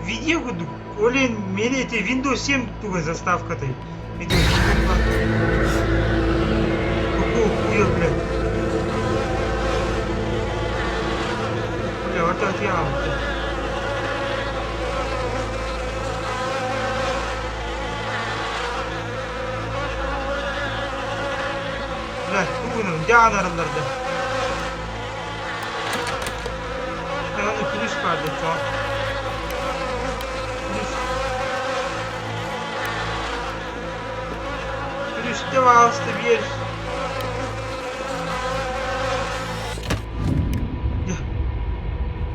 Video buldum. Олен, мені это Windows 7 туго заставка-то. Это какого хуя, блядь? Бля, вот так я. Блядь, тугуным, дян араларда. Плюс карды, чё? Плюс девался, ты веришь?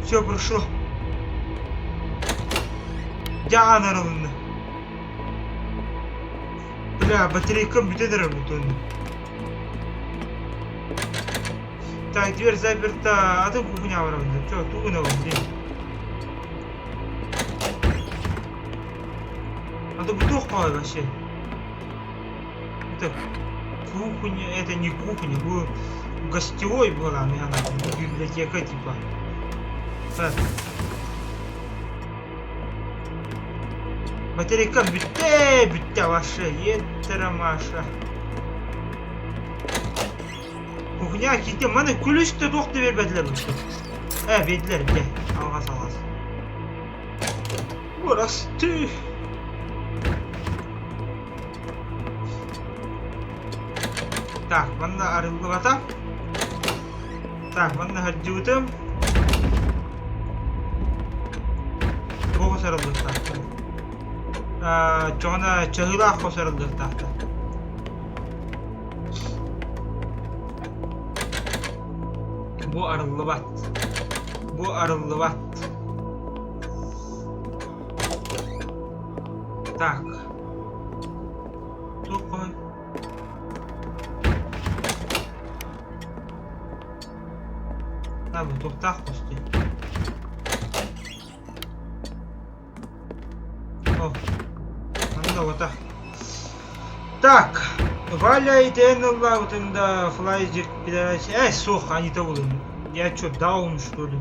Все прошло. Жан аралığında. Бля, батарейкам бүтен работает. Так, дверь заперта. А ты кухня вроде. Чё, тугно, блин. А то бутылка вообще. Это кухня, это не кухня, был гостевой была, мне она, библиотека типа. Так. Батарейкам бүтте ваша, еттера маша. Кухня ките, мана күлүштө тоқты бербедилер бутты. Бедилер, бе, алгас. Орасты. Так, мында арылып ата. Так, мында хаджутым. Бого сарылдык так. Чона чыгыла косарылдык так. Bu arılıbat. Bu arılıbat. Так. Тупой. Bu toktaq qo'shdi. Mana o'ta. Так. Валяйте на лаутында флайзик пидорasi. Сох, они того. Я что, даун что ли?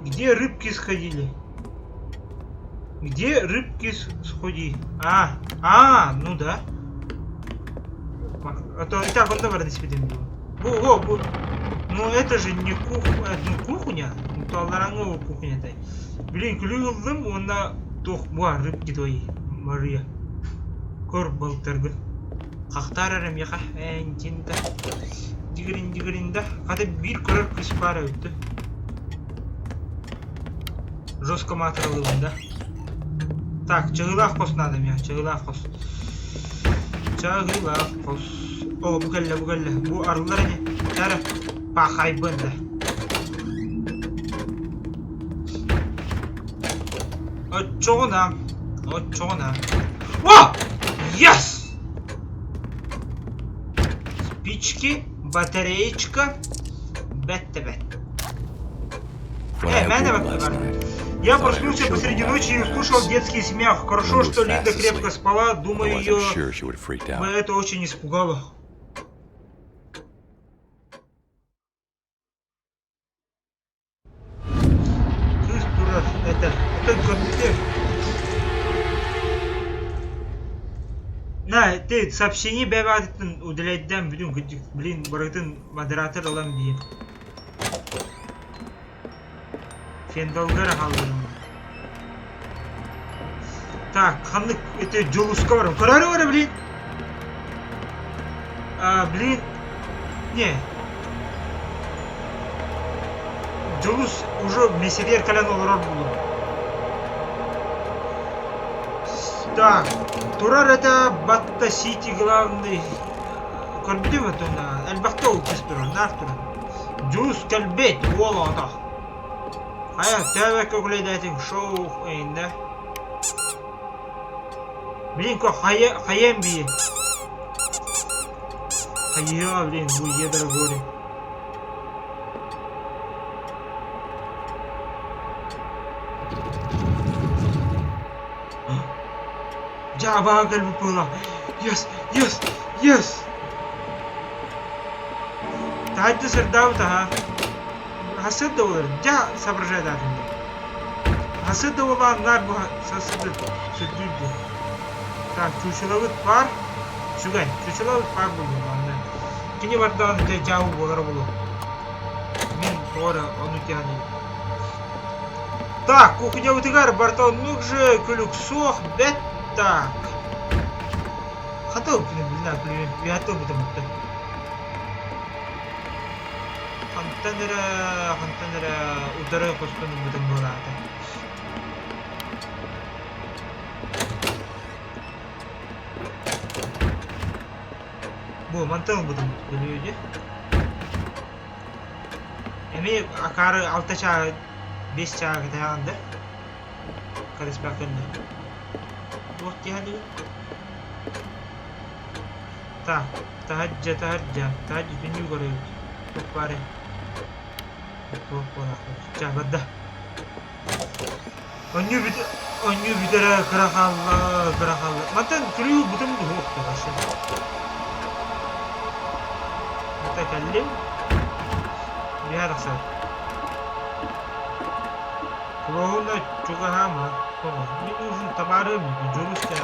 Где рыбки сходили? Где рыбки сходи? Ну да. А то и так он давай распидем. Ну это же не кухня, кухня. Ну то алларанговая кухня-то. Блин, клювым он на тох буа рыбки твои, Мария. Кор балтыргын. Хахтарарым яха, энтинда. Дигрин да. Када бир көрөр кыз бар өттү. Жестко материалым да. Так, чыгылак кос надо мне, чыгылак кос. О, бугалла. Бу арылар не. Тара. Пахай бында. Очона. О! Yes! Спички, батареечка. Бет. Я проснулся посреди ночи и услышал детский смех. Хорошо, что Линда крепко спала. Думаю, ее это очень испугало. Это компьютер. Ты сообщение бәбәдеттен удаляйдан бүтін күдік. Блин, барытын модератор алам дейін. Фендалгар қалдырым. Так, қанық это жолуска барым. Көрәрі бары, блин. Блин. Не. Жолус уже меселер кален олар болу. Так, турар это Батта Сити главный. Көрбедім это она. Әлбақта ол кеспірі, нартуры. Жолус кәлбет, ол ата. Тәбәк өглейді әтің шоу әйінде. Блин, қайем бейі. Қайя, блин, бұл едір горе. Жаба кәлбі пыла. Yes. Тәйті сырдау таға. Хасыд да олар, соображает атымда. Хасыд да оланлар бұл сасыды сүрдүйді. Так, чучылауыт бар. Шугай, чучылауыт бар болу. Кені бардаған жауы болар болу. Мен тоғыра, оны тяны. Так, кухня утыгар, бартау нук же, күлік соқ, бет так. Хатау күлі, бәтау бұты мұтты. Хантанера удары қоспының бұтын болады. Бұл мантың бұтын білуде. Әме ақары 6 чағы, 5 чағы дағанды. респективно. Вот я говорю. Так, tahajja dünü görüyoruz. Çok bari. Çok bari. Çabada. Anyu bir tane karakallı. Matan kırıyor bu da mı yok da başım. Mutakallim. Bir arası. Kulağında çok ahama. Tamam. Bir uzun tabarı mı? Jurus da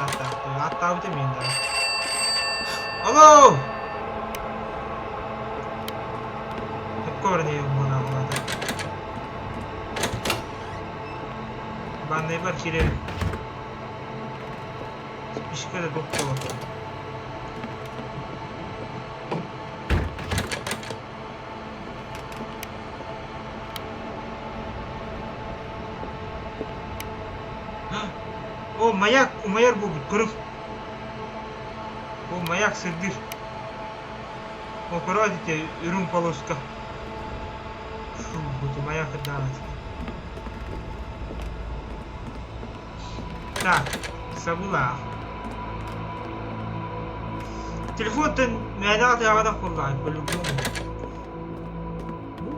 hatta bir de miyim daha? Alo! Корни мона мона. Банный бар керек. Спичка да доктор. О, маяк будет, курык. О, маяк сырдыр. О, коротите, ürün полоска. Фу, буду маяк отдавать. Так, забыла. Телефон-то мядаты авада кулай, по-любому.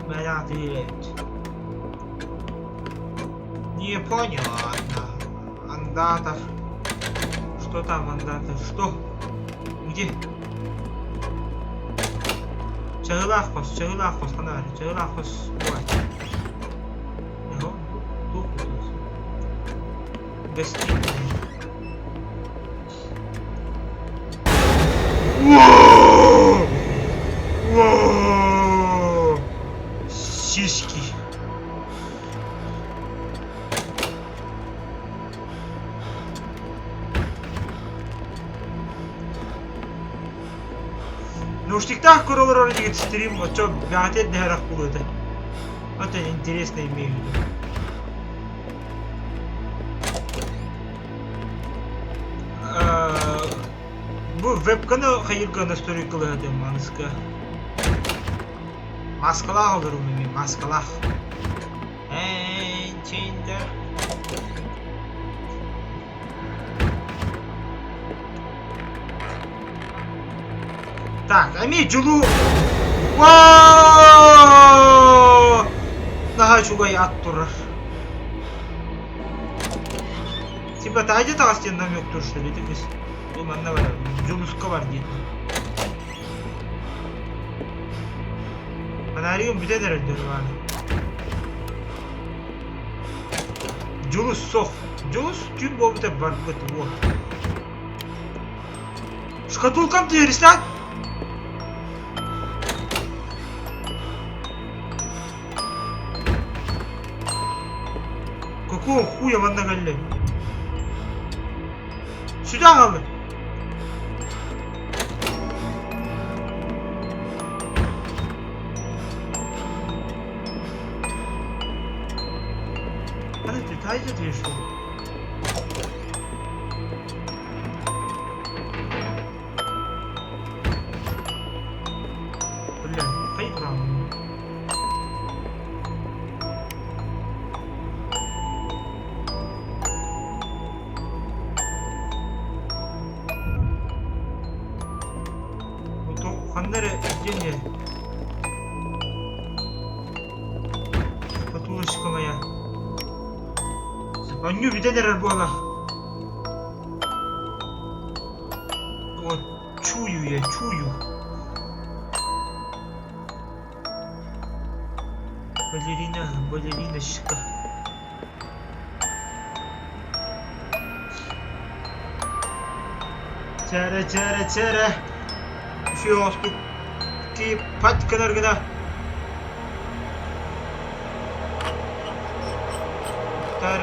Мядаты есть. Непонятно. Андата. Что там андата? Что? Где? Чагылахпас, канари, чагылахпас. Давай. Его, тут. Гостиная. Вооо! Сиськи. Наушниктах короллар стрим, а чё, бятет не рахулыды. Это интересно имею в виду. Bu webkanı hayırga настрой kılıdım manıska. Maskalah olurum mimi, maskalah. Çiğinde. Так, Амиджулу. Daha çugay at durur. Типа тайда тағастеннам yoktur что ли, кыз. Bu manda var. Juluska var diye. Ben arıyorum bir de derece var. Julus sok. Julus tüm bu bir de var bu. Шкатулкам ты рисат? Какого хуя в одноголе? Сюда надо. Подожди, тайда ты что? Бля, поиграл. Ханнере деньги. Потулочка моя. Аню виделер была. Вот чую я, чую. Балериночка. Чара. Фиосту. Ки паткалар гына. Тар.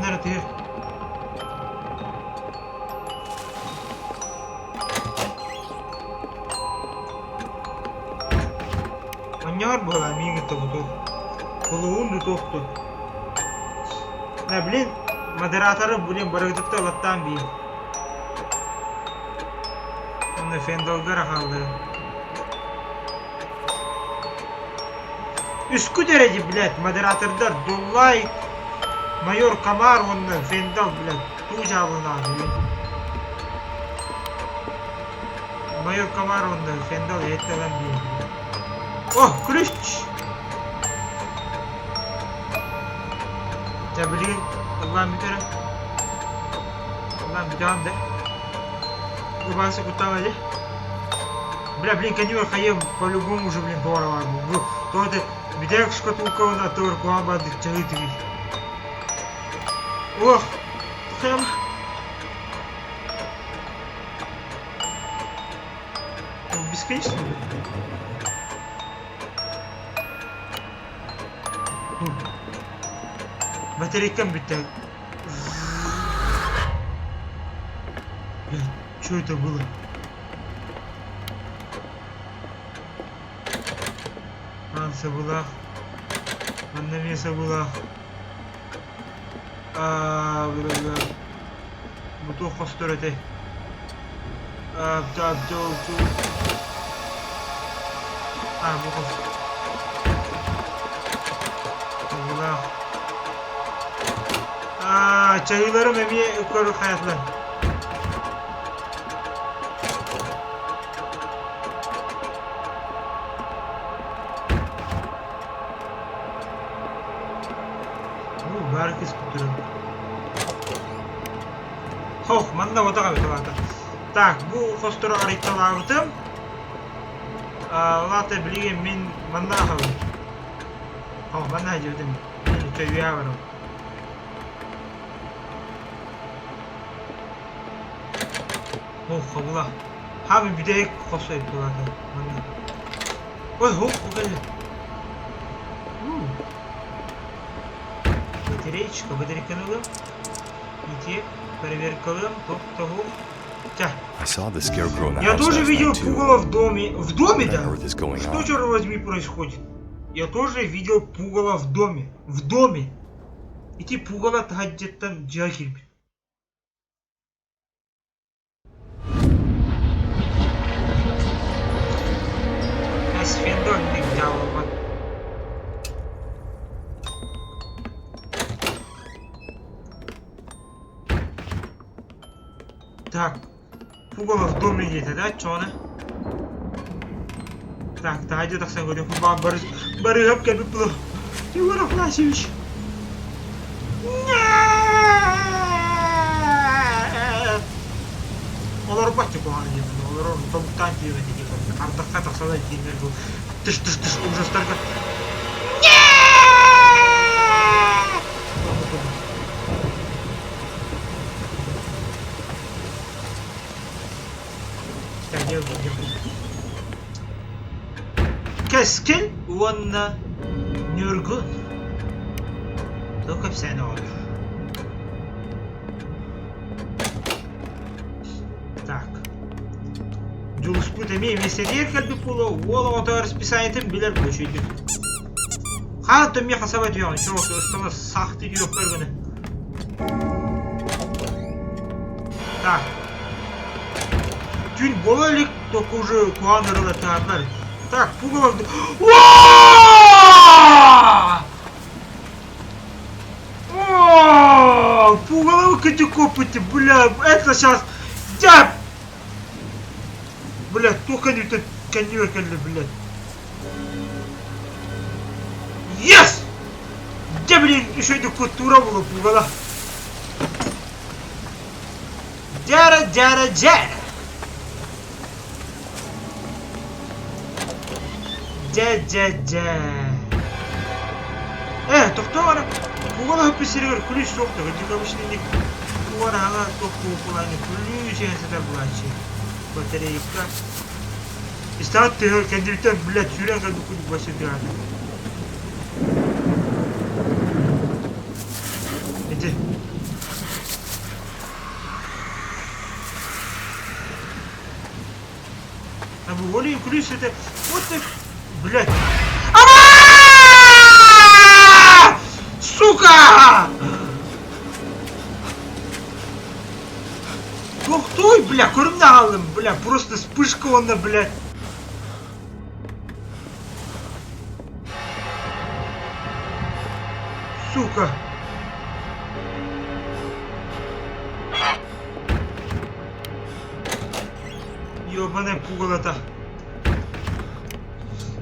Nerede? Anyar bu lan mingi to'g'di. Qo'luğun to'g'di. Ne bileyim, moderatorı bileyim, bıraktık da vattan bir. Onu Fendalgara kaldı. Üskü derece bilet moderatörler Dollay Mayor Kamar ondan Fendal bilet Tuğca abi. Mayor Kamar ondan Fendal yetlenen bir. Oh Kılıç. Tebliğin Allah'ın bir kere. Allah'ın bir devam de. Bu bahsi kutamadı. Бля, блин, конюр хаем по-любому уже, блин, здорово. То это видяк шкатулка на тор гуамба дичалитви. Ох, хэм. Бесконечно. Батарейкам биток. Бля, что это было? Sebelah, mana sebelah, betul, betul kostur itu, betul, bukan, sebelah, cahayılarım emiye yukarı hayatlar. Herkes kutuyor. Hoh, manda oda kabe talata. Так, bu kosturu arayıp Lata bilgi min manda kabe. Hoh, manda hajırdım. Min çöğüya varım. Hoh, kabula. Abi bir de kostu yaptı talata. Manda. Oy, hoh, o geldi. Батареечка, батарейканула. Идти, проверкаем, топ-того. I saw the scarecrow in the Я house тоже last видел night, too. пугало в доме. В доме, What да? on earth is going Что, on? черт возьми, происходит? Я тоже видел пугало в доме. В доме. Эти пугало где-то джахиль. Асфендон не взял. Так, пугало в доме где-то, да, чё она? Так, да, идёт так сегодня, вам барыгап кәбіп бұл. Егор Афанасьевич. Олар бачы болған деймін, олар оны табуттан деймін деген. Ардаққа тақсалай деймін бұл. Тыш ужастарға. Keskin Vanna Nurgun. Только все новое. Так. Джулспут имеем меселер кальбипуло, волово то расписанием билер получили. Хату мне хасавать я, ничего, что сахты ее перганы. Так. Тюнь болалик, только уже куанерла таблар. Так, пугало... Пугало катикопыти, бля, это сейчас... Я... Бля, только не тут конёкали, блядь. Yes! Где, блин, еще эта культура была пугало? Джара. Тоқтар, пугало писерер, күліш соқты, ғыдық обычный пугало аңа тоқты оқылайны, күліш әсідар бұлачы. Батарейка. Истат тығыр, кәнділіктен, блядь, жүрен қады күлік басы дұрады. Эти. А вы волей күліш это... Вот так, блядь. Сука! Тохтой, бля, көрімді қалдым, бля, просто вспышка онда, блядь. Сука. Ёбаная пугало-то.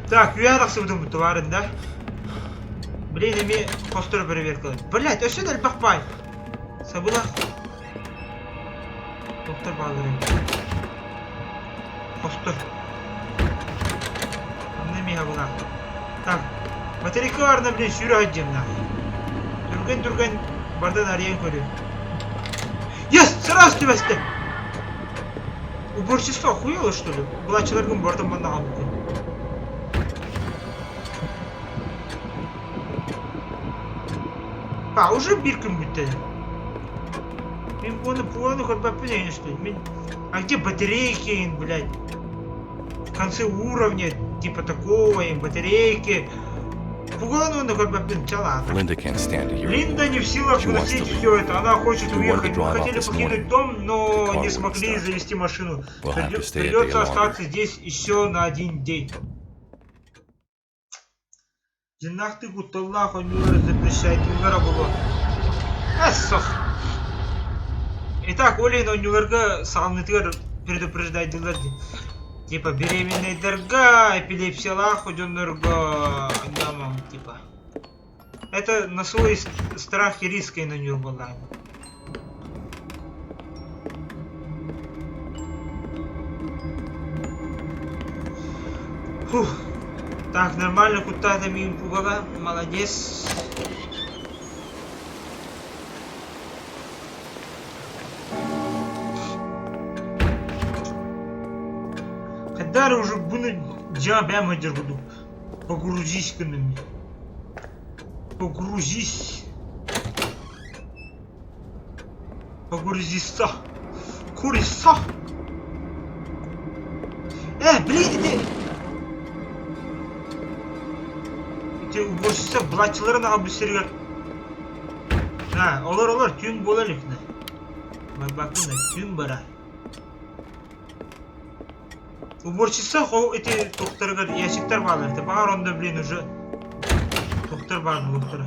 Так, уярақсы бұдың бұты барын, да? Блин, еме қостыры проверкалайды. Блядь, өші дәл бақпай. Сабыла. Доктор балдырын. Қостыр. Неме абыла. Так, батарейка барына, блин, сүйрі айтжем, да. Түрген бардан ариян көрі. Yes, сразу түбәсті. Уборчество охуело, что ли? Бұлачыларғын бардан банда қалды. А, уже bir gün bitti. Мен планы хоть что ли? А где батарейки, блядь? В конце уровня, типа такого, батарейки. Планы хоть чала. Линда не в силах выносить все это. Она хочет уехать. Мы хотели покинуть дом, но не смогли завести машину. Придется остаться здесь еще на 1 день. Жинах ты гуталлах, он запрещает, угара было. Эссох. Итак, Олин он юларга сағымнытығар предупреждает диларды. Типа беременный дорога, эпилепсиялах уденларга, намам, типа. Это на свой страх и риск и на нее была. Фух. Так, нормально, куда-то им пугала, молодец. Когда уже bunu ben budu. Погрузись к нам. Погрузись. Погрузись. Куриса. Блин, уборщица блатчыларын ағып үстерігер. Олар, түйін болалық. Бақында, түйін бара. Уборщица эти тоқтарығыр ящиктар бағалар. Бағар онда, блин, уже тоқтар барды, тоқтары.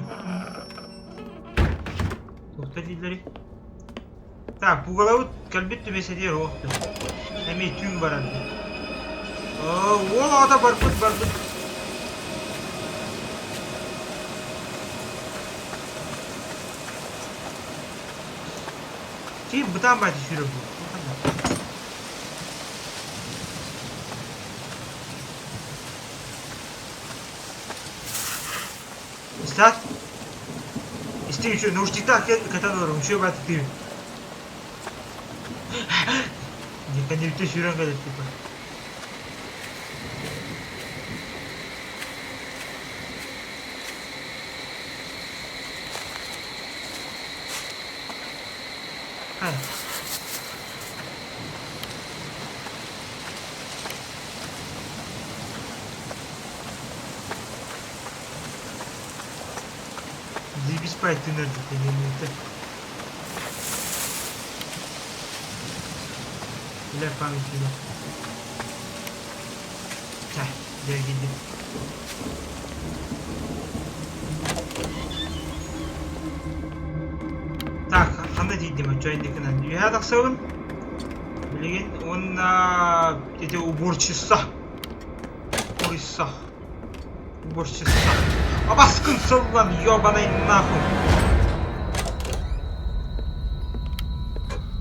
Тоқтар дейділері. Так, бұғалауыт кәлбетті беседер оқты. Әме түйін барады. Ол ада барбыт. Ти бұдан бәді жүрі бұл. Стат? Исти еще наушниктар каталоры, еще бәді ты. Деканевте жүрен қадыр, типа. Заебись спать ты надо, ты не это. Бля, память не. Дергиди. Так, қандай дейді ма жайындекінен. Ұядық сауын. Білеген, он эти уборчица. Уборчица. Баскын сылған, ёбаный нахуй.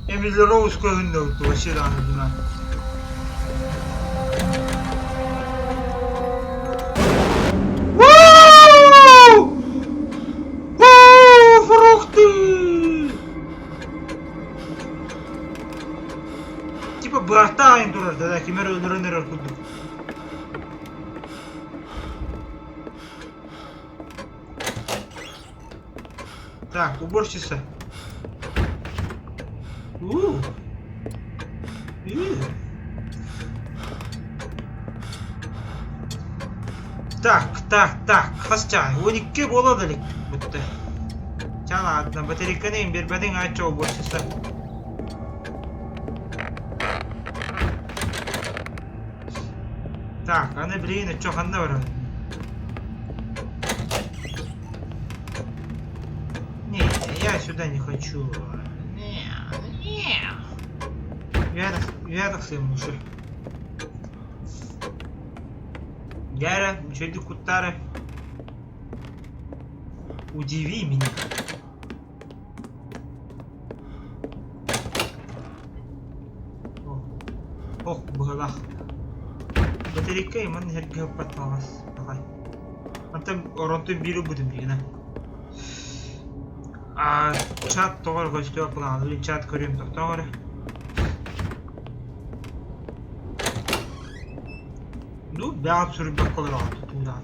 Эмили Роуз көзінде өтті, вообще да аны. Типа братайын тұрар, да кемер өлірінер күлді. Так, уборщица. Так, хасча, уникке болады лек бітті. Жана батарейканы бербәдің айтча уборщица. Так, аны блин, чё ханда бар? Не, я сюда не хочу. Не. Я так своим лучше. Яра, что ты кутара? Удиви меня. Ох, бгалах. Батарейка и ман herge паталас. Давай. Антам оронтой биру будем дегена. А чат тогор гостё план. Или чат көрөм тогор. Ну, бяап сүрүп бакалар туда.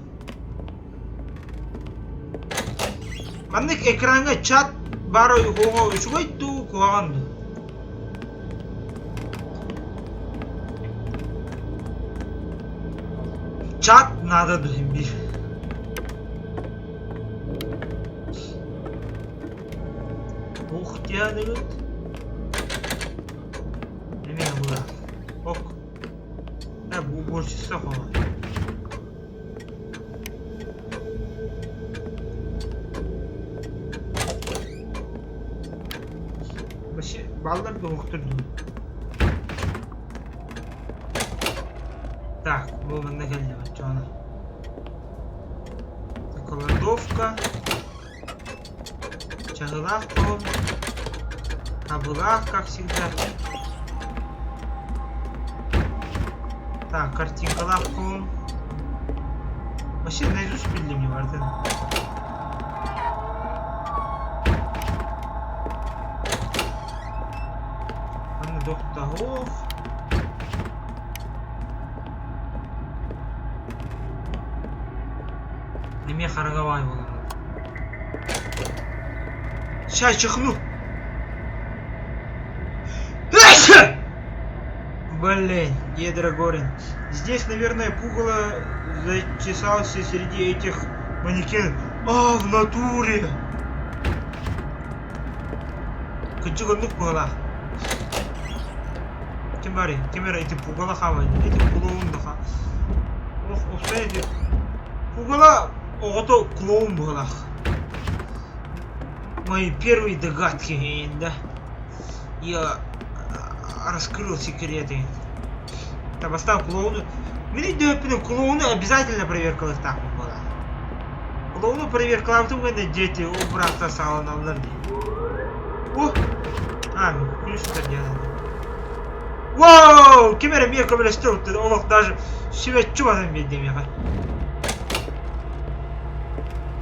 Мандык экранга чат бары хого үчгөйтү куганды. Чат надо bir. Ух, тянет. Эмне була? Ок. Да, бу уборчысы хала. Башы балдар да уктурду. Так, бұл мында келді бачана. Кладовка. Чагылах пол. Табылах, как всегда. Так, картинкалах пол. Вообще наизусть билdim не vardı. Anne dokta. Of. Неме қарғабай болады. Ща чихну. Блин, ядра горен. Здесь, наверное, пугало зачесался среди этих манекенов. А, в натуре. Кычыгындык пугала. Кем бар? Кемер эти пугала хавайды. Эти пулоунды ха. Ох, опсайды. Пугала. Ото клоун был. Мои первые догадки, да. Я раскрыл секреты. Там оставил клоуну. Мне думаю, клоуны обязательно проверка их так была. Клоуну проверка, а потом когда дети убраться сало на ларди. О! А, ну, ключ это делает. Вау! Кемера мне ковля стёл, ты олох даже себя чувствует медленно.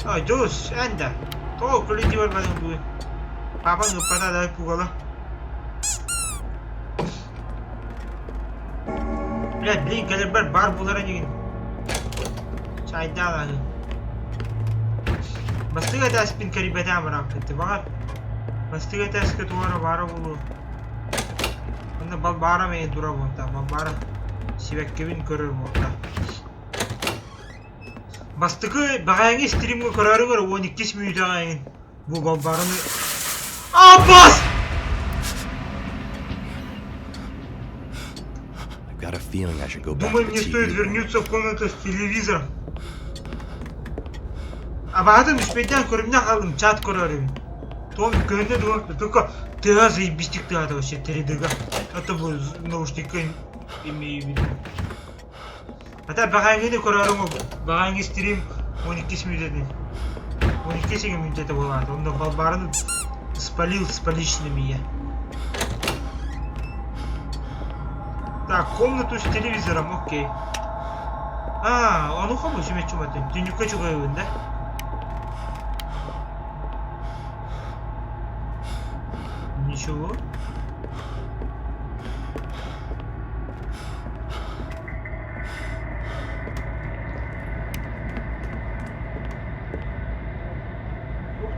А, Джоус, Энда. То, коллеги, вот в будет. Папа, ну, подай пугало. Блядь, блин, калибр бар булара деген. Чайда лагы. Бастыга да спин карибета амрам кетти багар. Бастыга да скет туара бара булу. Анда бал бара мен дура болта, бал бара. Сибек кебин көрөр болта. Бастыгы багаңы стримге көрөрүңөр 12 минут агайын. Бу балбарыны Аббас! Думаю, мне стоит вернуться в комнату с телевизором. А баатым үспейден көрүмден калдым, чат көрөрүм. Том көнде думаю, только ты заебистик ты это вообще теридыга. Это был наушники имею в виду. Ата багаңыны көрөрүм, багаңы стрим 12 минут. 12 минут это было. Он на балбарын спалил с поличными я. Так, комнату с телевизором, окей. А, он ухомый себе чуматый. Ты не хочу говорить, да? Ничего.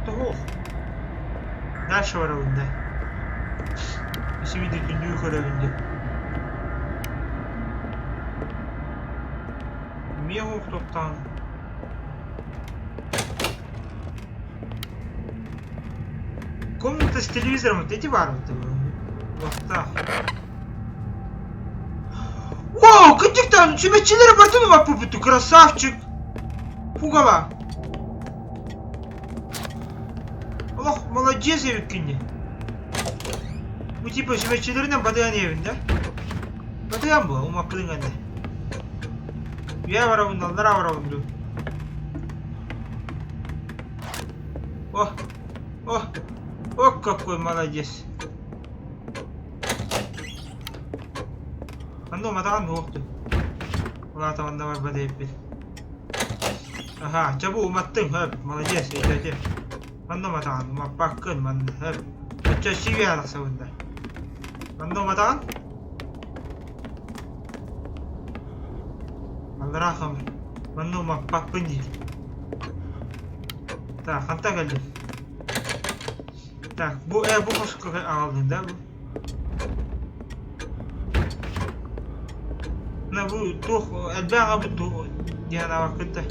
Ух. Дальше воровать, да. Если видите, не уходить. Мегу кто-то. Комната с телевизором, вот эти варвары. Вот так. Вау, как там чумечилер бартын маппы буту, красавчик. Пугала. Ох, молодец евиккинне. Bu tip çümekçilerinden badayan evinde. Badayan bu, umaklığın anne. Ya var bundan, nara var bundan. Oh, oh, oh, какой молодец. Ando matakan hooktu. Wala tamanda var badayıp bir. Aha, çabu umattın hep, молодец, iyiydi. Ando matakan, umapakkın man hep. Açça şivi alak savunda. Ando matakan? Alraham. Manu mapakkın değil. Tak, kanta geldi. Tak, bu hoşku aldığında bu. Ne bu tuh elbağa bu tuh diyana vakitte.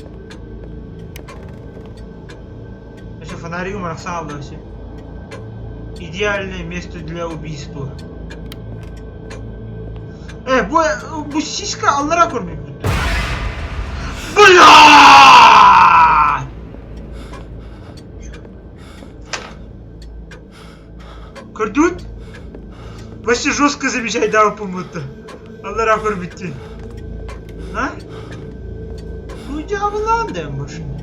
Еще фонарик бросался. Идеальное место для убийства. Bu сиська Аллара көрмей будто. Бля! Көрдүт? Вообще жестко замечай, да, по-моему. Аллара көрмейді. А? Bu cevablandı машина.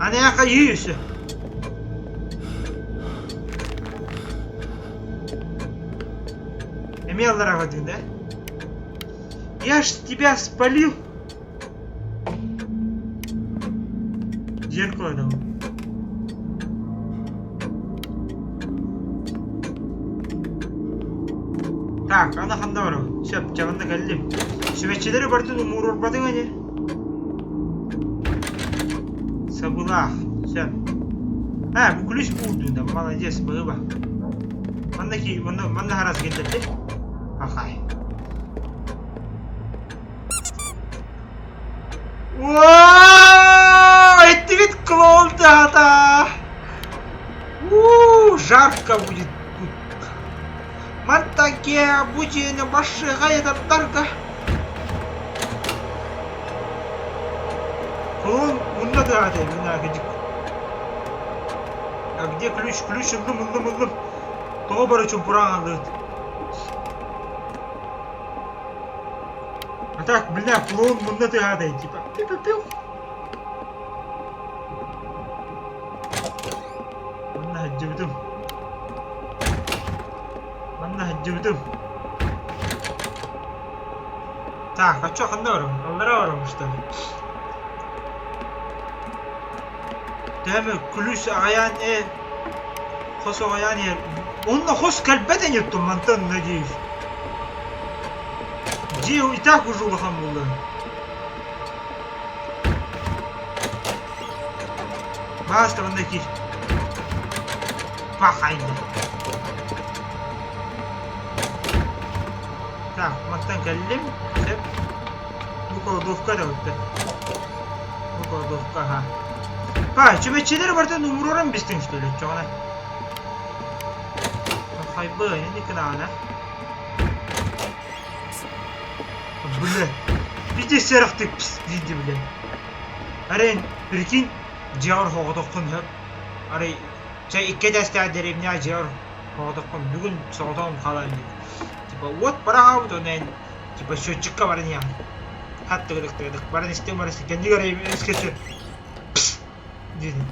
Она я каюсь. Имел работу, да? Я ж тебя спалил. Зеркало дал. Так, она хандавра. Все, чаванна галлим. Шүмеччилери бартын умур урбадың ане. Sabılah. Sen. Ha, bu ключ bulduğunda. Молодец, baba. Bana haras getirdi. Akay. Вооо! Это ведь клоун-то! Жарко будет. Мантаке обучение большая эта тарка. Клоун, надо, а где ключ? Ключ, ындым. Тобар үшін пұрағанды. А так, бля, клоун мұнда тығады, типа. Пиу-пиу-пиу. Манна хаджыбдым. Так, а чё, қанда барым? Алдыра барым, что ли? Дәмі, ключ ағаян, Хос ағаян, Onunla hoş kalbeden yuttum mantan, надеюсь. Где и так уже улахан булды. Баста мындай пахайны. Так, мантан кәллем. Сеп. Bu kладовка да өтті. Bu kладовка, ага. Па, чөмеччелер бартан умуроран бестің, что ли, чоғана. Fiber ini kenapa? Бля, видишь, серых ты пиздите, бля. Арен, прикинь, жаур хоғдыққын хөп. Арай, чай икке дәсті деревня жаур хоғдыққын. Бүгін соғдығым қалайын дейді. Типа, вот параға бұд онайын. Типа, счетчикка барын яғын. Қатты қыдық. Барын істен барын істен. Кенді қарай ескетші. Пс! Дейді.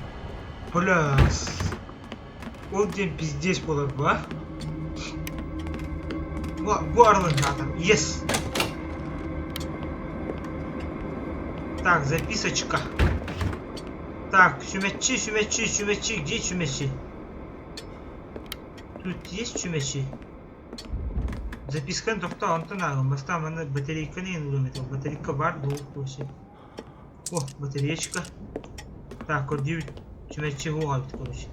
Пляс. Ол ден пиздец болады ба? Bu aralığında adam. Yes. Так, записочка. Так, sümetçi. Где sümetçi? Тут есть sümetçi. Записканы тоқта антын ағым. Баста мана батарейканы енілуім етел. Батарейка бар, бұл өсе. О, батареечка. Так, көрдеу sümetçi оға бит, короче.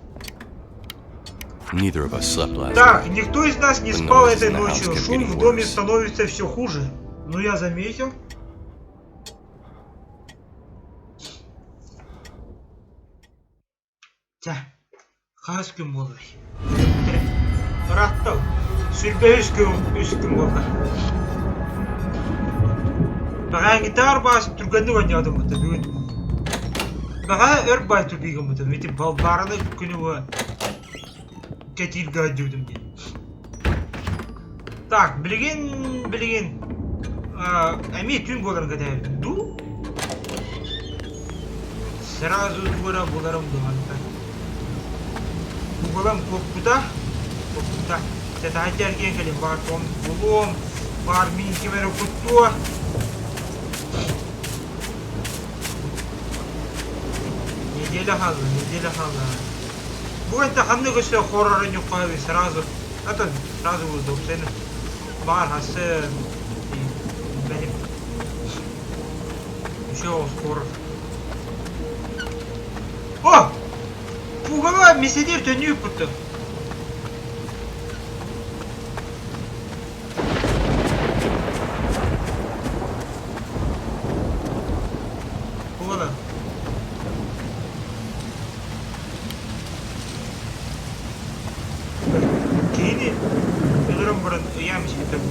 Neither of us slept last Так, night. никто из нас не спал этой ночью. Шум в доме становится все хуже. Но я заметил. Тя, хас күн болды. Раттау. Sürbe üskün oldu. Bana gitar bas Türkan'ı oynadım bu tabi. Bana ör bay tüpüğüm bu tabi. Viti balbarını günü bu. Ketil gördürdüm diye. Так, bilgin. Ами tüm боларын kadar. Ду? Сразу двора боларым думанта. Бугалам kokkuda. Tätä jälkeen kelin var tom bulum. Var minki vero kuttua. Неделя хала. Bu ente hangi göçte horrorun yok abi сразу. Hatta сразу buldum seni. Var hası benim bir şey olsun horror. Oh! Pugala mesedir dönüyor putu. Pugala. Kini ölürüm burun yemiş bitir.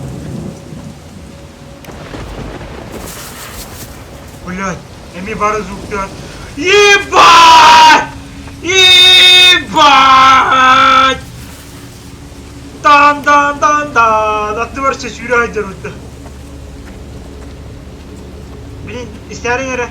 Блядь, эми бары звуктан. Ебать! Ебать! Дан! Atlı var ses yürü aydır orada. Bilin, isteyen yere.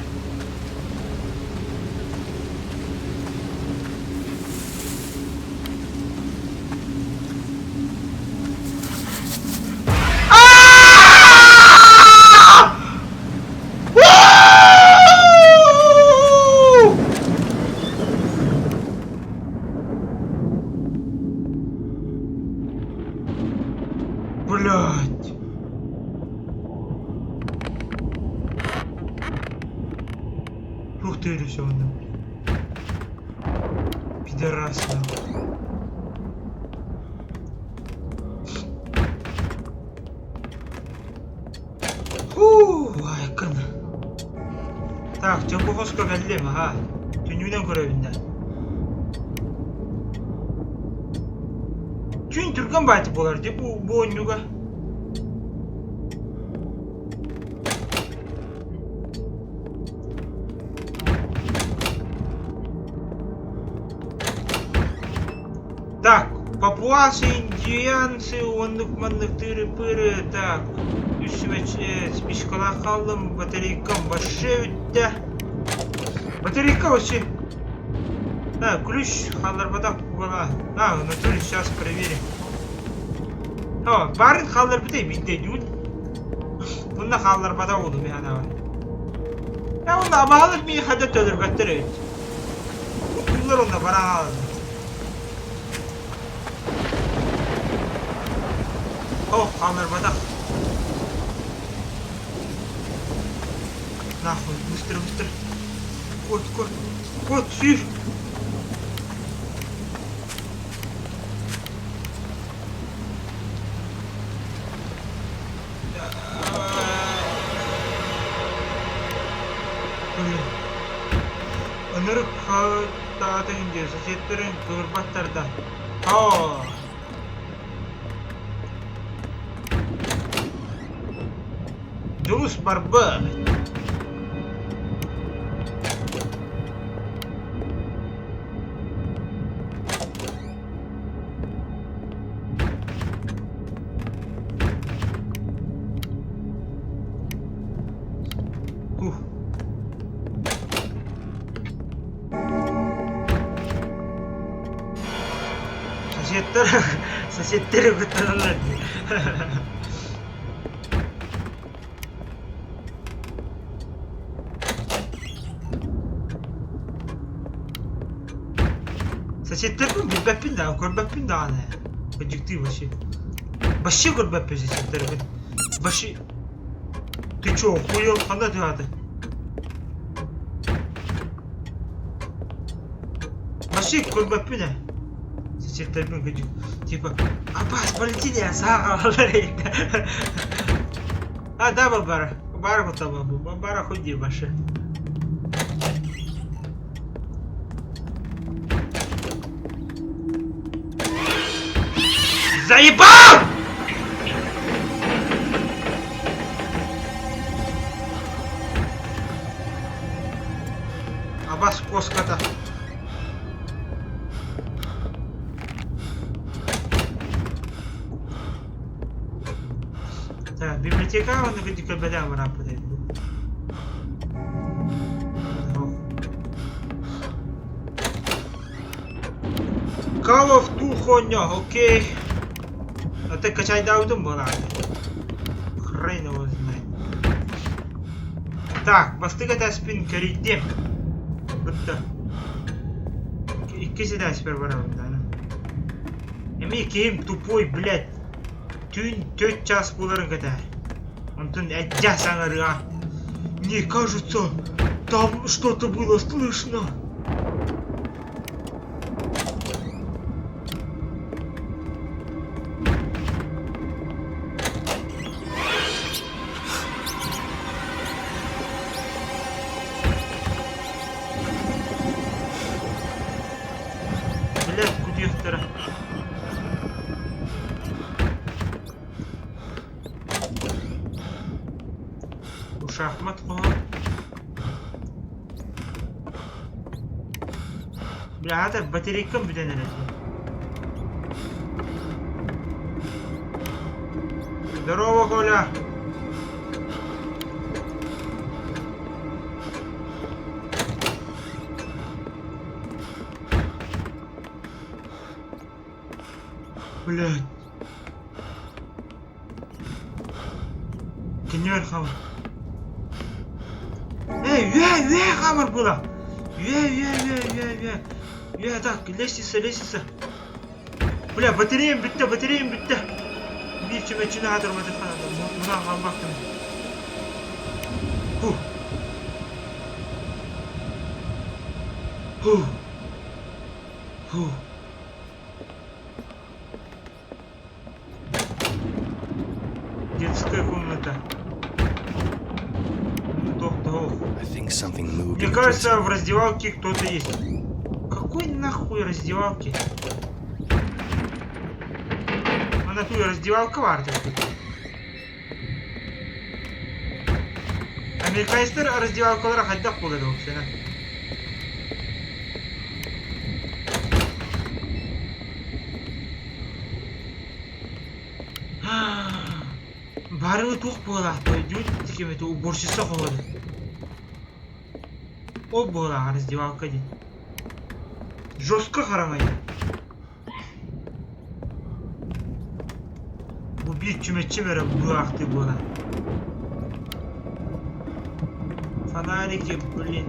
Блядь. Ух ты, рисованный. Пидорас, нахуй. Yakın. Так, Çampofosko geldi mi ha? Tünüğünden görevinden. Tün Türkan baytı bolar diye bu oyunluğa. Так, папуасы, индианцы, ондық-мандық тыры-пыры, так. Üstüme spişkola kaldım, батарейкам başı öttü. Батарейка вообще. Да, ключ, халарбада кугала. Да, внутри сейчас проверим. О, барын халарбада менде дюн. Бunda халарбада oldu bir ana var. Ya onda ama alır bir hadet ölür götürür. Bunlar onda bana alır. Oh, халарбада. Нахуй, быстро. Кот, сив. Onları dağıta gidiyor, sosyetlerin kıvırbatlarda. Junus barbar. Соседтері күттірілер. Соседтердің көрбәппін да, көрбәппін да аны. Көджікті башы. Башы көрбәппін соседтердің. Башы. Ты чё, охуел? Қанда түйады? Башы көрбәппін да. Соседтердің көджік. Типа, Аббас, полетели, я саға аларайын. Да, бабара. Бабара құта бабу. Бабара ходи башы. Заебал! Абас коската. Так, библиотека, он где-то бедам работает. Call of Тухоня, окей. А ты качай даудом была. Хрен его знает. Так, бастыгата спин коридем. Будто. Иккиси да спер барам, да. Эми кем тупой, блядь. Тюн 4 час буларын ката. Он тун әдя саңырыға. Мне кажется, там что-то было слышно. Блядь, кудехтера. Шахмат қоға. Бля, ата батарейкам бүтен әледі. Здорово, Коля. Блядь. Кенер хам. Эй, хамар была. Так, лестница. Бля, батареям бітті. Bir çime adırmadı falan. Buna baktım. Детская комната. Мне кажется, в раздевалке кто-то есть. Какой нахуй раздевалки? Она тут раздевалка варты. Американецтер раздевалкалар хайдак болады вообще. Барлығы тоқ болады. Идет это уборщица болады. О была раздевалка дейді. Жестко қарамайды. Убить чумечимера бұлақты бола. Фонарики, блин.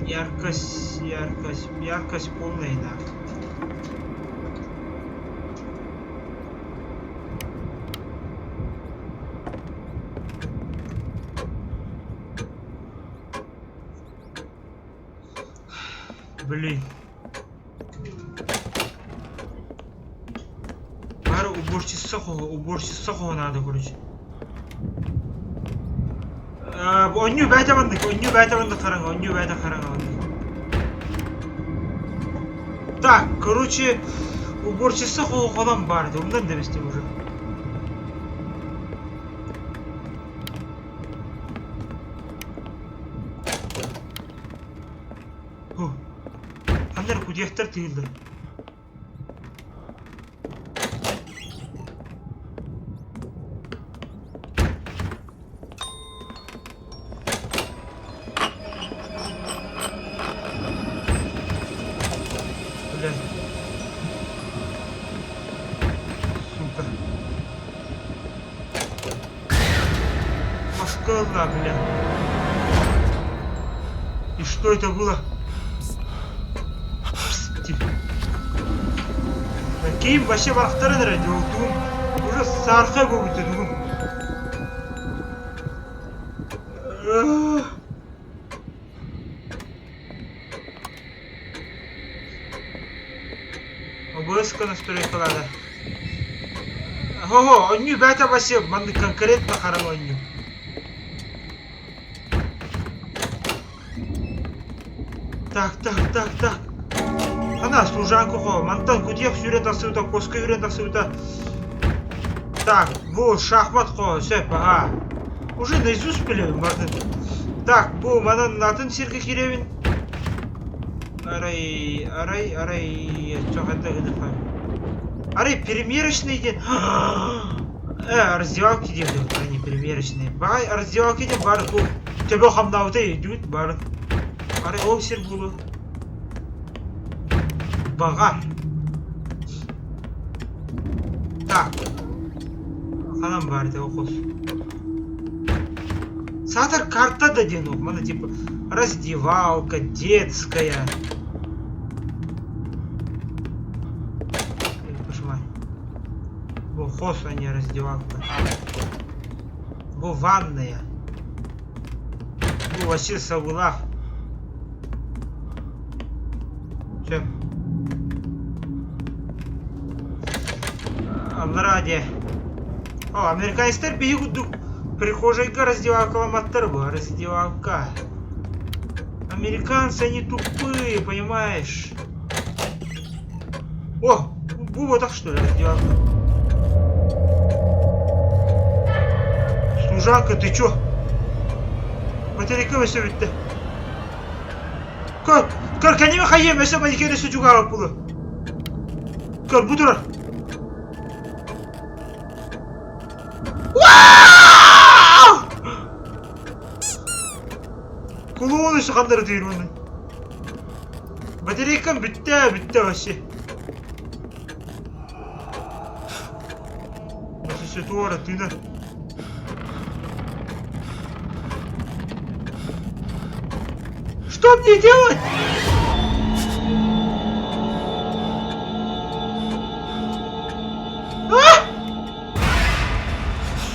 Яркость полная, да. Блин. Бары уборщица қоға надо, короче. Онню бәйті бәнді қараңа. Так, короче, уборщица қоға қодан барды. Ондан деместе уже. Қандар кудияқтар тегілді. Сука. Москва, бля. И что это было? Кейм вообще вахтары дырады, уже сарха болып өтеді. ОБС-ка настрой қылады. Онню бәті бәсе, манды конкретно қарам онню. Так. Ана служанку қо, мантан кудияқ сүйрен тақсыуыта, коска үйрен тақсыуыта. Так, бұл шахмат қо, сөп, Уже наизусть білемін барды. Так, бұл манан атын серге керемін. Арай, чохотта гыдыфа. Арай, примерочный ден. Раздевалки ден, а не примерочный. Багай, раздевалки ден бар, бұл. Тебе хамнауты, дүйт бар. Арай, ол сер бұлы. Бағар. Так. Ханам барды, оқос. Сатыр карта да ден, мана типа раздевалка, детская. Бұл хос, а не раздевалка. Бұл ванная. Бұл вообще сауылақ. Все. Алла ради. О, американецтер бейі құдық. Прихожайға раздевалкаламаттар бұл. Раздевалка. Американцы, они тупые, понимаешь? О, бұл вот так что ли раздевалка. Служанка, ты чё? Батарейка все битті. Көр, кәнеме қайем, әсі манекені сүтуға алып бұлы. Көр, бұ тұрар. Құлуын өсі қандары дейір оның. Батарейкам бітті вообще. Осы сөті оры, түйді. Что мне делать? А?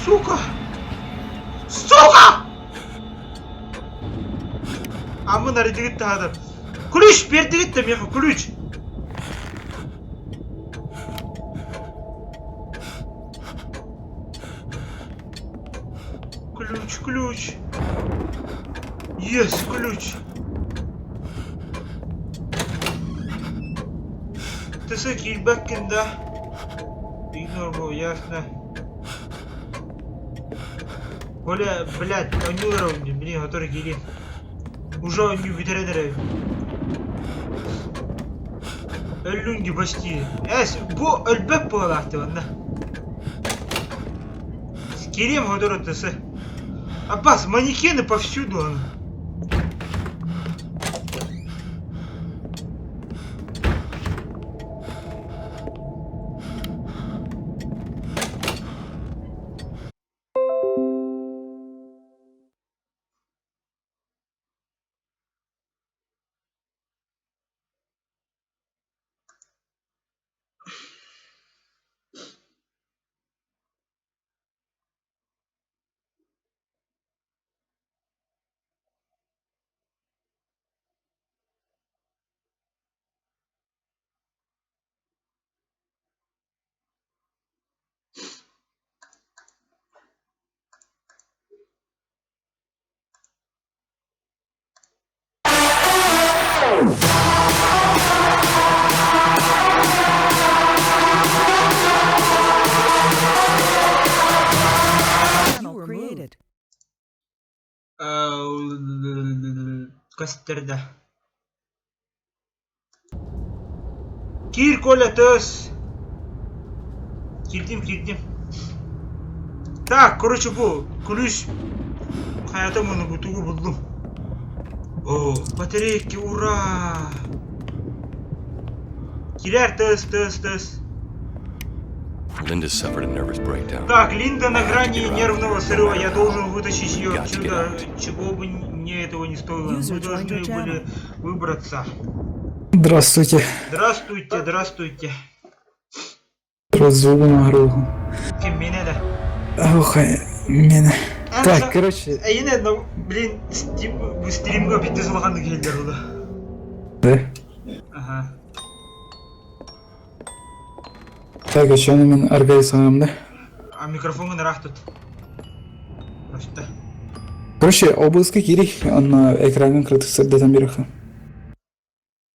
Сука! Сука! Амын арыды кетті адам. Ключ берді кетті меха, ключ. Ключ. Есть ключ. Ты кильбакин, да? Игнор, ясно. Оля, блядь, он не уровень, блин, который гели. Уже он не ветеринары. Ölüngi başti. Bu ölbek bu olaktı onda. Скирим hodorotası. Аббас, манекены повсюду он. Костерда. Кир, Коля, тез. Кирдим. Так, короче, bu ключ. Hayatım onu kutuğu buldum. О, батарейки, ура! Киряр, тез. Linda suffered a nervous breakdown. Так, Линда на грани нервного срыва. Я должен вытащить ее отсюда, чего бы мне этого не стоило. Мы должны были выбраться. Здравствуйте. Здравствуйте. Розумна гру. Кем меня, да? Ох, меня. Так, короче. Yine de, блин, bu stream'ga bitti salağanlık geldiler ola. Да. Ага. Так, а что мен организован, да? А микрофон нырах тут. Просто. Короче, обыска керек, он на экране крытый где-то мираха.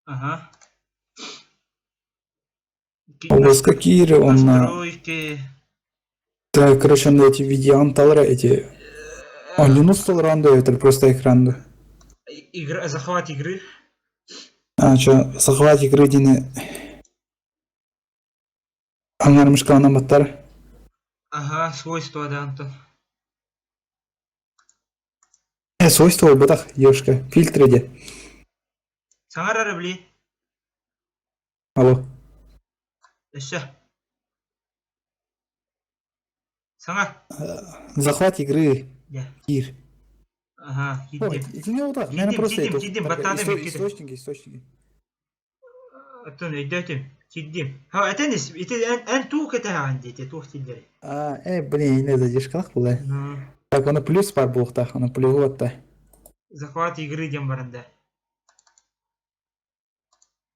Ага. Обыска кири, он на... Настройки. Так, короче, он эти видеоанталры, эти... Он не нустал ранду, это просто экран, да? Захват игры. А, что, захват игры дины... Аңармыш каланан баттар. Ага, свойства, да, Антон. Свойство ой, батах, девушка. Фильтры де. Саңарары білейін. Алло. Еще. Саңар. Захват игры. Да. Кир. Ага, Ой, киддим. это не вот так. Киддим, Наверное, просто киддим, это. киддим, Только батаны бекиді. Источники. Антон, өйдетім. Киддим. Ха, әтенес, ән туық әті ағанды, әті туық тілдері. Блин, не задержкалах была. Ну, Так, он плюс пар бултах, он плюс-то. захват игры дем барында.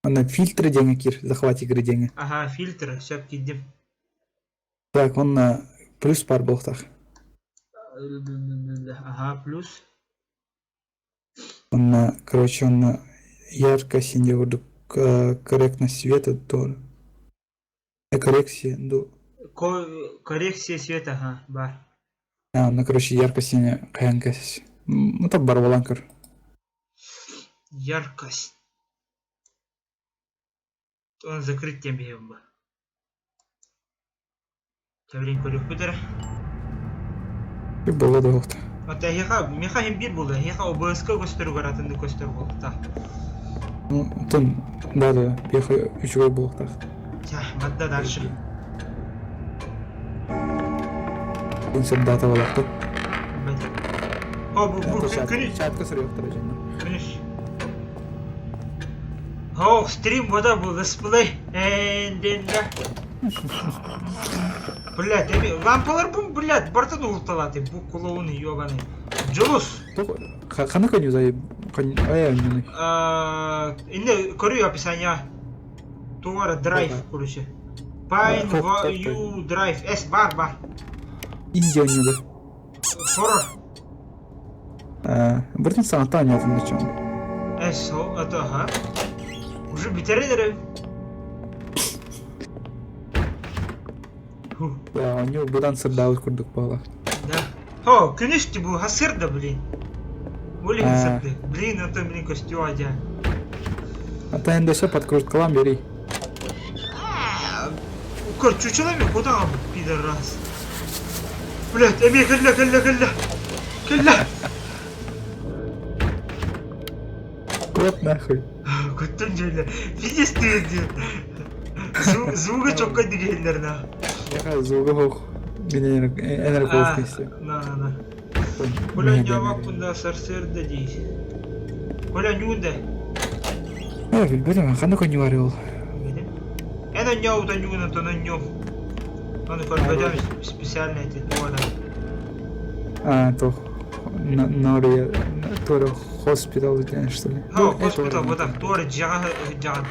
Он фильтры деньги, Кир. Захват игры деньги. Ага, фильтр, шап киддим. Так, он плюс пар бултах. Ага, плюс. Он, короче, он ярко-синий, вот корректность света, то коррекция, Коррекция света, ага, бар. он, короче, ярко-синяя каянкась. Ну, там барваланкар. Яркость. Он закрыт тем бегем бы. Тәврен көріп бұдыр. И было доғықты. Ата меха hem bir болды. Хеха ОБС-ка көстіру қаратынды көстір болды. Так. Ну, тон, да, пеха üçüge бултах. Тя, мадда дальше. Инсен дата балақты. Бәді. О, бұл күніш. Шатқа сұрыяқтыр жаны. Күніш. О, стрим вода бұл дисплей. Энденді. Блядь, лампалар бұл, блядь, бартын ұлталады. Бұл құлауыны ебаный. Джолус. Қаны коню зайып, ая үнені. Инде көрі описание. Туғара драйв, короче. Find you drive. Бар. Индия үнені. Хоррор. Бірден сағатта анятын дұчам. Это ага. Уже битередері. Они бұдан сырдауыз күрдік бала. Да. О, күнішті бұл хасырды, блин. Олин сырды. Блин, это, блин, костюадя. Ата ендеше подкруткалам бери. Укар, чучалами куда он, пидорас? Блядь, эми, калля. Вот нахуй. Көттім жайлы. Пиздец түйеді. Звуға чокка дегендерді. Яха звуга хоқ. Мен энерголовка істе. На. Коля нявак бұнда сарсырды дейсі. Коля нюнда. Білбедім, қаны коню бар ол. Эна няу да нюна, то на нем. Он көрбедем специально эти туара. То Нория, Тора хоспитал деген, что ли? О, хоспитал, вот так, туара жаған.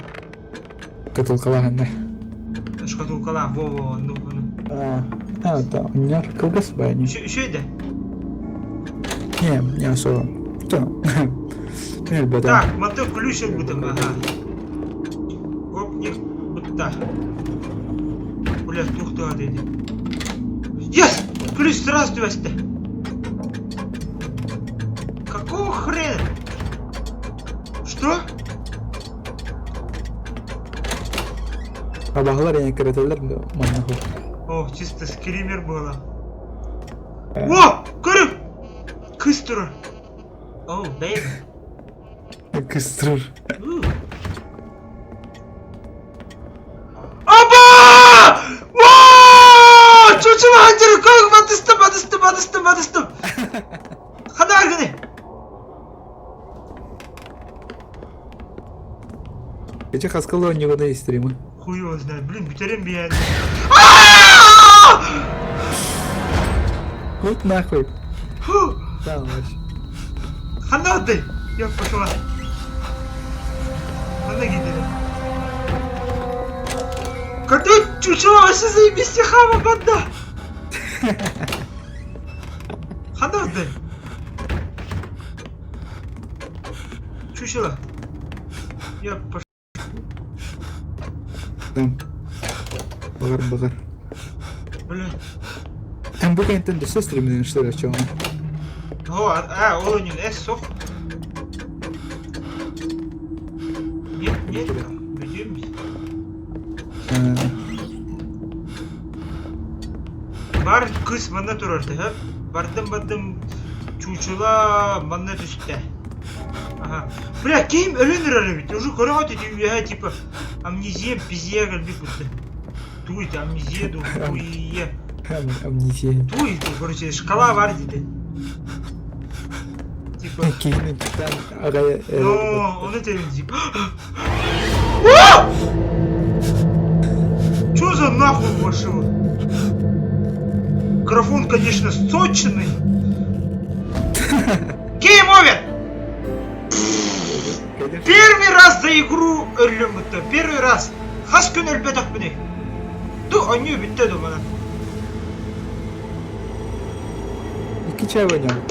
Катылқалаған, да. Шкатулкалар, во, ну. Да, у меня колбас байни. Що йде? Не особо. Что? Эльбеда. Так, мотив ключик будем, ага. Копник, будта. Блядь, тух ты одейди. Yes! Ключ сразу вести. Какого хрена? Что? Абағылар ене керетелер маннаху. О, чисто скример было. О, көріп! Кыз тұрыр. О, бейбі. Кыстырыр. Аба! Вау! Чучума хантері көйік батыстым. Қана аргыны? Кече хаскалы он него на стримы. Хуй его знает, блин, битерем биян. Вот нахуй. Да, вообще. Қана отдай? Yok пошла. Қана кетеді. Картон, чучума вообще заебись хама банда. Қана отдай? Чучула. Yok пошла. Там. Бағар. Блин. Там бұл кәнттен дүсі стримден іштер açı onu. О, ойынын әс соқ. Нет, biliyor musun? Бар kız bana dururdu hep. Bardım çuçula bana düştü. Ага. Бля, кейм ölünür öyle bit. Уже короче я типа амнезия пизья как будто. Туй амнезия дуй. Amnesiya. Туй, короче, шкала var dedi. Типа. Кейіннен тіптен ағай... Но, onu temizleyeyim. Чё за нахуй машина? Графон, конечно, сочный. Game over! Первый раз за игру öldüm bitti. Первый раз. Has gün ölmedik beni. Du oynuyor bitti de bana. İki çay oynuyorum.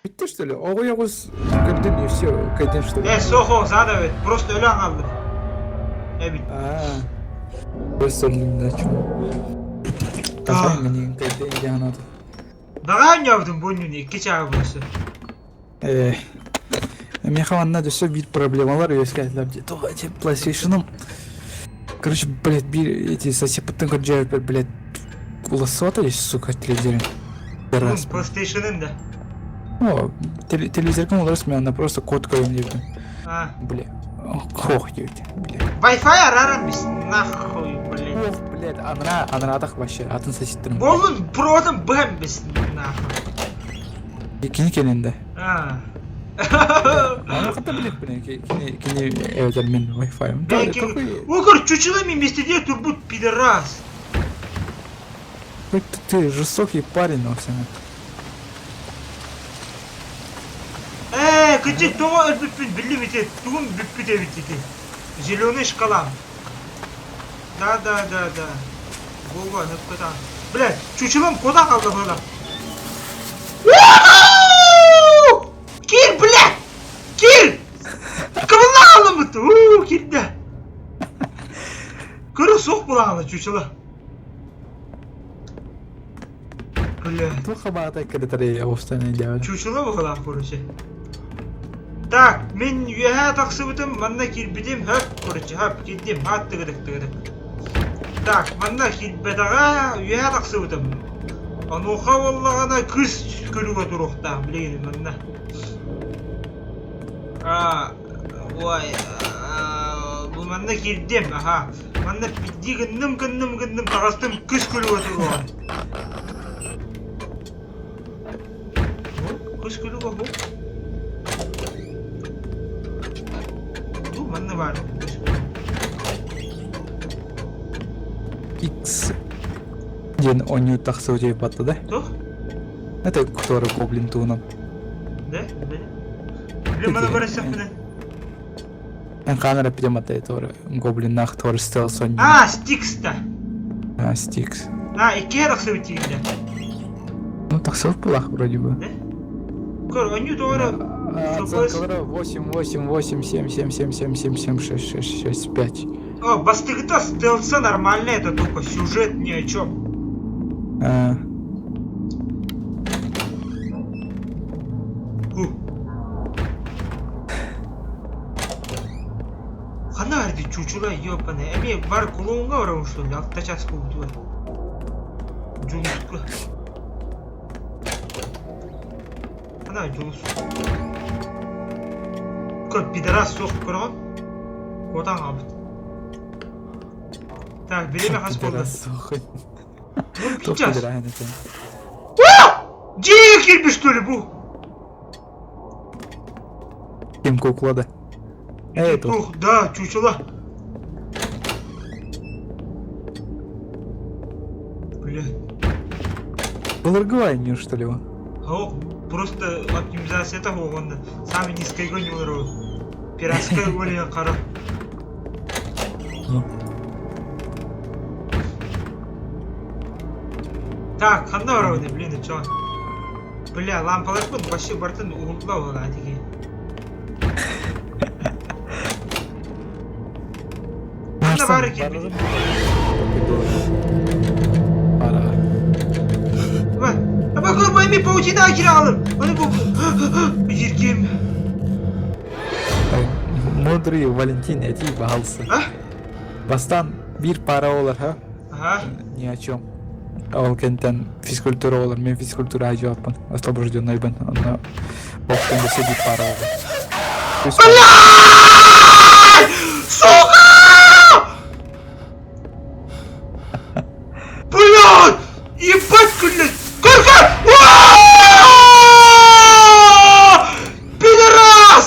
Bitti что ли? Oğuya kız gördün ya, все, кайден что ли? Soho zaten просто ölen kaldı. Evet. Просто öldüm de çok. Kafayı mı kayden yanады. Daha önce yaptım bu oyunu 2 çay burası. Мен хаванна düşse bir проблемалар өскәләр ди. Тугачы PlayStation'ым. Короче, блядь, эти сосепаттан көрҗәп, блядь, уласыта, сука, телевизорын. Раз. PlayStation'ın da. О, телевизоркам улас мен ана просто код коем дебдим. Ha. Бля. Хох дебди, бля. Wi-Fi ararım biz. Nahуй, блядь. Ох, блядь, анрадах вообще, атын сосеттирим. Болун проводым бэм biz. Nahуй. Икини кененде. Ha. Ана ката билет бля, кини эвдер мен Wi-Fi. Окор чучелами вместе где турбут пидорас. Ты жестокий парень, Оксана. Кычы тоға ölбүппүн билли бите. Тугун бүппү де битти. Зеленый шкалам. Да. Бога, напката. Блядь, чучелом кода қалды бала. Кир, блядь! Кир! Кымылла қалды мыты. Кирді. Көрі соқ болағаны чучела. Блядь. Плохо багатай кредитори Оксана делать. Чучела болған, короче. Так, мен үйәһә тақсыбытым, манна кирбидим, хөп, короче, хөп, кирдим, хат тыгыдык. Так, манна кирбедаға үйәһә тақсыбытым. Ануха боллағана күз көрігі тұрықта, білейін, манна. Ой, бұл манна кирдим, аха. Манна бидді гынным тағастым күз көрігі тұрығы. Күз көрігі бұл? Manna var. X. Ден оню тахсы удей батты, да? Кто? Это который гоблин туном. Да? Блин, мана барасақ мені. Мен камера пидем аттай тори гоблин нах тори стелс оню. Стикс-та. Стикс. Икеге тақсы бітігінде. Ну тахсы бұлақ вроде бы. Да? Көр, оню тори. Оценка 8, 7, 6, 6, 5. Бастыгыта стелса нормально, это только сюжет ни о чем. Хана арди чучула ёпаный. Эми бар кулуңга барам что ли? Алта час болду. Жумушка. Хана жумуш. Көп пидорас соқып көрген. Одан абыт. Так, береме қас болды. Ну, сейчас. Жиге кирби, что ли, бұл? Кем куклада? Тух, да, чучела. Блядь. Баларгвай не что ли? Просто оптимизация того, он сами низкой гони урод. Пиратская гоня қара. Так, қанда барауды, блин, чё? Бля, лампалар бұн, башы бартын ұғылдылау оға әдеге. Қанда бары келмеді? Бak, көрмейме паутина кире алып. Оны бұл... Еркем. Mudri Valentin эти баалсы. А? Бастан bir para olur ha. Ага. Ни о чем. Ол кенттен физкультура olur. Мен физкультура жауаппын. Освобожденныйбын. Онно бокстан да сидит para olur. Сука! Блядь! Ебать, блядь! Сколько? Пидорас!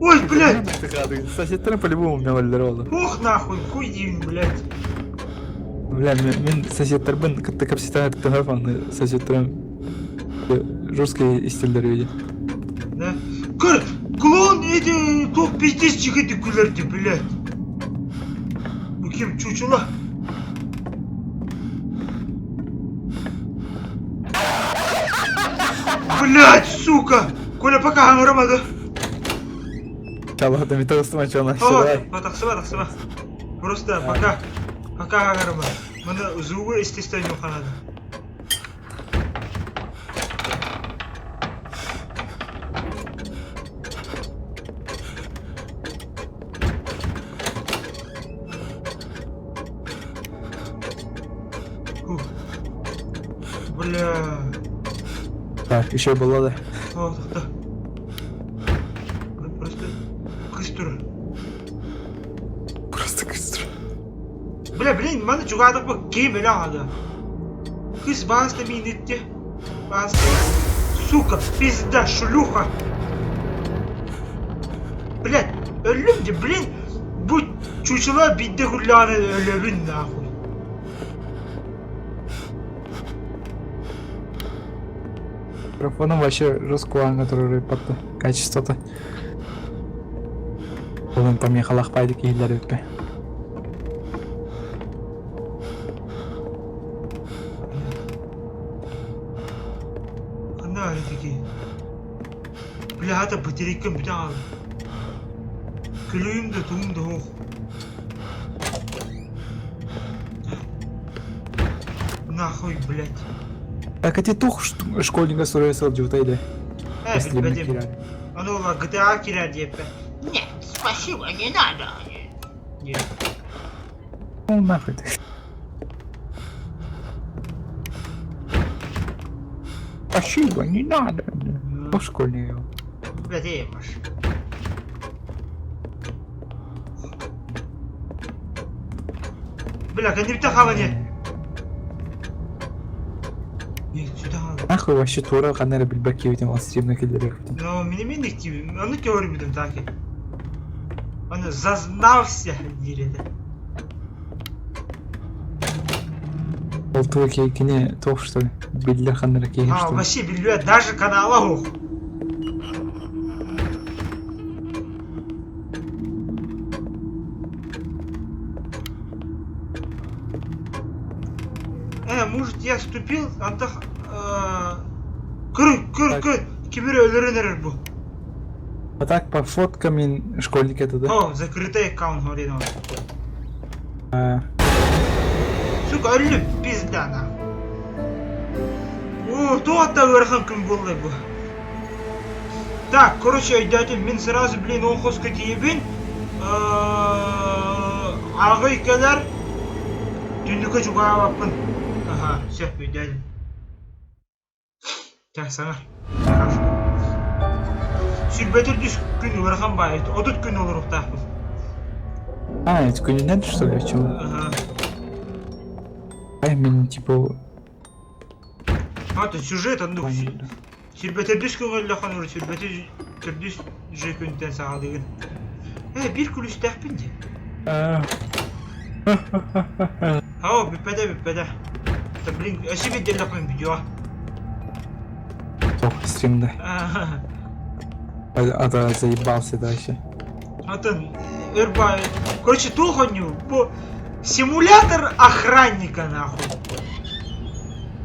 Ой, блядь! Соседтерім по-любому меня валдыролды. Ух нахуй, хуй дивин, блядь. Бля, мен соседтербін кітті капситаны тыңап аны соседтерім жесткие стильдер видит. Да? Кыр, клон эти топ пиздец чекети күлерди, блядь. Bu kim çuçula? Блядь, сука! Коля пока аңырамады. Чалады металл стымачаны. Тақсыба. Просто пока аңырамады. Мына звугы естественно қанады. Бля. Так, еще было да. О, да. Просто кыстыр. Просто кыстыр. Бля, блин, мана чугадық ба кейм әлі ағады. Кыз басты минетте. Басты. Сука, пизда, шлюха. Блядь, өлім де, блин, bu чучула бидді күлланы өлімін нахуй. Микрофоном вообще жесткую, который под качество-то. Onun помехалах пайды кейлер өтпе. Қандай әрі Бля, ата батерейкам біте алды. Күлейімді, туымды оқ. Нахуй, блядь. Так, а ты тух школьника сурайсал джутайды. Білбедім. Оны ола GTA кирер деппе. Нет, спасибо, не надо. Нет. Ну нахуй ты. Спасибо, не надо. По школьнику. Блядь, ебаш. Бля, кандибте хаване. Нет, сюда хаване. Нахуй вообще тура ханера билбаки этим он стримно киллер. Но менемен активен. Оны көрмедім таки. Оны зазнався диреді. Ол твой кейкине тоқ что ли? Билдер ханера кейк А, что ли? вообще билбе даже канала оқ. Может я ступил, антах... Кыр, кемері өлірінер бұл. А так по фоткам мен школьник это да? О, закрытый аккаунт говорит он. Сука, өлі пизда на. О, туатта өрхан күн болды бұл. Так, короче, дядя, мен сразу, блин, онхозка кейбін. Ағы икелер. Түндікі жұға бапын. Ага, все, дядя. Так, sana. Сülбетер düz gün uğrakan bayı. 30 gün olur uhtahım. А, это кунинет что ли? Чего? Ага. Ай, мен типа... А, то сюжет, ну, Сülбetер düz gün uğrakan olur. Sülbetер düz günten sağa değil. Bir kulüs tahpindi. Ha, büpede. Блин, а себе отдельно по видео. Ох, стримда. А то заебался дальше. Короче, туханю по симулятор охранника нахуй.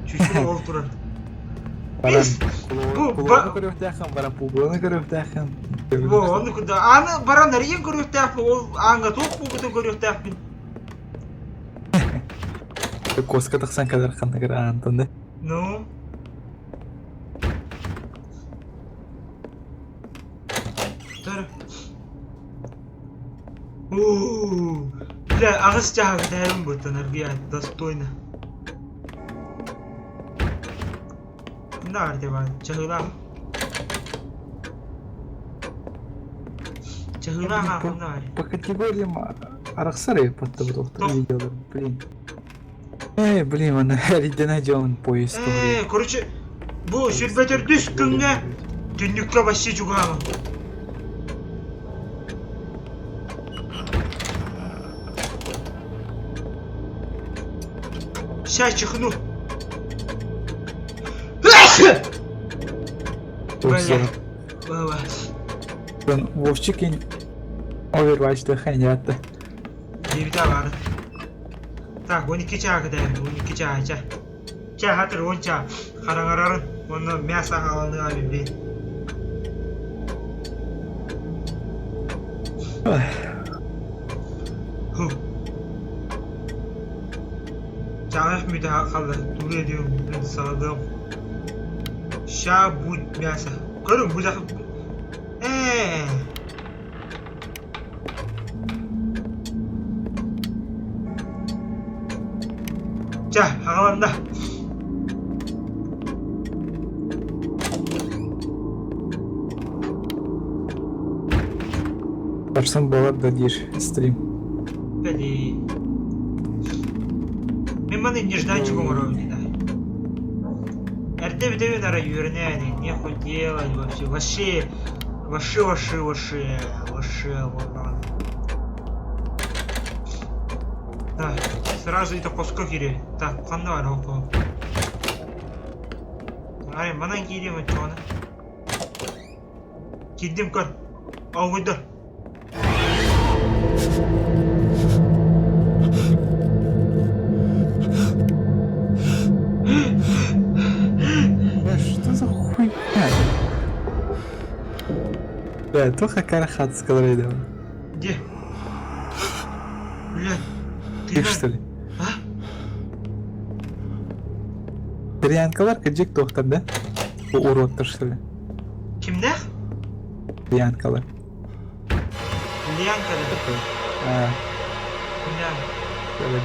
Чуть-чуть олтура. Кулоны көрөктәхен, баран пулгоны көрөктәхен. Во, ну куда? Аны баран арыен көрөктәхен, ол аңга тоқ пулгоны көрөктәхен. Коска тақсан кадар қанды кір антонды. Ну? Тары. Бля, ағыс жағы дәрім бұд энергия достойно. Нар деп жағылам. Жағылам ағынар. По категориям арахсары просто доктор видео, блин. Блин, ана әлде найдем поиск. Короче, бұл сүрбетер дүс күнге түннікке басы жүгамы. Ща чихну. Бля. Бала. Вовчикин Overwatch'ta hayatı. Bir de var. Так, 12 çağı kadar, 12 çağı ça. Ça hatır 10 çağı. Karangararın, onu мясо alını abi bir. Çağış müdahale kaldı. Dur ediyorum, ben sağladım. Şa bu мясо. Görün bu da... 자, 하강한다. Барсам болар да дир стрим. Педи. Мен маны нежданчиком уровня, да. РТВ нара юрняне, нехуй делать вообще. Вообще. Так, сразу это коско кире. Так, қандай бар оқу. Ай, манан кирем өтчоны. Киддим көр. Аугыдыр. Что за хуйня? Бля, только карахат сказали, да. Где? Бля, Их что ли? А? Кореянкалар каджик доктор, да? Bu urotlar что ли? Kimler? Кореянкалар. Лянкада. Бля.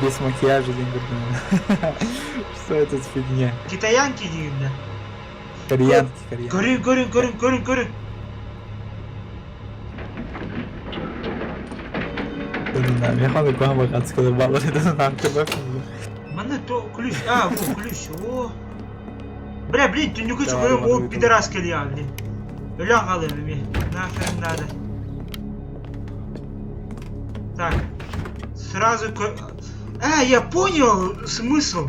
Без макияжа, что это за фигня? Китаянки деймді. Кореянки. Көрін. Я ханы куама қатсықылы балар едің аңты бақым. Мана то ключ. А, во, ключ. О. Бля, блин, түннігі чүгірім о пидорас келия, блин. Өлі қалым еме. Нахрен надо. Так. Сразу я понял смысл.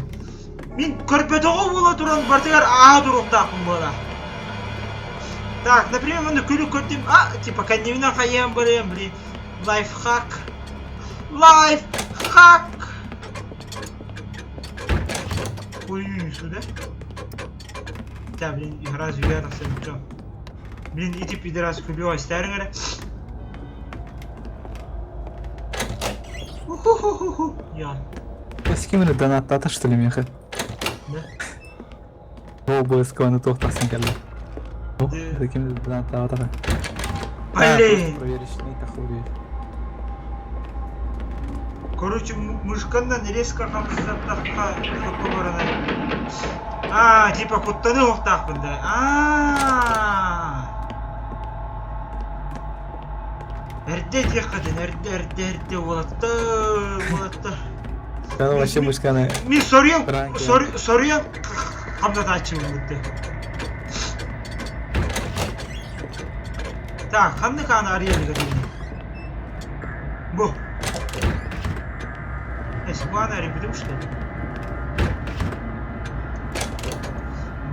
Мен көрпетоғы бола тұран бартығар дұрықтақым бола. Так, например, оны күлі көрдім. Типа, кәдемінен қайем барем, блин. Лайфхак. Ой, сюда. Да, блин, разве верно сам. Блин, эти пидорасы убивай старые. Я. С кем это донаттата, что ли, Меха? Да. О, обовязково тоқтасын келді. О, Да. с кем это донаттата? Блин. Проверить, не тахури. Короче, мышкандан резко қамсыздаттаққа құтты барана. Типа құттаны оқтақпын да. Әрде деқадын, әрде болатты. Каны вообще мышканы... Мен сорьем, қамдата ачым өтті. Так, қамды қаны ариялыға дейін. Бұ. Бана ребятам что ли?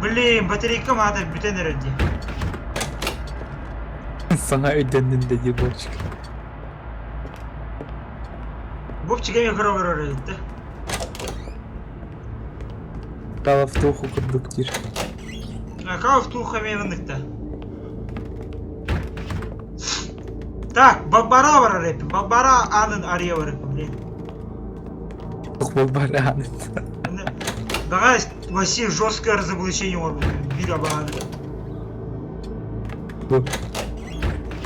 Блин, батарейка надо бүтен ерде. Sana ödendin dedi Bobçik. Бобчик еме кіровер өреді. Кала в туху кондуктир. Кава в туха мевіндікті. Так, баббара бар репі. Баббара анын ария бар репі, блин. Бабараны. Давай вообще жесткое разоблачение бира баганы.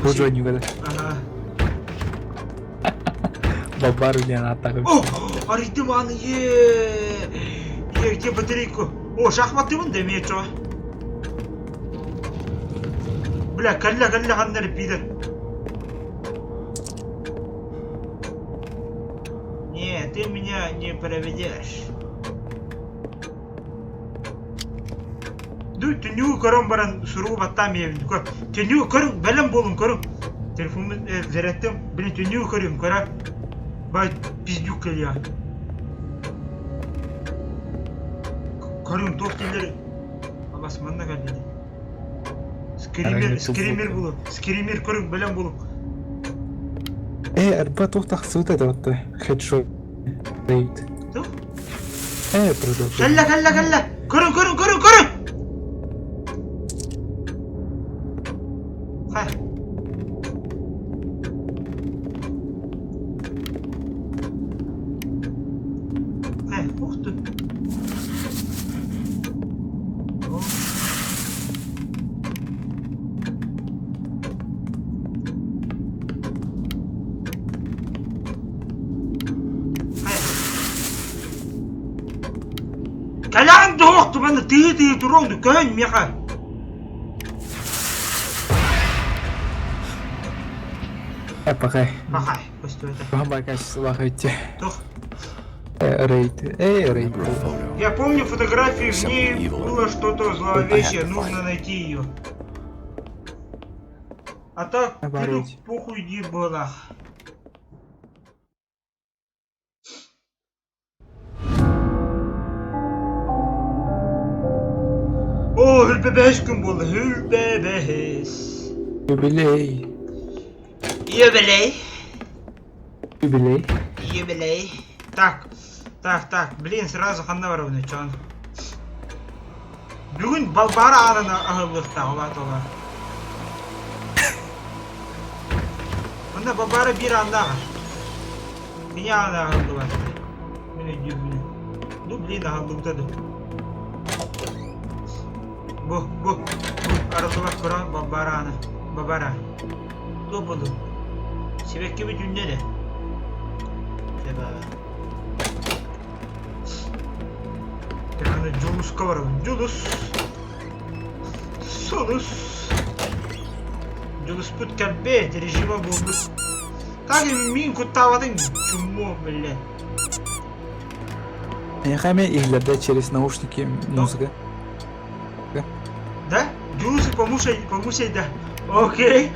Bu Johnny böyle. Ага. Бабар деген атағы. О, аритым аны где батарейку? О, шахматымын да мен чого. Бля, калля қандар пидор. Не, ты меня не проведешь. Ду, түнүгү көрөм баран суруу баттам ебин. Түнүгү көрүм, белем болум көрүм. Телефонумду зарядтым, блин, түнүгү көрүм, көрө. Бай пиздюк келия. Көрүм тоқтелер. Абас манда келди. Скример болу. Скример көрүм, белем болум. Арба тоқтақ суыт еді отты. Хедшот. Рейд. Тух? Продолжай. Калла. Көрүм. Хай. Уқты. Калан доқты, баны тыйы тұрыңды, көн меха. Пахай. Пустой это. Баба качество хотите. Тух. Рейд. Рейд. Я помню фотографии, в ней было что-то зловещее, нужно найти ее. А так, похуй не было. О, Hülbebes gün buldu, Hülbebes. Юбилей. Юбилей. Так, блин, сразу ханна воровны, чё он? Бүгін балбара арана ағылықта, ола. Мұнда балбара бір андаға. Меня ана ағылды бар. Мені дүйбіні. Ну, блин, ағылдықтады. Бұ, арылдыға күра балбара ана. Балбара. До бұды. Себекке бі дүннеді. Себа. Yani Julus kavarım. Julus putken B rejime buldu. Таги min кутавадың чуммо, бля. Я хаме играть через наушники музыка. Да? Julus помушай, да. Окей.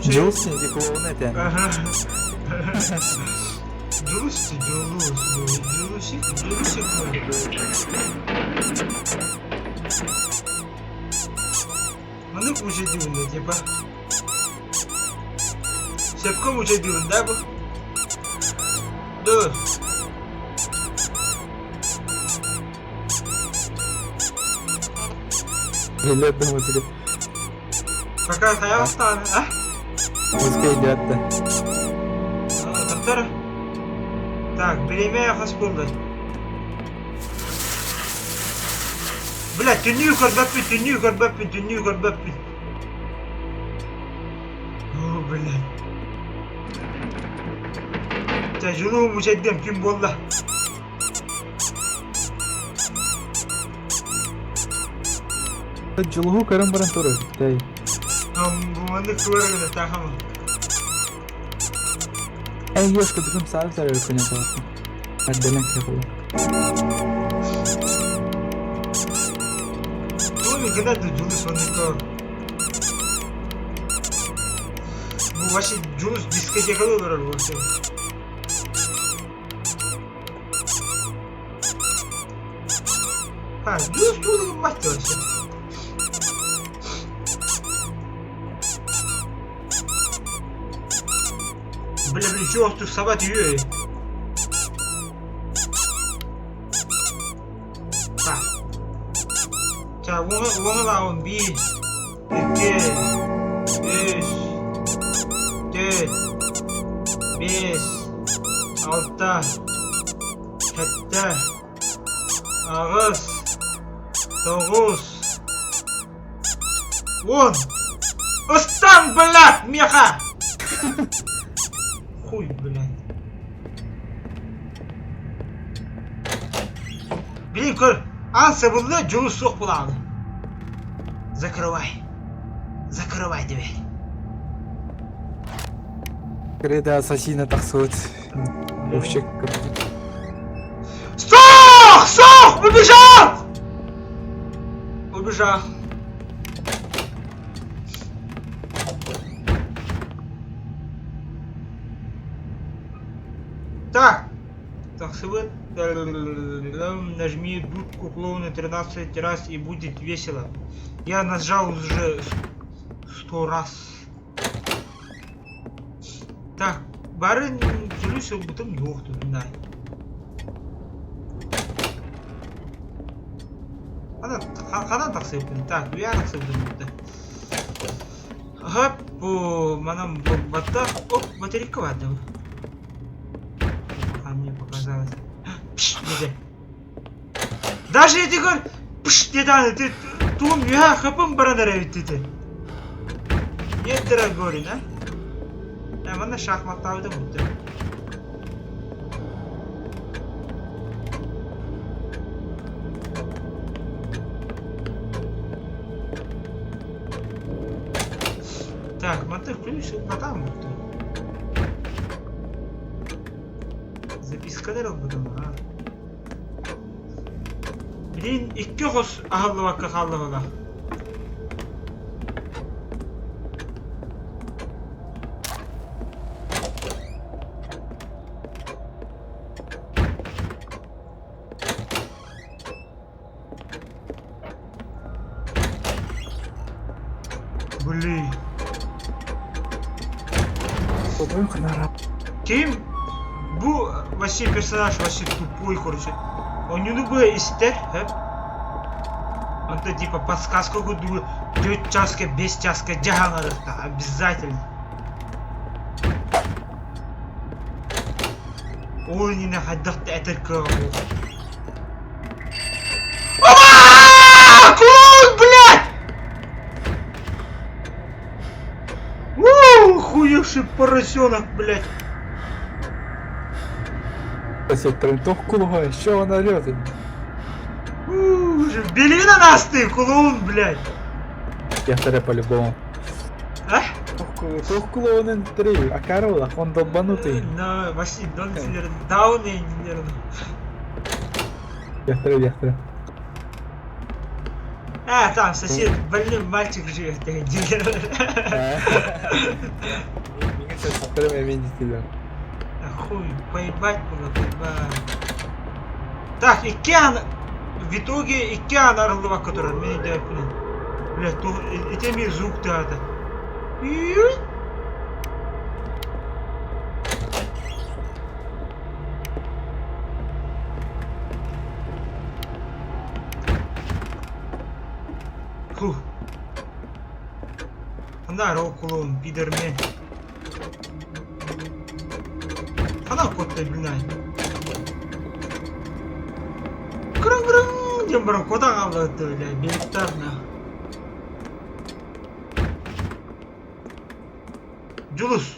Julus не клоун это. Ага. Julus. Mana puja diyorlar acaba? Sepko puja diyorlar bu. Dur. Лёдная музыка. Какая хаявстан, а? Музыка идет, да. Доктор. Так, беременная хоспулда. Блядь, түннүү көрбөппүн. О, блядь. Та жылуу мужеддем ким болду? Жылуу көрөм баран туру. Тай. Буны көргөнө тахам. Ёшка бүгүн сааттар өкүнө талап. Аддалан кепил. Геннадий Julus он никто. Ну вообще Julus дискотекалы барар вообще. Julus туды мастер вообще. Бля, чё ты собак её? 자, 원을 나온 미, 이렇게, altta, hette, ağız, dokuz, Вон! Остан, блядь, меха! Хуй, блядь. Блин, ансабылы Джулус соқ болады. Закрывай. Закрывай дверь. Креда ассасина тахсует. Вообще как... Сох! Сох! Убежал! Убежал. Так. Так, свет. Нажми дудку клоуна 13 раз и будет весело. Я нажал уже 100 раз. Так, барын келесі бұтым жоқты, бұндай. Қадан тақсы өпін? Так, бұя тақсы өпін бұтты. Хоп, бұл манам баттақ. Оп, батарейка барды бұл. Мне показалось. Пш, деде. Даже я тебе говорю, пш, дедан, ты тум, я хапым барадар өтті. Нет, дорогой, да? Mana şahmatlar da mutlu. Так, мотор ключ, потом мутlu. Запискалар oldu ha. Bilin iki kos ahıllı vakka kaldı ola. Блин. Kim? Bu вообще персонаж вообще тупой, короче. Он не любой истер, он-то типа подсказку буду 4 часка, 5 часка, джаханарыхта, обязательно. Ой, не находят это кого. Клоун, блядь! Хуевший поросенок, блядь. Прям то кулуга, что он орёт? Бери на нас ты, клоун, блядь. Я вторая по-любому. А? Тох клоун 3, а Карола, он долбанутый. No, вообще, даун и инженер. Я второй. А, там сосед, больной мальчик живет, инженер. Меня сейчас вторым я видеть тебя. Хуй, поебать было, поебать. Так, Икеан, в итоге Икеан орлова, который меня дает, блядь, то, это мне звук-то это. Фух. Здорово, клоун, пидормен. Ana kotta bilnay. Kırın diye bana koda kaldı öyle birliklerine. Julus.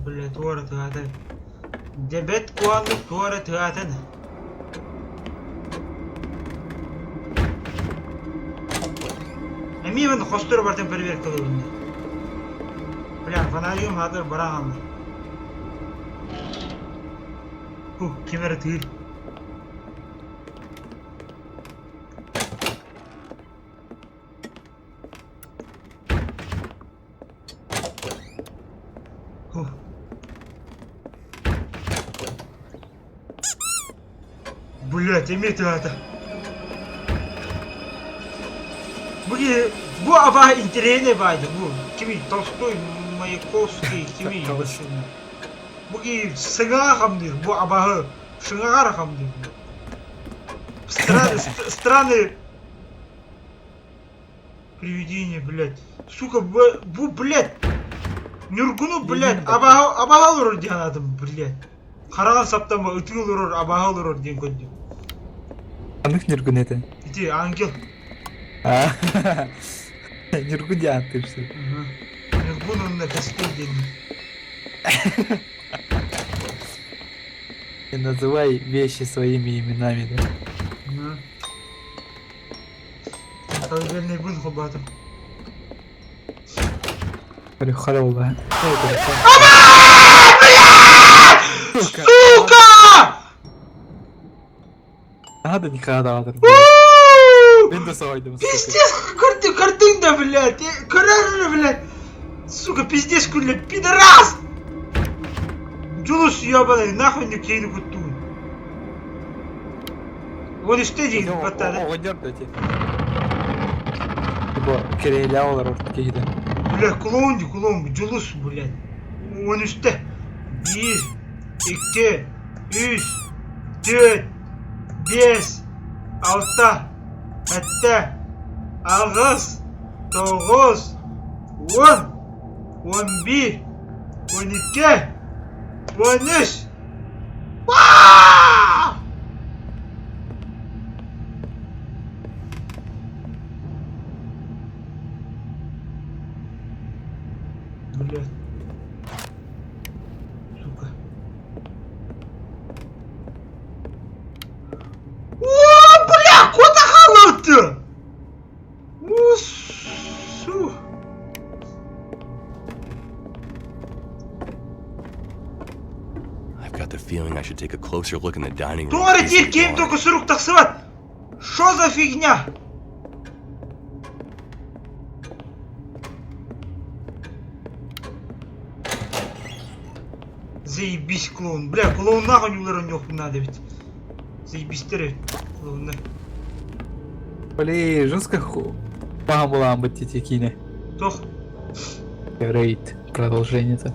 Блядь, туара тыгатын. Дебет куанды туара тыгатын. Мивен хостер бартен проверка ловили. Бля, фонариум надо баран. Камера тыр. Блять, имейте это. Bu aba interene vardı bu. Kimi Tolstoy, Mayakovsky, kimi. Bu ki sınağa hamdir. Bu abahı sınağa hamdir. Странные привидения, блядь. Сука, bu блядь. Нюргуну, блядь, абаға олырыр деген адам, блядь. Қараған саптама үтің олырыр, абаға олырыр деген көндім. Анық Нюргун это. Ити, ангел. А, Нюргун я ты все. Нюргун онына кәскен деген. Не называй вещи своими именами, да? Колыбельный бун хобатым. Говорю, хоровая. Сука! Надо никогда отр. Ben de savaydım. Пиздец, картын да, блядь. Карар, блядь. Сука, пиздец, кулля, пидорас! Julus ябаный, нахуй не кейну куту. Он işte değil, patladı. O oynar da ki. Bu kereyle olur orta kehide. Блядь, клоун, Julus, блядь. Он işte. 1, 2, 3, 4, 5, 6, hatta 9, 9, 10, 11, 12, 13. Vaaaaaa! Блядь. Сука. О, бля, куда халат-то? О, су. I've got the feeling I should take a closer look in the dining room. Туары тир кем только сырок таксыват. Шо за фигня? Заебись, клоун. Бля, клоун нахуй не уларан yok надо ведь. Заебись ты, клоун. Блин, жестко ху. Мама была амбатити кине. Тох. Рейд. Продолжение-то.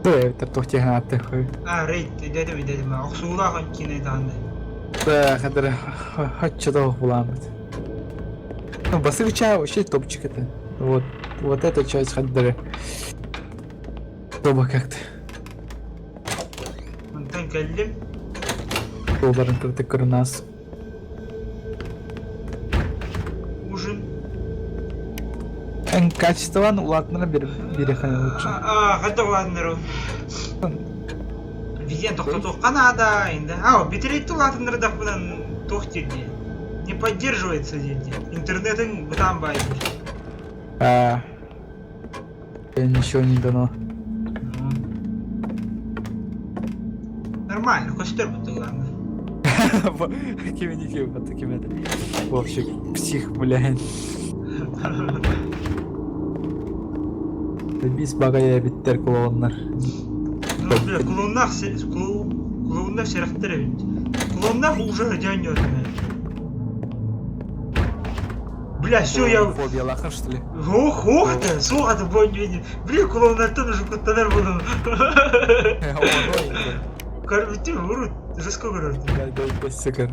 Да, это тох тягнаты хуй. А, рейд, dedim. Аксула хан кине данды. Да, хадра. Хоть что-то была амбат. Ну, басовича вообще топчик это. Вот эта часть хадра. Тоба как-то. Монтан келдим. Долларын кырды кырнас. Ужин. En качествован улатнара берехан лучше. Хата ладныру. Везен тох Канада инде. Битрейт улатныры да будан тох тирди. Не поддерживается дирди. Интернетин бутан байдыр. Ничего не дано. Нормально, костер бутан ладно. Такими не фиг, вот такими это. Вообще, псих, блядь. Biz bagaya bitter klonlar. Бля, клоунах серахтыры бит. Клоунах уже дянет. Бля, все, я... Фобия лахан, что ли? Ох ты, сука ты, бонни. Бля, клоунартан уже куттанар буду. Карбити, вурут, жестко говорят. Да, сыкар.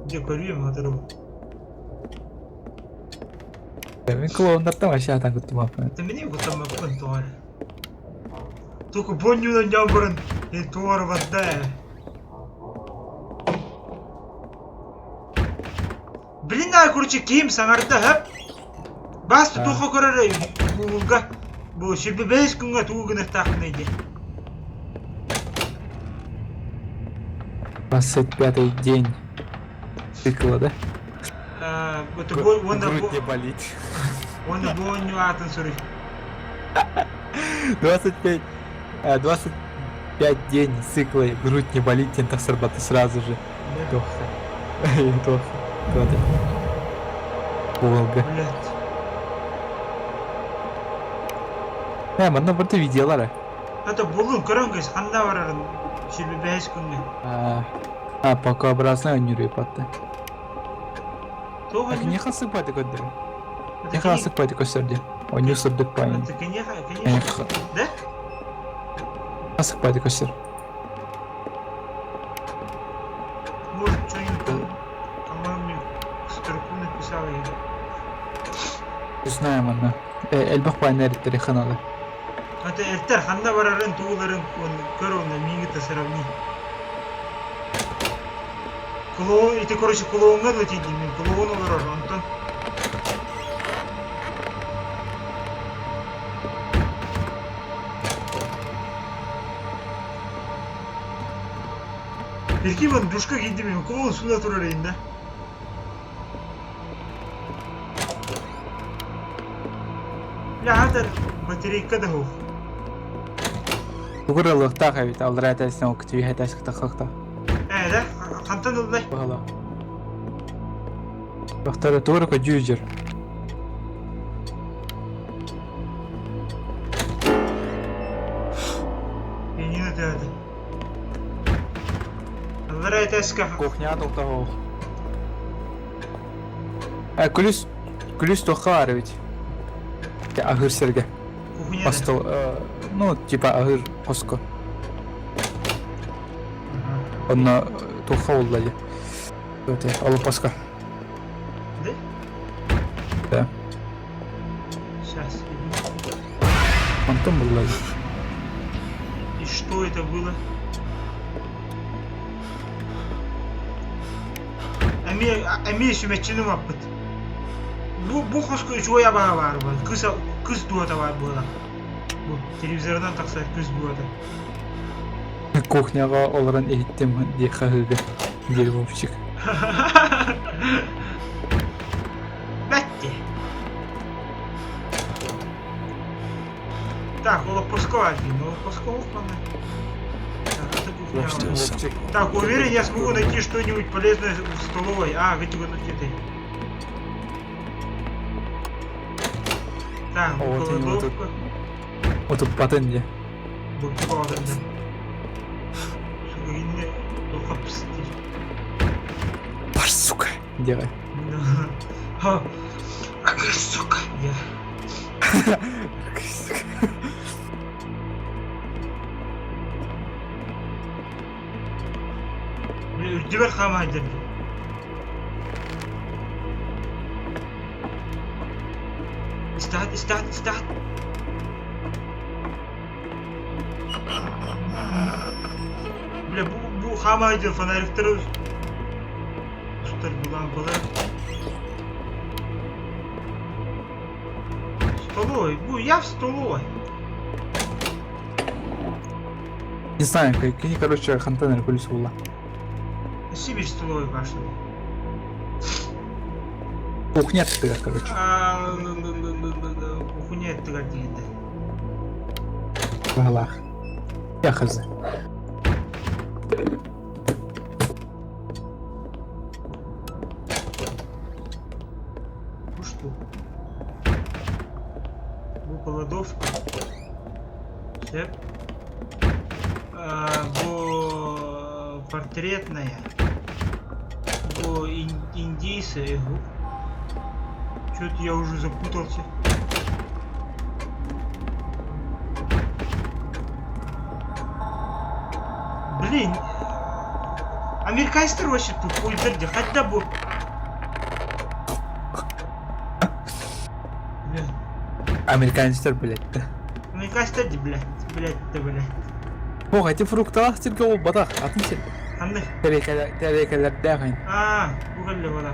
Где корюем, оторву. Мен клоундардан вообще атан күттім апа. Ты меня куттан мапкан туар. Только боннюдан ямбырын, туар ватта. Блин, короче, ким саңарда хап. Басты туха көрөр гуглга. Бу шибе 5 күнгө тугуна тахнайди. 25-й день цикла, да? Это вон Грудь не болит. Он бонню атын сұры. 25 день цикла, грудь не болит, тен так сарбаты сразу же. Тоха. Волга. Блядь. Мана бірді видеолары. Это булын көріңіз, қанда барарын шебе 5 күнге. Пакообразный он юрий патты. Тоғы Не хасыпайды көддері. Не хасыпайды көстерде. Он не сұрдық пайын. Это конечно. Да? Хасыпайды көстер. Может, что-нибудь там, по-моему, строку написал я. Не знаю, мана. Эльбах пайын әріттері қаналы. Ата эртер ханда барарын тууларын көр оны миңи сравни. Клоун, эти, короче, клоунга летит, мен клоун олар антон. Belki ben duşka gittim, klоун сюда турарайын да. Ля, хатар батарейка да хох. Тугрылык та хавит, алрай тәсен окытви хәтәск тахакта. Да? Хантан улдай. Бала. Бахтары тугрыка дюжер. Не надо. Алрай тәска. Кухня тоқтау. Күліс тоқар ведь. Агыр серге. Кухня. Постол, ну, типа агыр қоско. Онна тоқа олдали. Өте, алып паска. Да? Да. Сейчас. Антон олдали. И что это было? Ами sümeççinin apıt. Bu koskoca çoğuya bağı var bu. Kız duata var bu adam. Bu televizordan taksa kız duata. Кухняға оларан еттім де қағылды. Дел вовчик. Бәтте. Так, Лопускова один. Лопусков, Так, это We're кухня. still Вовчик. simple. Так, уверен, я смогу найти что-нибудь полезное в столовой. Вытягнуть этой. Так, Вот они вот тут. кладовка. Отып патын де. Бутук алдында. Сука, инне тоқап пістер. Бар, сука. Деға. Сука, я. Үрдібер қамайдыр. İstihad. Бля, bu қамайдыр фонариктері ұстар бұлан бұлар. Столовой, я в столовой. Не знаю, какие, короче, контейнер полис была. Сибирь столовой пошли. Кухня ты, короче. Кухня это где-то. В головах. Я хз. Ну что? Bu кладовка. Все. Bu портретная. Bu индейцы. Что-то я уже запутался. Блин. Американецтер вообще тут өлтірді. Хотя бы. Американецтер, блядь. Американецтер де, блядь. О, эти фрукталар сирге ол батақ. Атын сен. Қандай? Тәрекелерде ағайын. Bu қалды бала.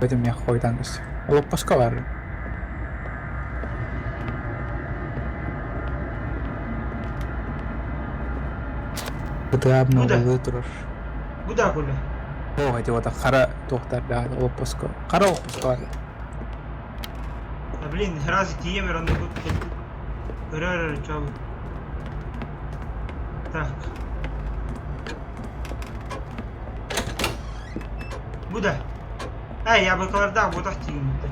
Өтім мен қойдан көз. Олып басқа бар. Бұтығабын Bu da. олы тұрыр. Bu da böyle. О, эти вот қара тоқтар олып басқа. Қара олып басқа бар. Блин, разве тиемер он тут. Чабы. Так. Bu da. Яблокаларда бодақ тиген бұтты.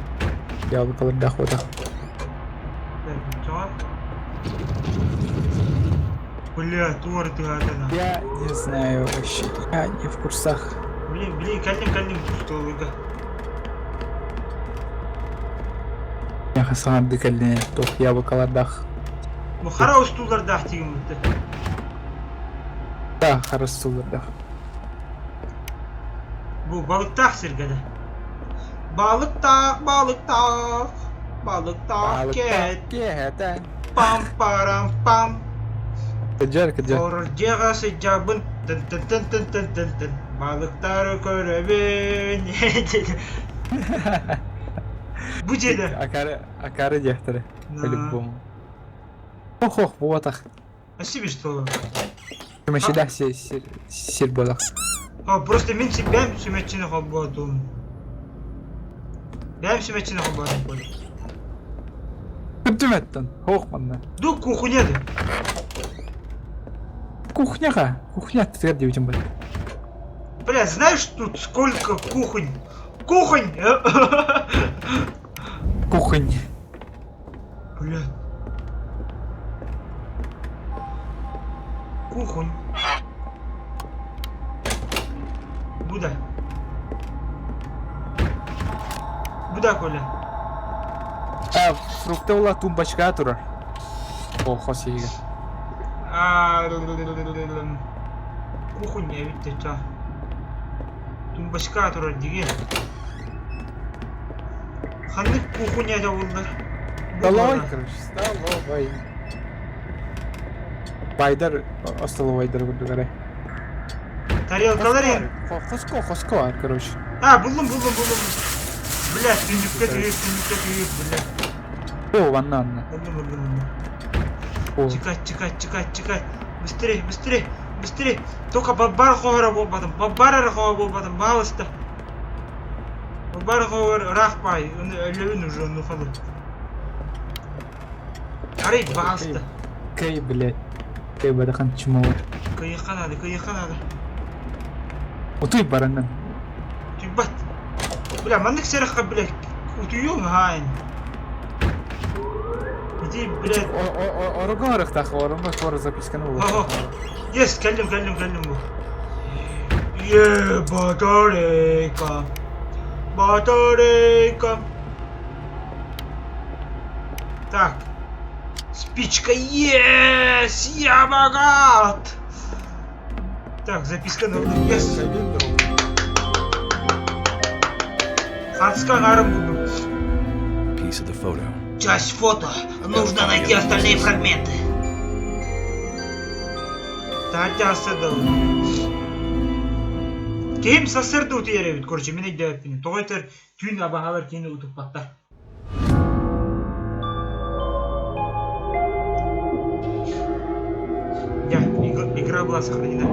Яблокаларда ходақ. Чаға. Бля, торты атана. Я не знаю вообще. Я не в курсах. Блин, кәлдім столыға. Я хасаған декалден тоқ яблокалардақ. Bu қара ұстуларда тиген бұтты. Да, қарастылырдақ. Bu balıktaq sirgədə. Balıktaq. Balıkta ket. Kete. Pam param pam. Kejar kejar. Orcaya sıcabın. Tın tın tın tın tın tın tın. Balıkları körevin. Bu cede. Акары дехтары. По-любому. Ох, вот так. А себе что? Чумашида сир болак. Просто мен бәм сүмәтчіні қаббадым. Бәм сүмәтчіні қаббадым қолы. Күптіметтін, хоқ манна. Ду кухняды. Кухняға, кухня тігір дейтін бұл. Бля, знаешь тут сколько кухонь? Кухонь! Кухонь. Бля. Кухонь. Буда. Буда Коля. Фрукты ола тумбачка тұрар. О, хос егі. Кухонь я видите, та. Тумбашка турар деген. Ханны кухонь да олдар. Столовой, короче, столовой. Байдар, остоловайдар бұлды қарай. Тарелкалар ен. Хоско var, короче. Buldum. Блядь, түндікке түйіп, блядь. О, ванна. Buldum. О, Чекать. Быстрее. Только баббар хоғыра болбадым, балысты. Баббар хоғыр рақпай, өлеуін уже, ну қалу. Арай, балысты. кей, блядь. Кей бадақан чумауыр. Кыйықанады. Утуй бараннан. Түйбат. Бля, мандық сераққа, блядь, утуйың хайн. Иди, блядь. Орыгын ырықтақ, орынға қоры записканы бұл. Есть, келдім бұл. Батарейка. Так. Спичка, есть! Я богат! Так, записка на уровне. Yes! Хатска гарм буду. Piece of the photo. Часть фото. Нужно найти остальные фрагменты. Татя садал. Кем сасырды ұты еревіт, көрші, мен әйді өппені. Тоғайтыр түйін абағалар кені ұтып баттар. Игра была сохранена.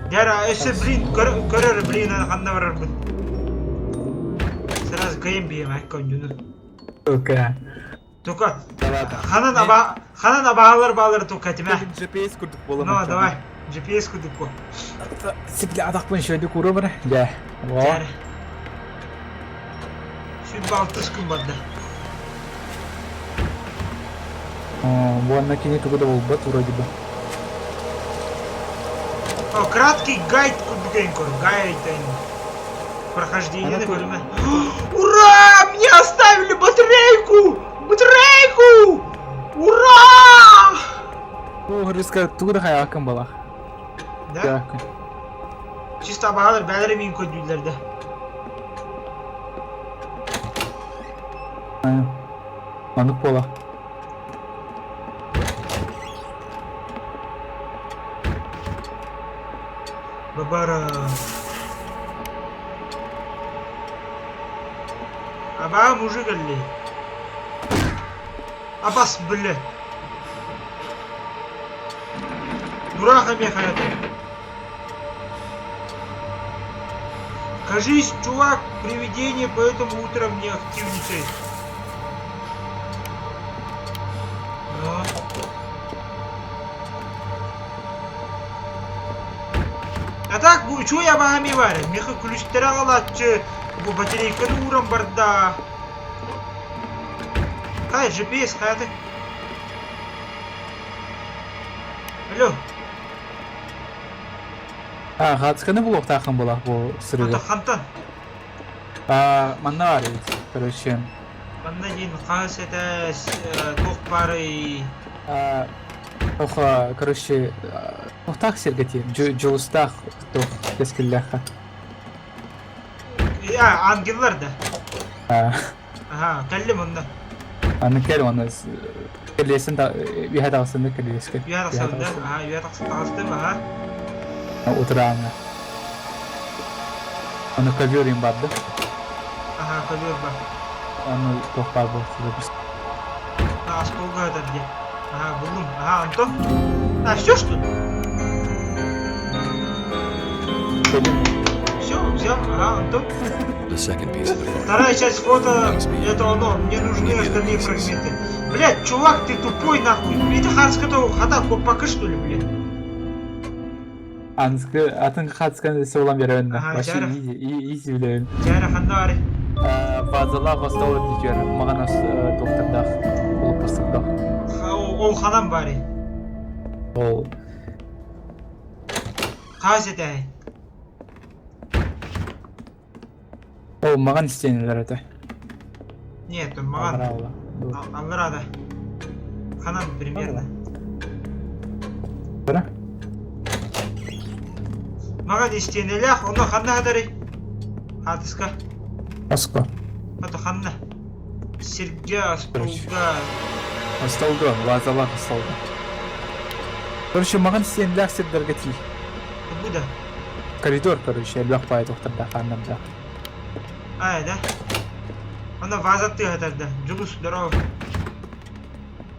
Дяра, если, блин, көрер, блин, қанда барар бұл. Сразу кайым бейім, әккон жүні. Только, ханан абағалар бағалары тоқ кәтім, GPS күрдік болам. Ну, давай, GPS күрдік қо. Сепілі адақпен шөйді көрі бәрі. Дяра. Сөйт балтыз күн барды. Bu аннакине тугуда бол бат вроде бы. Краткий гайд күрдік көр, гайд прохождение на бөлімі. Ура! Мне оставили батарейку! Ура! О, риска тугуда хай акын бала. Да? Чисто абағалар бәлері мен көділерді. Анық бола. Бабара. Аба мужик алли. Абас, блядь. Дураха мне хаята. Кажись, чувак, привидение, поэтому утром не активничает. Но... А так, чё я багами варю? Меха ключтера алатчы, bu батарейканы урам барда. Кай, GPS, хаяты. Алло. Хатсканы бұл оқтақын болақ бұл сырығы. Хантан. Манна var короче. Манна дейін қағыс әтәс, тоқ бары. Оха, короче, оқтақ сергети, жолыстақ тоқ кескілляқа. Ангеллар да. Aha, كلم ondan. انا كلمة انا كليس انت بيها تغسل كليس كده Yuha taksavda, aha, yuha taksavda, aha. وترعنا انا كافيورين بعد Aha, kalıyor bak. انا توقع بس Ha, Aspolga kadar diye. Aha, buldum. Aha, Anton. Ha, все, что ли? Все, взял. Ага, Антон. The second piece of the photo. Вторая часть фото, это оно. Мне нужны остальные фрагменты. Блять, чувак, ты тупой нахуй. Это Харского хата пока что ли, блядь? Anskı atın katskan soğulan bir önüne. Aha, Başı jarı. iyi bilen. Jara Handari. Fazla hasta diyor. Mağana doktorda olup basında. O hanam bari. O Kazete. o mağan isteyenler de. Нет, он маған. Bravo. Алырады. Hanam примерно. Bırak. Маған isteyinелях, оны ханна хадари. Хатыска. Asko. Это ханна. Сергея Столга. Hasta oldu. Vazalar hasta oldu. Короче, mağan isteyenler sırdarga ti. Bu da. Коридор, короче, elbaq payı doktorda xanımda. А, да? Она вазатты хадарда. Джулус, здорово.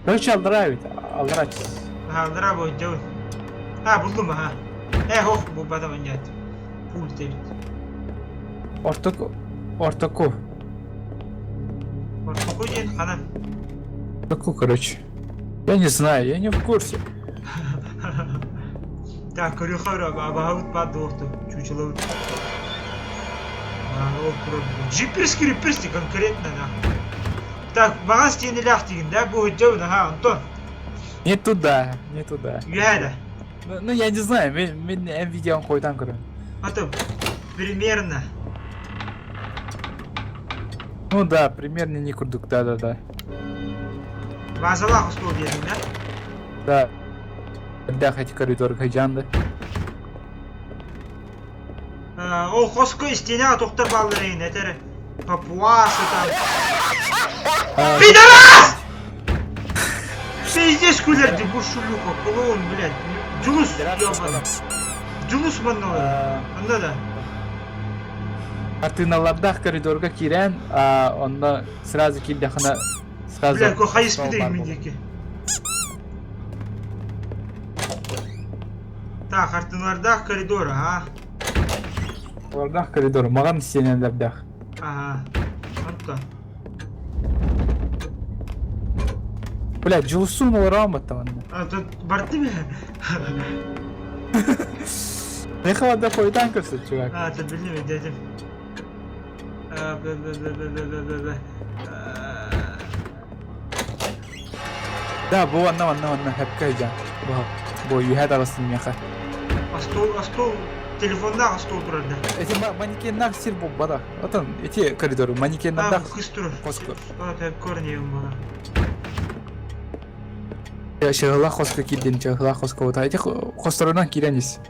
Короче, aldıra bit. Aldıra çiz. Ага, здорово, Джул. А, buldum aha. Ох, bu bana нет. Пуль тевит. Ортаку. Вот какой день, хана. Ортаку, короче. Я не знаю, я не в курсе. Так, Рюхара, абаут падохту. Чучело. Джиперский реперский конкретно, да. Так, маған стенелях деген, да, bu Джул, ага, Антон. Не туда, не туда. Юхада. Ну, я не знаю, мен видеоны қойдан көрем. Антон, примерно. Ну да, примерно не курдук, да. Вазалах устол дедің, да? Да. Да, хоть коридор қайжанды. Ол қосқы істене тоқтар балдырайын, әтері. Папуасы там. Пидорас! Пиздец күлерді бұл шулюка, клоун, блядь. Джулус, ёбаный. Джулус манналы. Анда да. Артыналардақ коридорға кирен, онда сразу келдіқына сразу... Блядь, ко хайыс бидейін мендеке. Так, артынлардақ коридор, ага. Олардақ коридор, маған сенендердақ. Ага. Антон. Блядь, жылсуын ораматты ванна. А, тут барты ме? Не қылада қойдан көрсі, чувак. А, тут білмеймін, дедім. Да, бұл анна, хәпкі айжан. Бұл үйәд арасын меха. Астол, телефонда астол тұрады. Эти манекеннар сир бұл бада. Отын, эти коридоры, манекеннарда... Қыз тұрыр. Қосқы. Тәп көрінеуім бана. Шығыла қосқы келден, шығыла қосқы ота. Эти қостарынан керенес.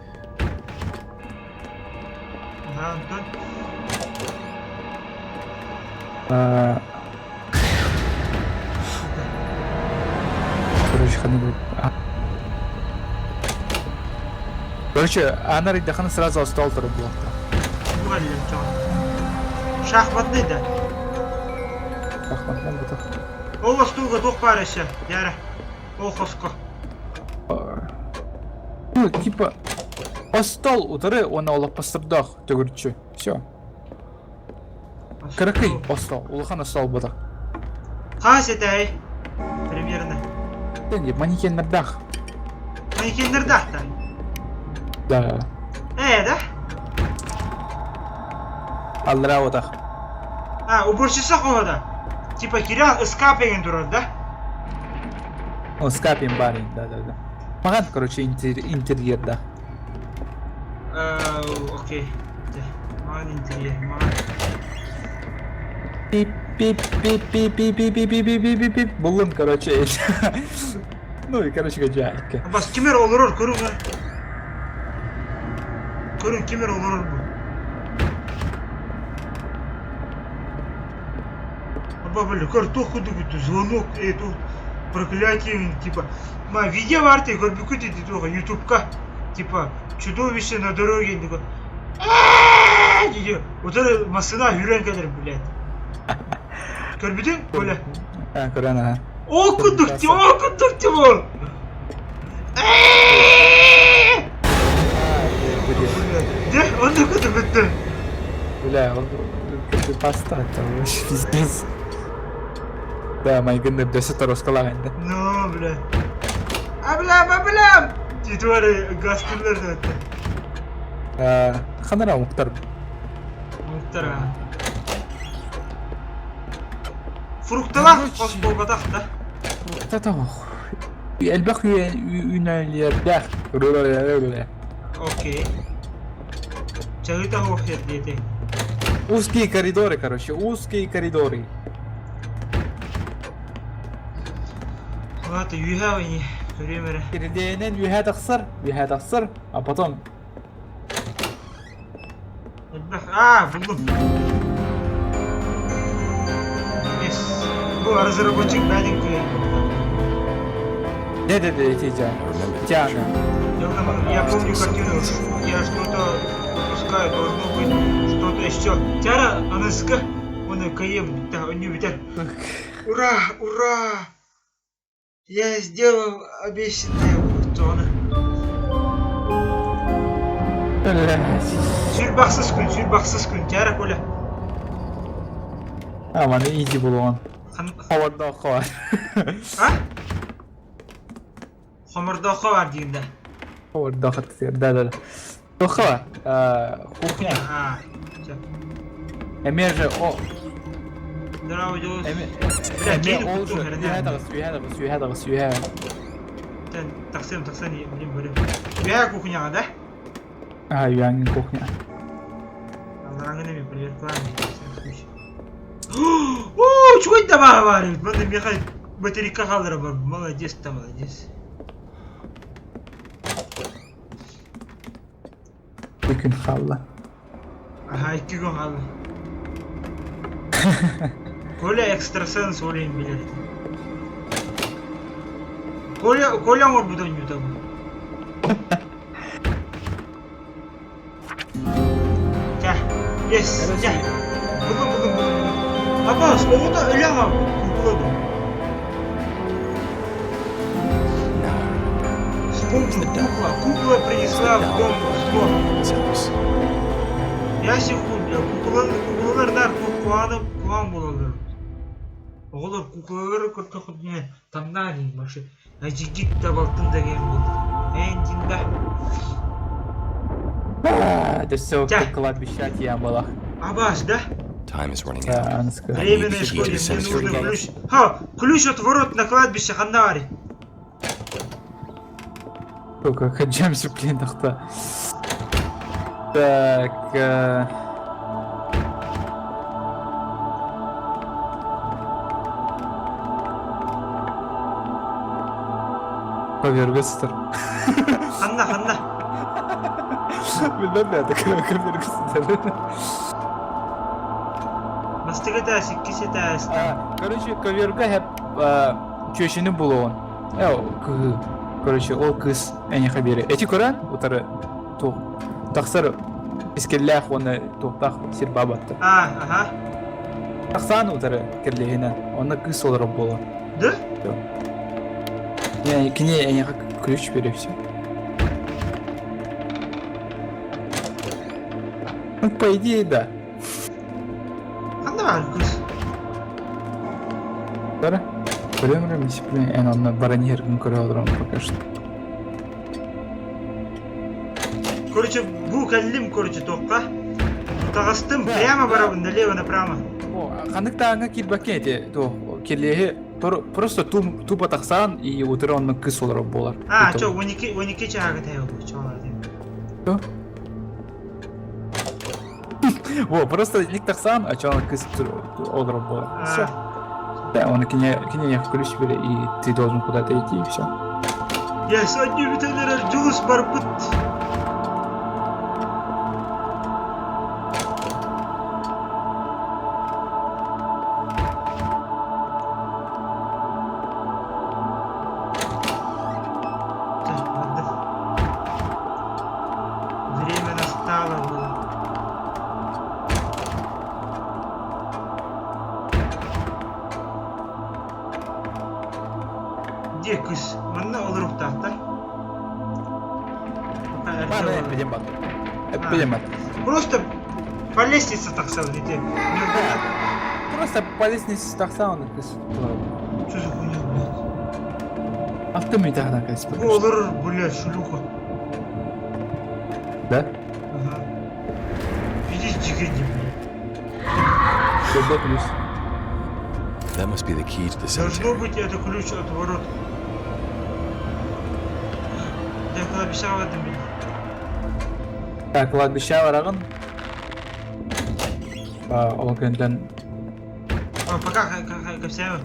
Ага, Антон. Короче, ханы будет. Короче, она рейдаханы сразу остал тұрып бұлақта. Мұғалем чоң. Шахматный да. Шахматнан бұта. Ол астолға тоқ бар еші, яры. Ол қосқы. Ну, типа, остал утыры, оны олап бастырдақ, төгіртші. Все. Кырыкый остал, улахан остал бұта. Қас етай. Примерно. Енді, манекенлердақ. Манекендердақ та. Да. Да? Алдыра отақ. А, уборщица қоғада. Типа киря эскапеген тұрады, да? О, скапин барин, да. Маған, короче, интерьерда. Окей. Маған интерьер, маған. Пип. Бұлын, короче, ну и, короче, гажайка. Бас кемер олырыр, көрің ғар. Көрің кемер олырыр бұл. бабля, картоху дuguttu, звонок, эту проклятие, типа. Видео арты, горбюкут эти тоже, ютубка. Типа, чудовище на дороге, типа. Вот это машина юрен kadar, блядь. Көрбүдің, Коля? Көрән, аға. Окудукте бұл! Де, онда күді күтті. Бля, он creepypasta, это вообще пиздец. Да, мои генды бдесі торосқалаған, да? Ну, бля. Аблам! Титуары гастырлар да өтті. Қанара мұқтар? Мұқтар, Фруктала, қос болғадақ, да? Фруктата الباقي يرتاح. Окей. Чагыта хохер дейте. Узкие коридоры, короче, узкие коридоры. Ладно, юхавани, время. Кирдейнен юха тақсыр, а потом... Buldum. Yes. Bu разработчик маленький. Да, эти Тиана. Я помню картину. Я что-то пускаю, должно быть что-то еще. Тяра, анаска, он каем, да, он не видят. Ура! Я сделал обещанное Тона. Сүйрбақсыз күн, Тяра, Коля. Мана изи болуған. Хаварда бар. Хомырдоққа бар деймді. Хаварда қатысыр, да. Тоққа бар, кухня. Әме же, о... Здорово, Дёс. Әме ол же, сүйе. Тақсырым, блин, бөлім. Үйә кухняға, да? Үйәңін кухня. Алдараңын емен, привет, клан. Ооо, чего это бар? Мында меха батарейка қалдыра бар. Молодец. Bir gün kaldı. Aha, 2 gün kaldı. Коля экстрасенс ойлайын биледі. Коля мор бұдан ютабы. Жа, ес, жа. Бүгін. Абас, оғыда өлі ағам, күлкіледі. Кукла принесла в дом слон. Я секунду, куклалар куан болалар. Оғылар куклалар көртіқыдіне тамна дейін башы. Әжігік табалтын деген болды. Әндінде. Это все кладбище тем было. Абас, да? Time is running out. Временное школе, мне нужен ключ. Ключ от ворот на кладбище Ханнари. Только ходимся, блин, нахта. Так. Ковергастер. Ханна. Bilmem ne, ковергастер. Мастыга тәсі, кесе тәсі. Короче, коверга hep чөшіні болуын. Короче, ол кыз әне хабері. Эти көрән, отары тақсыр искелләх оны тоқтақ сирба баттыр. Ага. Тақсан отары керлегінен, оны кыз олары болуын. Да? Я к ней әне ключ бере все. Ну, по идее, да. Қанда бар кыз? Дара? Білемірім, есептілен, ән онына баран ергін көре алдырам пока что. Короче, бұл кәлім, тоққа. Тағыстым, прямо барабын, налево направо. Қандықта аңа келбәкен әте, келеге просто тупо тақсан и отыры онның кыз олары болар. Чо, 12 чаға тәйі бұл, чоғалар дейм. Чо? Во, просто ник тақсан, а чоғалар кыз олары болар. Все. Да, он к ней ключ бери, и ты должен куда-то идти, и все. Я сегодня ветеринар Джулс Барбут. erkek kız. Bana olur bu tahta. Bana hep bilem bak. Hep bilem bak. Просто по лестнице так сравните. Просто по лестнице такса он кыз. Что за хуйня, блядь? Автоматикадан кыз. Olur, блядь, шлюха. Да? Ага. Иди дикади, блядь. Что плюс? That must be the key to the Должно cemetery. быть это ключ от ворот. Я кладбище vardım benim. Так, кладбище варагын. Ол көндөн Пока капсяю.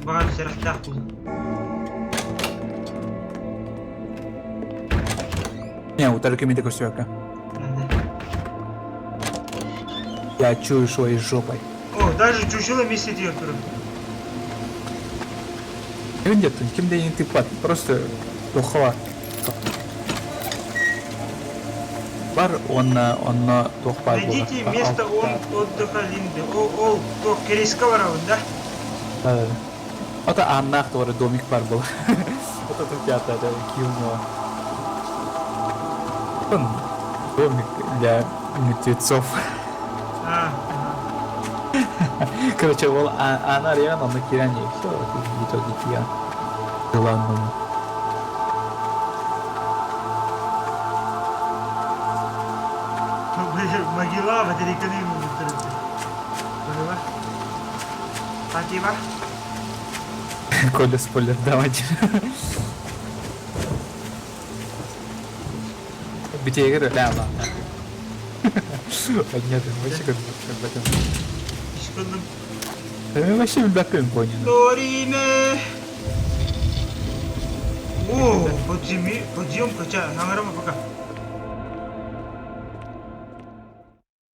Баган сырахтах был. не, у таракимида костюка. Я чую своей жопой. О, даже чучело вместе директора. Нет, кем да не ты пад, просто тухла. Бар он тухпа. Найдите место отдыха Линды. Ол, то Керейска варавын, да? Да. Это Анна, который домик бар был. Вот это пятое, да, кивнуло. Он домик для мертвецов. Короче, она реально на киране, и все, это в итоге я. Главному. Могила батарейканы мутырды. Поняла? Спасибо. Коля спойлер давайте. Битее говорю, да, ладно. Нет, вообще как в этом. Вообще бэкэм понял. Дориме. О, подъем, хотя, награма пока.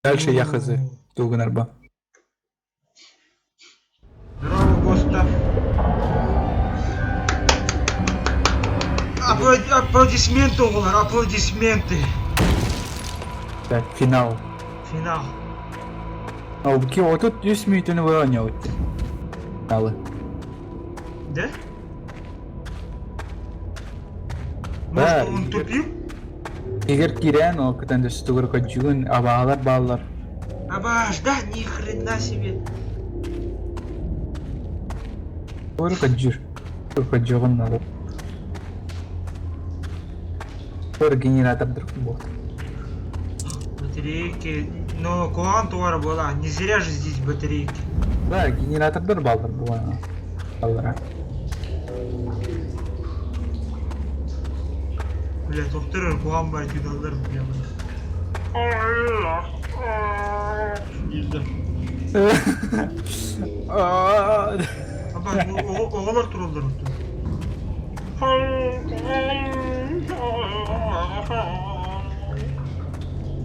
Дальше я хз. Долго нарба. Здорово, Госта. Аплодисменты, Олар, аплодисменты. Так, финал. Финал. А вот тут 10 минут не выронил. Финалы. Да? Да, Может, он тупил? Егер кирен, ол кытанды стугар каджуын, абаалар баллар. Абаш, да, ни хрена себе. Ор каджур. Ор каджуган надо. Ор генератор друг бот. Батарейки. Но Куан Туара была. Не зря же здесь батарейки. Да, генератордар баллар була. Баллара. Бля, тоқтырыр Куан бар тюдалдар прямо. Абаш, оғалар туралдар отты.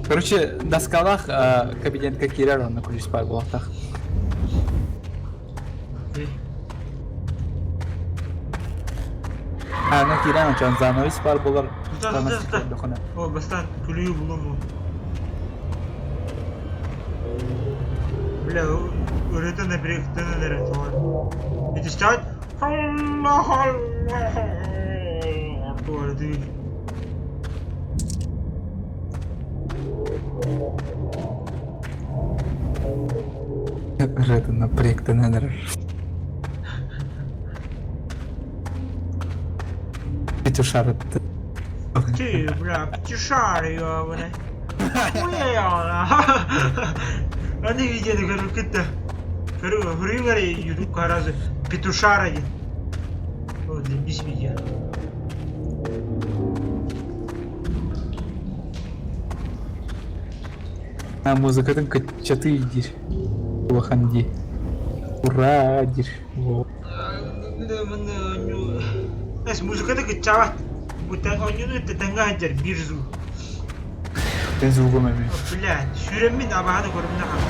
Короче, на скалах кабинетка кирер, он на кулис пар болотах. На кирен, он зановис пар болар. О, бастан, күлігі бұлым ол. Бля, өретін әбіректен әдері туар. Эти стать? Туар, ты. Это напрягто, наверное. Петушар. Ты, бля, птишар, ёбаный. Хуя, они видят, как это. Хрюгари, ютуб разу. Петушар один. Вот, без видео. А музыка там чаты идешь. Лоханди. Ура, идешь. Нас музыкада кecawat. Butan oyunu tetangga hajar birzu. Ben звуком ами. Bля, süremmin abahada korumda kal.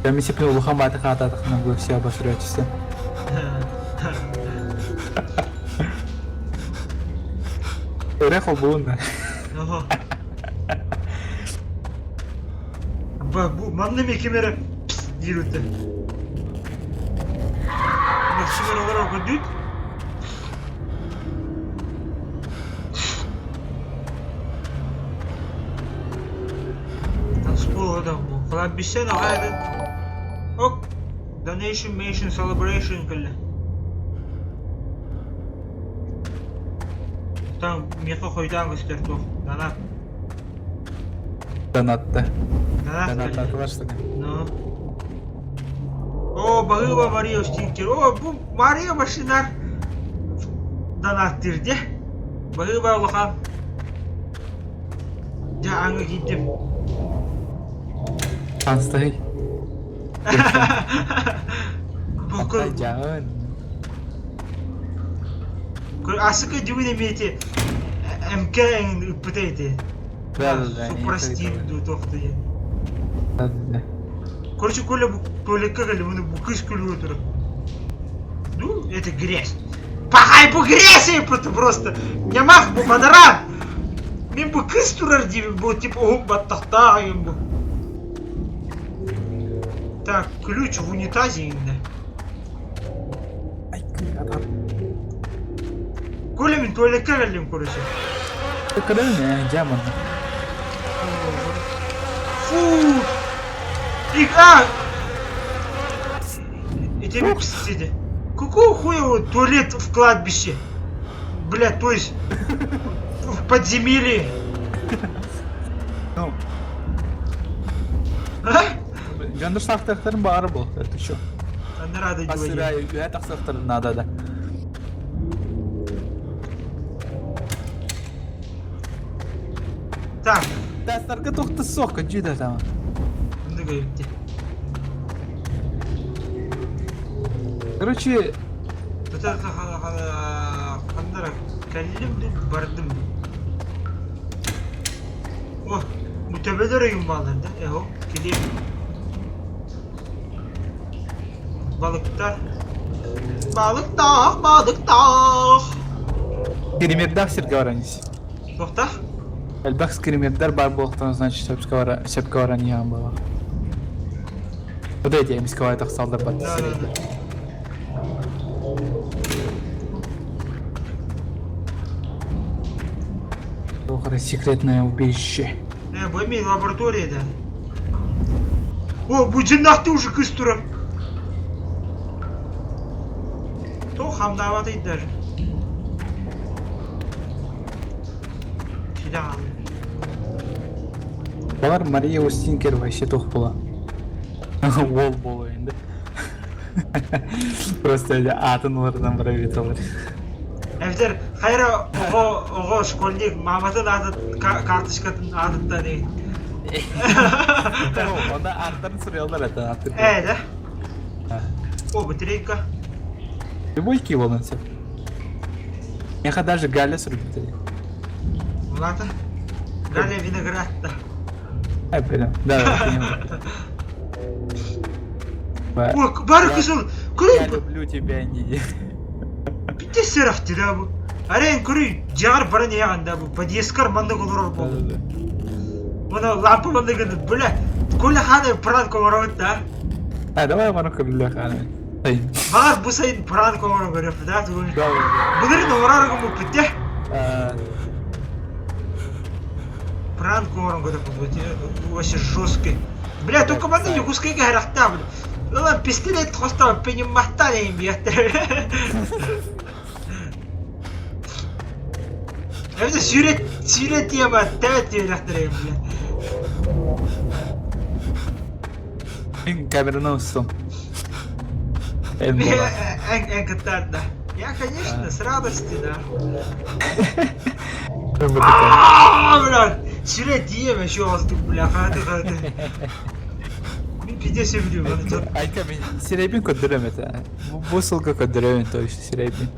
Я миссия принял лохамата хата, так нам было все обосрётся. Рехо булна. Bu manlı mekemere yürüdü. Maksimum olarak ödül. Nasıl bu adam bu? Falan bir şey ne vardı? Ok. Donation, Mation, Celebration كله. Там меха хойдан gösterdi. Donat. Donattı. Donat. Donat arkadaşlar. No. O Bahıba Mario Stinker. O bu Mario başlar. Donat dirdi. Bahıba bakalım. Ya anı gittim. Şanslı. Bakın. Ay jangan. Asıkı juga meti MK yang ipetete. Vallahi. Супростин до тофта ya. Vallahi. Короче, Коля Толика bunu bu kız kulüyor. Ну, это грязь. Пахай bu грязь просто. Нямах bu подаран. Мен bu kız turar gibi bu tip o battахтаем bu. Так, ключ в унитазе именно. Ay adam. Коля мен Толика geldim короче. Keren ya zaman. Фу! Эти сидят. Какого хуя вот туалет в кладбище? Блядь, то есть в подземелье. No. А? Yanlış taktıkların bağırı bu. Evet şu. Она рада Asıra делать. ya taktıkların nada da. Так, Derslerge doktu soka cüda tamam. bunu gördü. Короче, Kanlara kellimdim, bardım. Oh, bu tepeler oyun bağlarında. Eho, gideyim. Balıklar. Balıklar. скримердах сергаваранис. Tohta. Эльбах скримердар бар болуктан, значит, сепкаварани ям бала. Подойди, я мисковая так салдар бат. Да. Охра, секретное убежище. Bu emin laboratoriyada. O bu cinnahtı уже kız tura. To ham davat ettiler. Filan. Балар Мария Устинкер вообще тох была. Вол болу енді. Просто атынлардан бір өйталар. Evder hayra oğo şkolnik Mahmut'un adı kartışkatın adında değil. Onda artlarını sürüyorlar eten artık. Evet. O батарейка. Любой кило на все. Я даже Галя срубит. Ладно. Галя виноградта. Ай, прям. Да, О, бар kızıl. Я Kırın. люблю тебя, Ниди. Bitti seraftı da bu. Arayın kırın. Ciğer bana ne yağında bu. Padiyeskar manda olur bu. Bana lampa manda gönül. Böyle. Kulle hane prank olarak da. А, давай я ману кабелю хана. Ай. Var bu sayın prank olarak görüyor. Da bu. Да. Bunların olarak bu bitti. А, Пранк гором года вообще жесткий. Бля, только манда не кускай гарахта, бля. Ладно, пистолет хостал, понимахта не имеет. Это сюрет тема, тет яхтарем, бля. Мен камераны устом. Эм бала. Энкатар, да. Я, конечно, с радостью, да. Бля, сюрет тема, еще раз тут, бля, хаты. Пиздец, я люблю, ладно. Айка мен сирейбин көндүрөм эте. Бу сылга көндүрөм то иши сирейбин.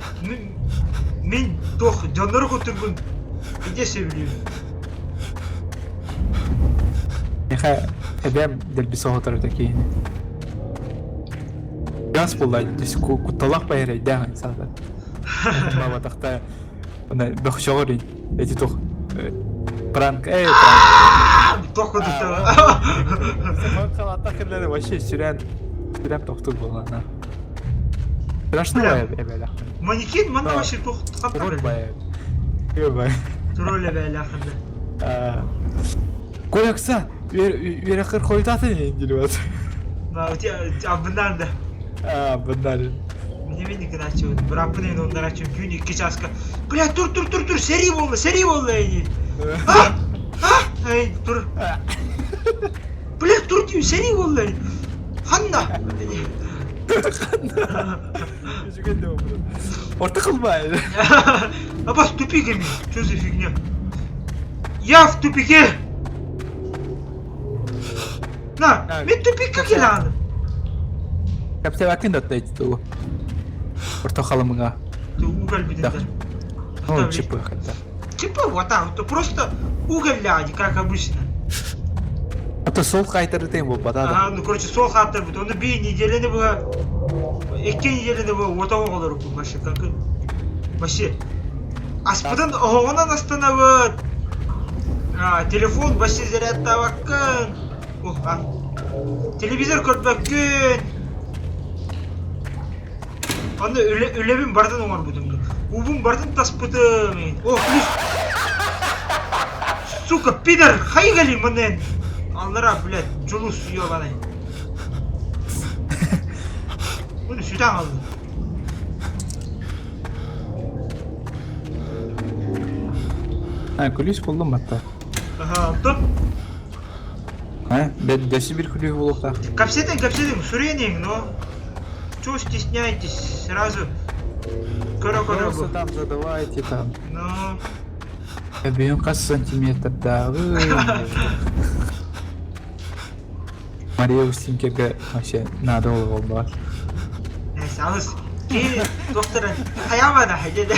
Мен тох, жандар көтөргөн. Пиздец, я люблю. Яха эбем делбисо хотор такие. Газ булай, дис куталак байрай да сада. Мама тахта. Она бахшогори эти тох. Пранк, пранк. Тоқыды Саған қалатта кірлері вообще сүрән тоқтық болған. Страшно Бля. бәлі. Манекен мана Да. вообще тоқытқан Тролль табель. бая. Ебай. Тролль бәлі ақында. Колекса, верақыр қойдаты не делюват. Абынан да. Бұндар. Немене начал, брапны он начал күні 2 жасқа. Бля, тур, сери болды, әйне. Ай, тур. Бля, тур дейм, сери болды. Қанда. Жүгенде болмады. Орта қылмай. Абас, тупик емен, что за фигня? Я в тупике. На, мен тупикке келадым. Кәпсе бәкін датта етті тұғы. Орта қалымыңа. Ты уголь бедендар. Ну, чипы хотя. Типа вот так, вот просто уголь ляди, как обычно. А то сол қайтыры тем бұл бада. Ну короче, сол хаттар будет. Оны бей неделені бұға, 2 неделені бұға отауы қалар бұл вообще, как вообще. Аспыдан оғынан астанавыд. Телефон вообще зарядтаваккан. Телевизор көрбәккін. Аны үлебім бардын оңар бұдымды. Убым бардын таспыды мен. О, плюс. Сука, пидор, хайгали мұнен. Аллара, блядь, жұлыс ебаный. Bunu süten aldı. Kulüs buldum hatta. Aha, aldım. Дәсі бір күлі болуқта. Капсетен, сурением, но... Чего стесняетесь? Сразу... Коро-коро Просто был. там задавайте там. Ну... Объем қас сантиметр, да. Мария Устинкерге вообще надолго болды. Neyse, alız. Ki doktora hayama da hacede.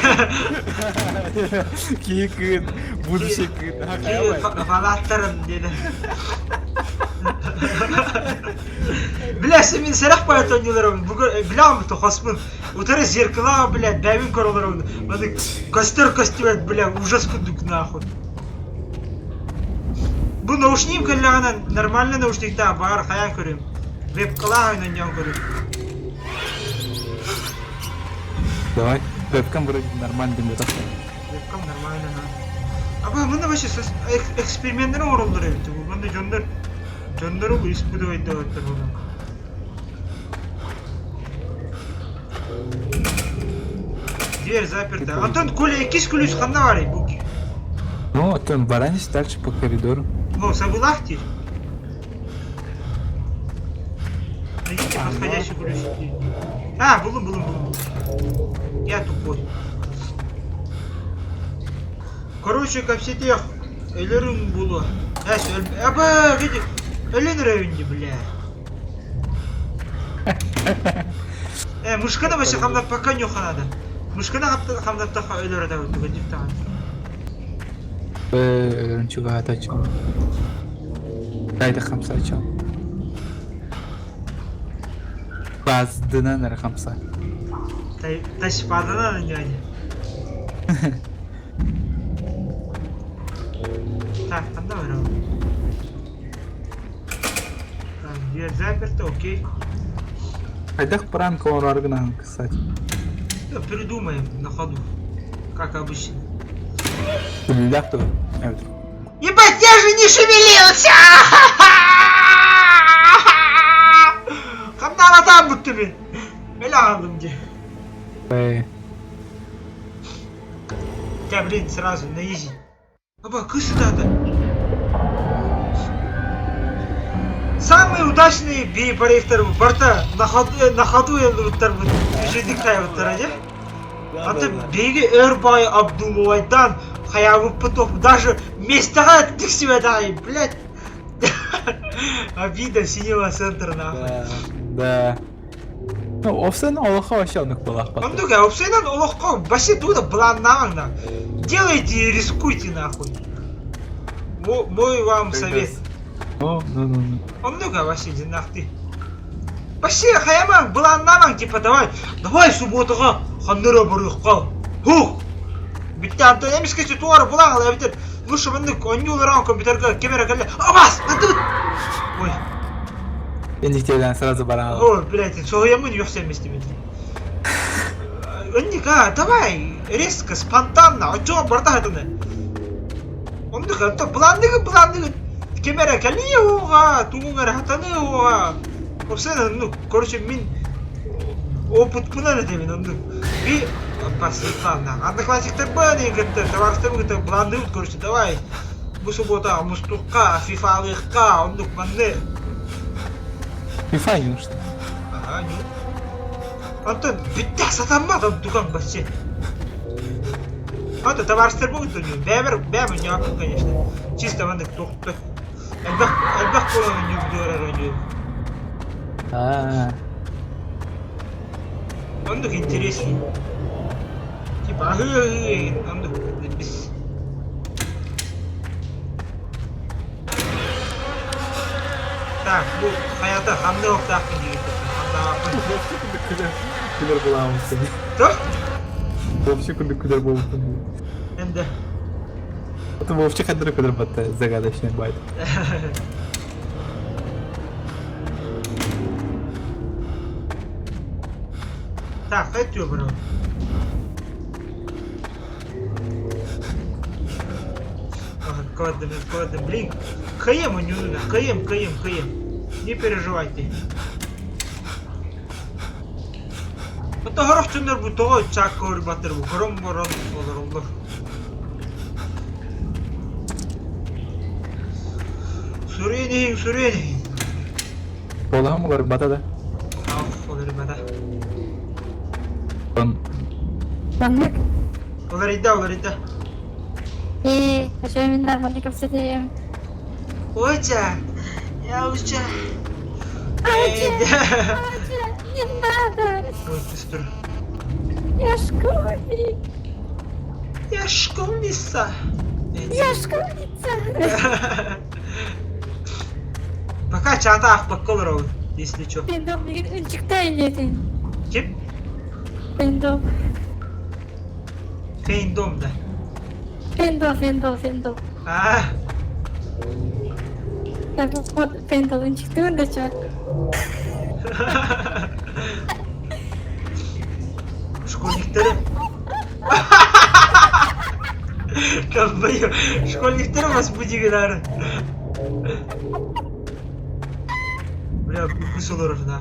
Ki күн, будущий күн. Ki falatlarım dedi. Biləsin, men sərəq bayat oynuyorlarım. Bugün biləm mi toxasmın. Утары зеркала, блядь, дәвин короларым. Маны костер, блядь, ужас күндік нахуй. Bu наушнигім кәлләғанан нормальный наушникта бар хаян көрем. Веб-кала ойнан көрем. Давай, вебкам вроде нормально демет. Вебкам нормально. Аба, мында вообще эксперименттің орындары өтті. Мында жондар ол испытывать өтті бұны. Дверь заперта. Антон, Коля, якийсь ключ ханда бар ей буки. Ну, там баранец дальше по коридору. О, забылах теперь? Найдите подходящий ключ. Булым. Я тупой. Короче, капсетех. Элерин было. Аба, види. Элен районде, бля. Мышкана вообще хамдап пока нюха надо. Мышкана хамдап таха элер да вот диктан. Ничего, это чё? Дайда хамса чё? Баздына нэр хамса. Таш падана няня. Так, канда вара. Так, дверь заперта, окей. Айдах пранк органа, кстати. Да, придумаем на ходу. Как обычно. Да, кто? Ебать, я же не шевелился! Хамдана там будто бы. Мелядом где. Я, блин, сразу на изи. Аба, кысы надо. Самые удачные бей-проекторы борта на ходу я вот жидик тайваттар, а? Аты беги Эрбай Абдуловайдан хаявып потоп даже местага тиксиме дай, блядь. Обида синего центра нахуй. Да. Ну, Овсен Олаха вообще он их была. Он такая, Овсен Олаха вообще туда бланна. Делайте и рискуйте нахуй. Мой вам совет. Ну. Он такая вообще динахты. Вообще хаяман бланнаман типа давай субботаға хандыра барық қал. Хух! Бітті Антон емеске туары бұлағыл әбітір. Лучше мандык, он не уларан компьютерга, камера калля. Абас! Надут! Ой. Индиктерden сразу барам. О, блядь, соғыямын yo'qsa местемеді. Ондика, давай, резко, спонтанно, отчего барда хатыны. Ондика, то пландыгы. Камера калли оға, туңыңар хатаны оға. Опсена, ну, короче, мен опыт пынан этемин, ондык. Би, пасыкланна. Одноклассниктер баны гытты, товарищтар гытты, пландыгы, короче, давай. Бу суббота, мустукка, фифалыкка, ондык манды. FIFA yiyor işte. Ага, не. Антон, бітті сатанмады дұған бәтше. Антон, товарищтар бүгін түрген. Бәмі не апын, конечно. Чисто мандық тоқты. Әлбәқ боланы не бұдығырар өне. Мандық интересный. Типа, мандық біз. Так, bu hayata hamle yok da hakkın değil. Күлер боламыз сені. Что? Вообще күлер болып тұрмын. Енді. Это вообще қадірі күлер бәтті загадочный байт. Так, қайтıyor бұрын. Кодым, блин. КМ не нужно, КМ. Не переживайте. Это горох чундар bu того чак кор батыр bu. Гором olur. Сүренейін. Болам олар батада. Olur bada. Бандык. Olur iddia. Хочу именно бандыков сидим. Оча. Я уча. Не надо. Ой, ты Я школьник. Я школьница. Я школьница. Пока чата ахпак колоров, если чё. Пендом, чектай летин. Ким? Пендом. Фейндом, да. Пендом. А, Так вот, пендом, чектай да чё. школьниктері. Каббайы, школьниктері вас будигінары. Бля, ұйқысы олар да.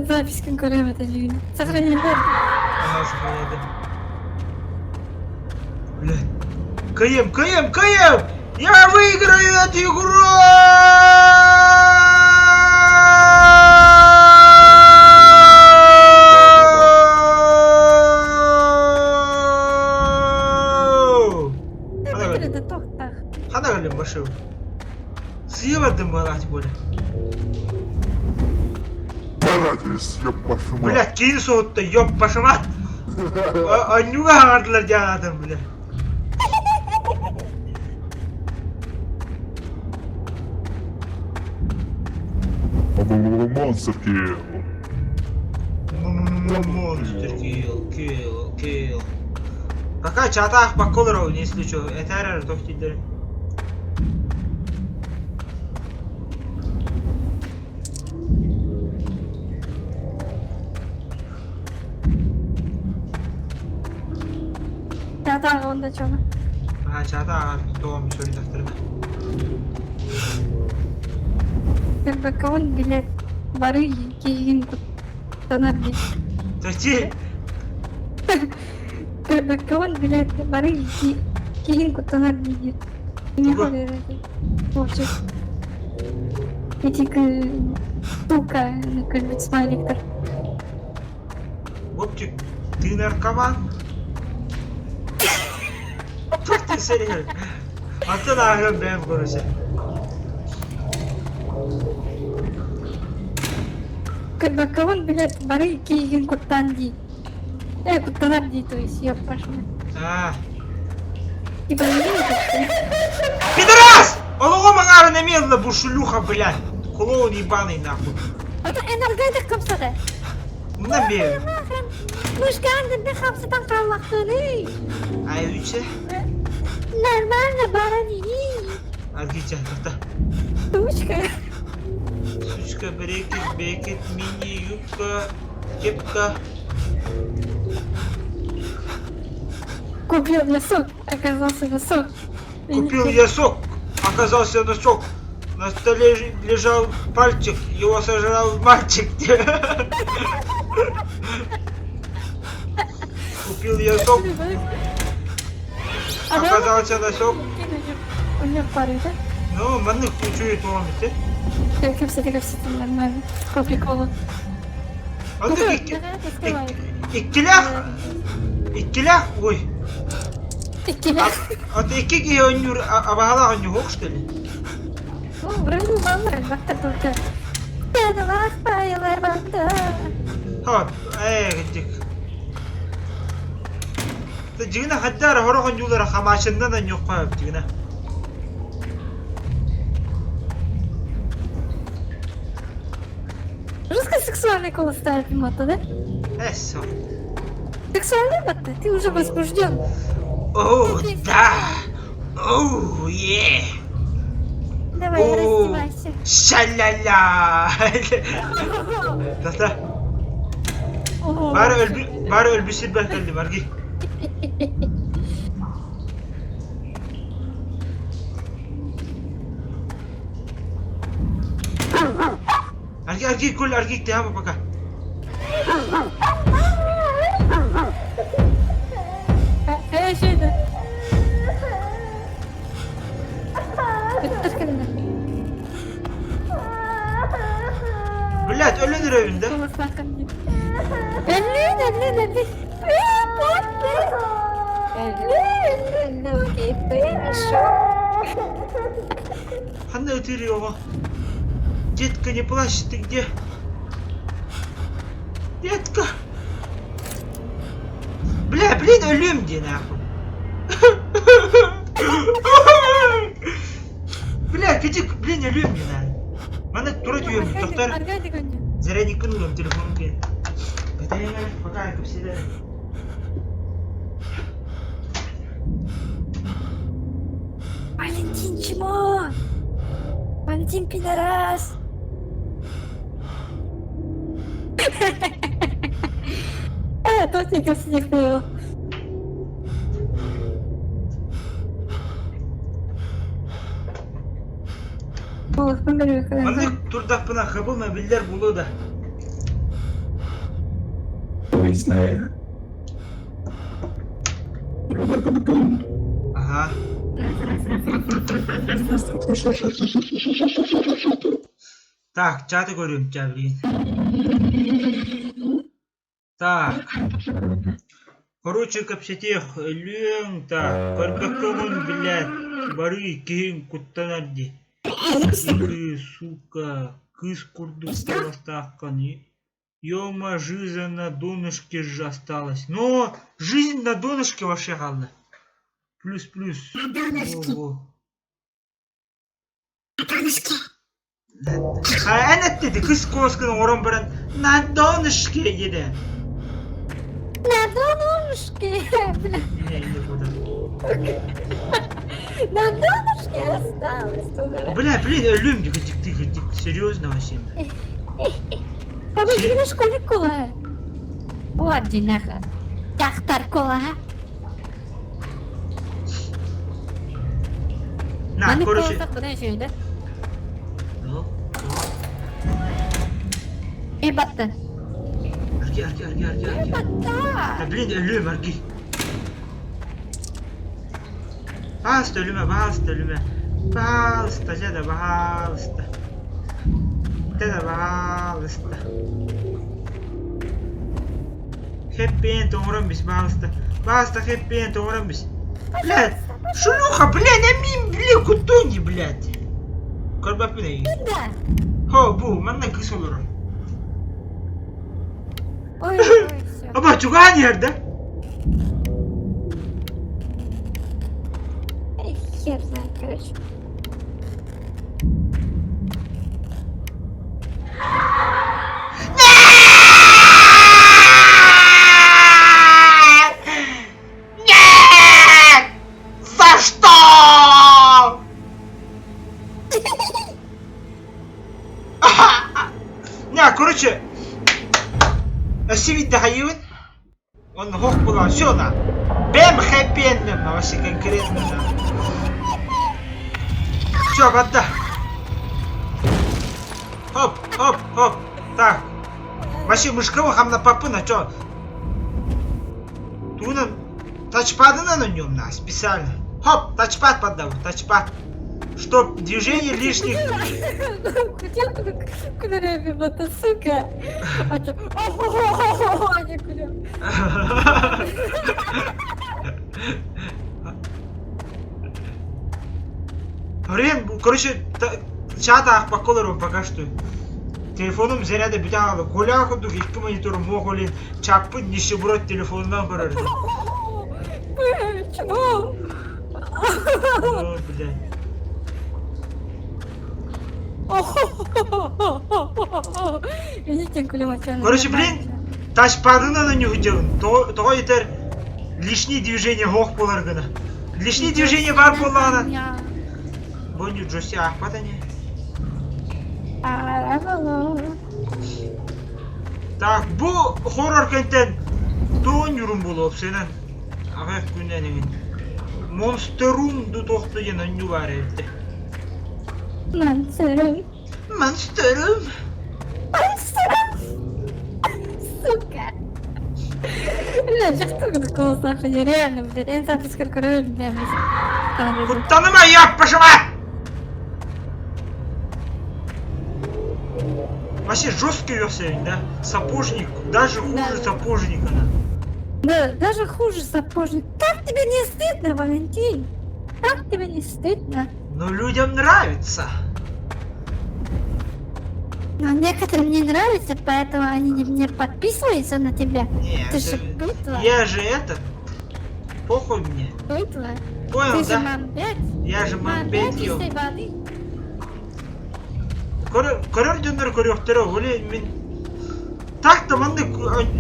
Запись конкурент это не сохранение. Ага, сохраняйды. Бля. КМ! Я выиграю эту игру! Это тохтах. Хана галим башив. Съевадым балать более. Парадис, ёб вашу мать. Блядь, кейін соғытты, ёп башымат. Анюға ағардылар жаңадан, бля. Монстр kill. Монстр kill. Пока чата ахпак колоров, если чё, это әрі тоқтейдер. Да, он до чего? Ага, чата ағарды тоғам сөрі тақтырды. Кон билет бары кейін куттанар бит. Тәте? Кон билет бары кейін куттанар бит. Не ходит. Вообще. Эти штука, как смайликтор. Вовчик, ты наркоман? Тут ты серьезно? А ты нахрен бэм, короче. Кон билет бары кейін куттан ди. Куттанар ди, то есть я пошла. А. Типа не Пидорас! Олого мангары немедленно бу шлюха, блядь. Клоун ебаный, нахуй. Это энергетик комсаре. Bundan bir Мышканды бе хапсатан каллактырый. Ayuça. Нормально, барани. Argica kata. Тучка. Сучка, берекет, мини, юбка, кепка. Купил носок, оказался носок. Купил я сок, оказался носок. На столе лежал пальчик, его сожрал мальчик. Купил я сок, оказался носок. У него пары, да? Ну, манных учует помните. Капситы, нормально. По приколу. Он Давай, так давай, ikkilях, ой. Иккилях. А ты икки онюр, а багала онюр, что ли? Ну, вроде мама, бахта только. Тадалах пайла бахта. Хоп, гитик. Тажигна хаттара хорогон юлара хамашындан онюр коюп жигна. Жестко сексуальный голос ставит мото, да? Эссо. Сексуальный мото? Ты уже возбужден. О, да! О, е! Давай, раздевайся. Шалала! Да-да. Ого. Bari ölbüsü belki Margi. Argi kul argi tiap apa kah? Şeyde. Bitir kendini. Millet ölüdür evinde. Голос farkında. Elli. Окей, хорошо. Hanna ötürüyor ama. Детка, не плачь, ты где? Детка! Блин, ölüyorum diye нахуй. Бля, gıcık, блин, ölüyorum diye нахуй. Bana tura diyorum, doktor. Аргадик он. Зарядник кынулым, телефоным кейін. Батарея, пока я всегда. Валентин чмо? Валентин пидорас. Точненько снег был. Голос померил. Маны турдақпына қабыл мобильдер болу да. Не знаю. Ага. Так, чаты көрем, блин. Так. Короче, капсетех, лен, так, көрбеккомын, блядь, бары кейін куттанарди. Сука, кыз курдук стакан. Ёма, жизнь на донышке же осталась. Но жизнь на донышке вообще гална. Плюс. На донышке. На донышке. Ana dedi kız koskının oran baran na donышке dedi. На донышке. Ne indi bu da. На донышке осталось. Блин, ölüm gıcık. Серьезно вообще. Бабушка на школе кола. Вот динаха. Тахтар кола. На, короче. Подожди, да? Ну. И батта. Арги. Батта. Da блин, ölüm argi. Basta ölüme. Basta ya da basta. Da basta. Happy end umarım biz basta happy end umarım biz. Блядь, шлюха, блядь, амин, блядь, кутони, блядь. Корбапина. Да. Ho, bu, mandan kız olurum. Ой, все. Ama çuğa nerede? Хер знает, короче. السيفيد ده حيوان он хох была всё на бэм хэппи энд на вообще конкретно на всё вода хоп хоп хоп так вообще мышковых хамна папы на чё туна тачпады на нём на специально хоп тачпад поддал тачпад чтоб движение лишних Куда это, сука? А чё? Не куда. Блин, короче, чата по колору пока что. Телефоном заряда битало. Коля ходу гишки монитору моголин чаппы нищеброд телефондан барар. Чего? О, блядь. Видите, кулематян. Короче, блин, тачпадына на него делан. То етер лишние движения хох боларгана. Лишние движения бар болана. Боню Джоси ахпатане. Так, bu horror контент тоон юрум болуп сенен. Ага күннен. Monsterum ду тохты ена ню бар эвде. Монстером. Monsterum. Сука. Бля, сейчас только такого сахара, реально, блядь, я не знаю, сколько раз, бля, Куттаныма яппашыма! Вообще жесткий весельник, да? Сапожник, даже хуже сапожника. Да, даже хуже сапожник. Как тебе не стыдно, Валентин? Как тебе не стыдно? Но людям нравится. Но некоторым не нравится, поэтому они не подписываются на тебя. Нет, Ты же быдло. я же этот. Похуй мне. Быдло. Понял, Ты же да? мамбет. Я же мамбет, ё. Чистой воды. Көрөр дөндөр көрөктөрө оле мен так да мындай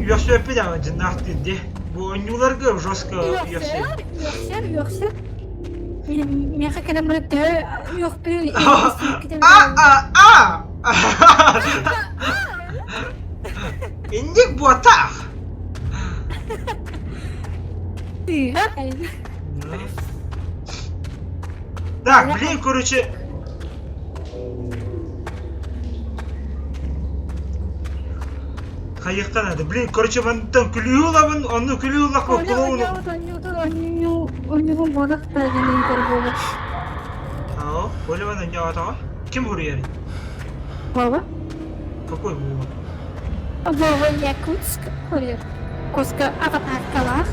өсөп да жанакты де. Бу оңуларга жестко өсөп. Йоксер. Мен хакена мөрөктө yok бир. Индик бу атак. Так, блин, короче. Кайыктан ады. Блин, короче, мындан күлүлабын, оны күлүлак болуп кулууну. У него мозг тагынын болот. Ау, болевана не атага. Ким урьер? Баба? Какой Вова? Вова Якутск, курьер. Коска аватаркалар.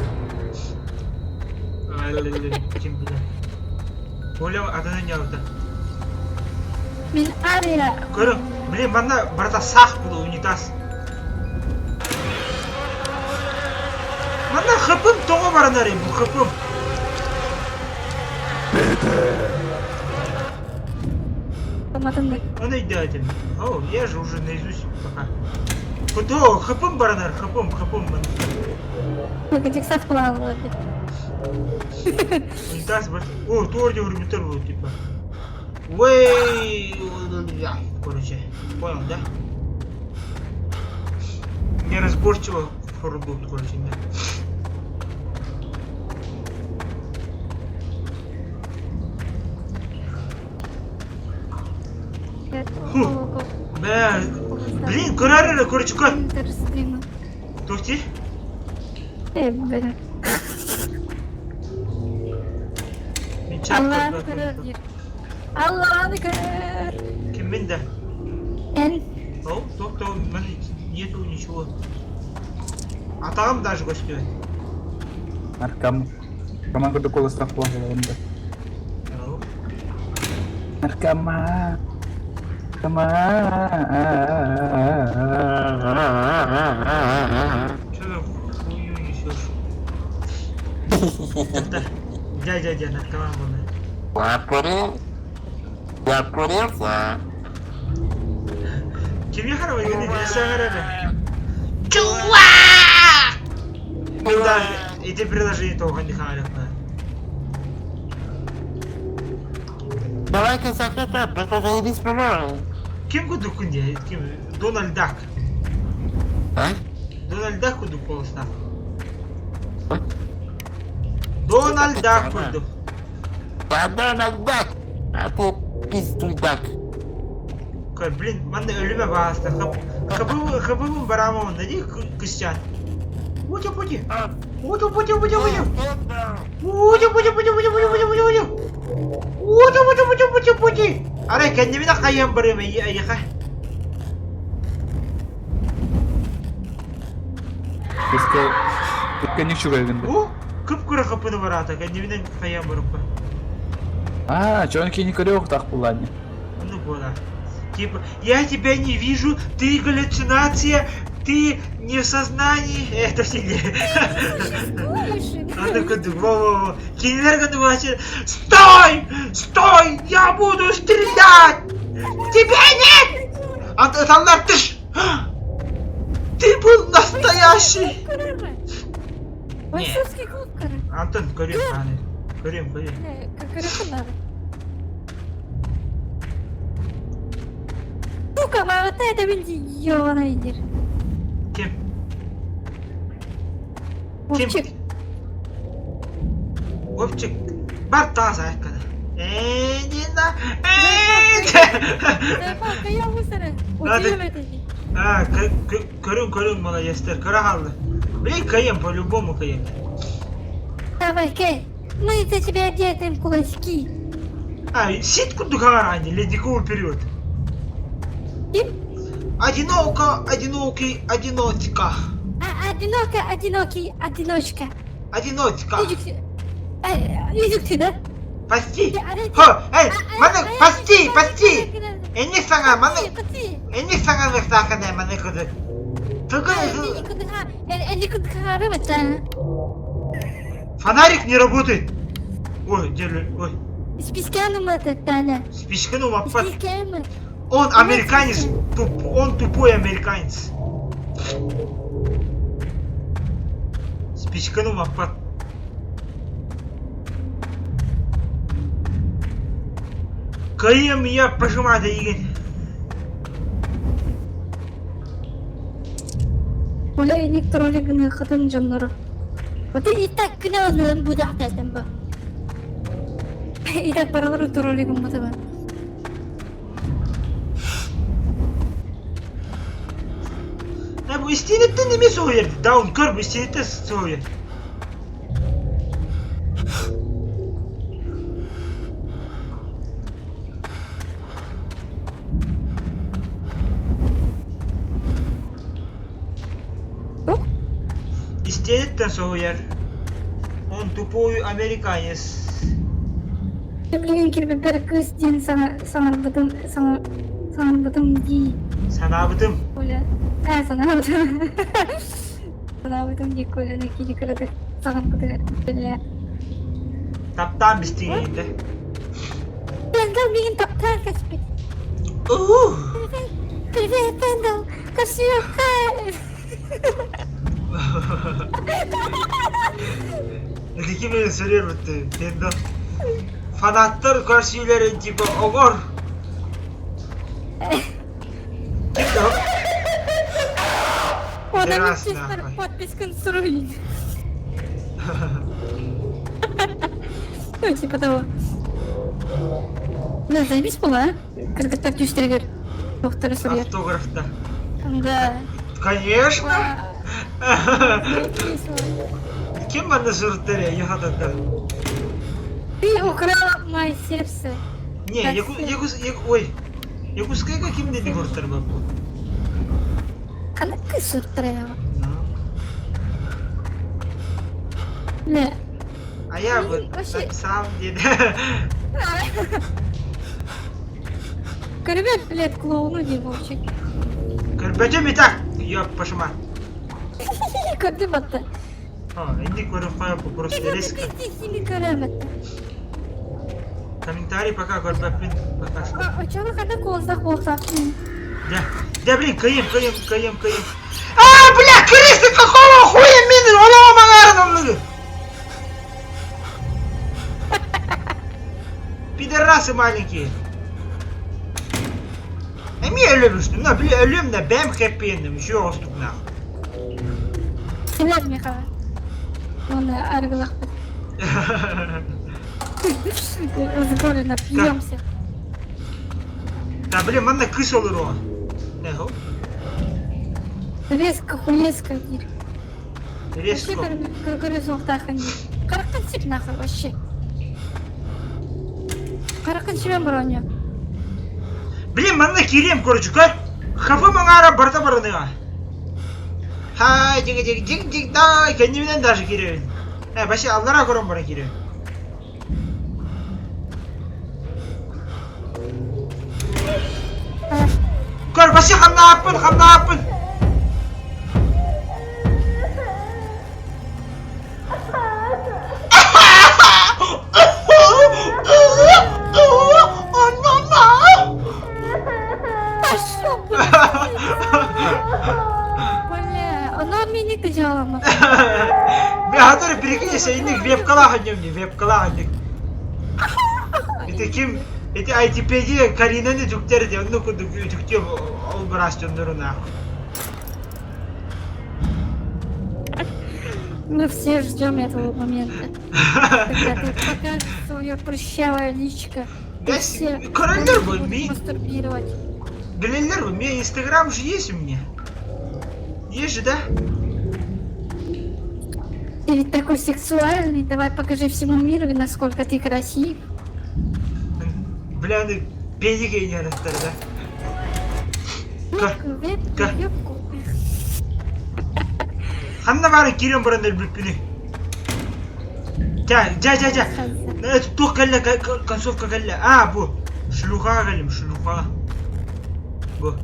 Ким билет? Болева адана не ата. Мен ария. Көрүң, блин, мында барда сак болу унитаз. Мында хыпым того баранар бу хыпым. Томатынды. Она идеально. О, я же уже наизусть пока. Куда? Хыпым баранар, хыпым. Только тексат плавал. Унитаз бар. О, туорди урмитер был типа. Уэй, короче, понял, да? Неразборчиво хорбут, короче, да. Бля, блин, көрәрі, короче, көр. Интерстрима. Тоқти? Бля. Мен Allah'ını чапты. görür. Allah'ını görür. Ким мен да? En. Ау, тоқта, мен нету ничего. Атағым даже көстөй. Наркам. Каман kudu kulo straf pulang kalau anda. Ау. Narkama. Kama. Чё за хуйню несёшь? Дядя, наркоман был. Я курился. Кимге қарабай генде білесең әрі? Чувак! Мен даже эти приложения толған не қарапна. Давай-ка закрепай, это заебись по-моему. Ким күнде? Ким? Дональд Дак. А? Дональд Donald Duck kurduk olsun. Donald Duck kurduk. Donald Duck. Aku pistol duck. Блин, манда ölüme bastı. Kapımın baramağında değil kışcan. Ucu pucu. Ucu pucu pucu pucu. Ucu pucu pucu pucu pucu pucu pucu pucu. Ucu pucu pucu pucu pucu. Ara kendimi de kayyan barıyorum ayıka. Песканик чугайгында. Bu kıpkıra kapını var ata kendimi de kayyan barıyorum. А, чё он не корёк так плане? Ну voilà. Типа, я тебя не вижу, ты галлюцинация, ты не в сознании. Это сильнее. А ну-ка, во-во-во. Кинерга думает, стой! Стой! Я буду стрелять! Тебя нет! Адамlar ты ж... Ты был настоящий! Бойцовский клуб, короче. Антон, көрем, көрем. Как надо. Сука, вот это бенди, ёбаный дыр. Kim? Вовчик. Вовчик. Бар таза айкада. Дина. Бak, я высоры. Надо- Удивим это. А, көрüm молодецтер, көре қалды. Блин, каем, по-любому каем. Давай, Кей. Мы за тебя делаем кулачки. А, ситку дугарани, ледниковый период. Ким? Одинокий, одиночка. Одиночка. Одиночка. Yüzük sü de. Пасти. Хо, эй, маны, пасти. Энни саңа, маны, энни саңа нықтақыдай, маны күді. Только фонарик не работает. Ой, ой. Списканом этот, Таня. Спичкану маппат. Списканом. Он американец, он тупой американец. Спичкану маппат. Кайым я пожимады еген. Оля электронигini kadın canları. Ote itak kına olmadan bu da hakikaten bu. İtak paraları troligim bu tabi. Ya bu istinetten de mi soğuyor? Down kör bu istinetten soğuyor. İstinetten soğuyor. Он тупой американец. Bilgin gibi bir kız din sana bıdım değil. Sana bıdım. Оля. Sana bıdım. Sana bıdım değil Оля ne kili kırdı. Sana bıdım. Böyle. Taptan bistineyinde. Ben de bilgin taptan kaçmış. Привет, Пендал. Kasıyor. Kim öyle söylüyor mu? Pendo. Fanatlar karşıları gibi ogor. Kim o? Ona Прекрасно, написано ой. подпись конструирует. Ну, типа того. Ну, заебись была, а? Как так düştürüyor. Doktora soruyor. Автографта. Да. Конечно. Весело. Kim bana sordu ya Yahada'da? Ты украла мое сердце. Не, Якускайга kim dedi kurtar bak bu? Она кысу устроила. Не. А я бы Вообще- на самом деле... Корвет, блядь, клоуну не Вовчик. Körpece mi tak? Yok başıma. Когда бата? Ha, indi көріп қойып просто резко. Ты сими корвет. Комментарий пока көрпеппин пока что. А чё вы когда колсак? Да блин, кайым. А, бля, крысы, какого хуя мины, олова магарнамлыгы! Пидорасы маленькие. Эми ölümüştüm, na bile ölüm de benim hep yendim, şu olstuk na. Sever mi kadar? Onu argılak. Разговоры напьемся. Да, блин, мана кыш olur o. Ne o? Резко хуеско дир. Вообще Резко. горизонтаха не. Каракан сип нахуй вообще. Каракан себе броню. Блин, мана кирем, короче, кар. Kafamın ara barda barınıyor. Hay cik cik cik cik da kendimden daha giriyor. He başı Allah'a korum bana giriyor. Kor başı hamla yapın. Бля, она меня качала. Bir haber birikince şeyinlik webkala hanyamdi webkala hanyak. Kim? Эти ITP'de Karina'nı tükterdi. Onu kuduk tüktiyor operasyonlarına. Мы все ждем этого момента. Когда ты покажешь свое прыщавое личико. Да, Все королер был, будут ми. мастурбировать. Блин, у меня Инстаграм же есть у меня. Есть же, да? Ты ведь такой сексуальный, давай покажи всему миру, насколько ты красив. Бля, ну педик и не да? Ка. Юбку. Hanna var kirim buranın büyüklüğünü. Ja. Это то калля концовка калля. А, bu. Шлюха галим, шлюха. Bu.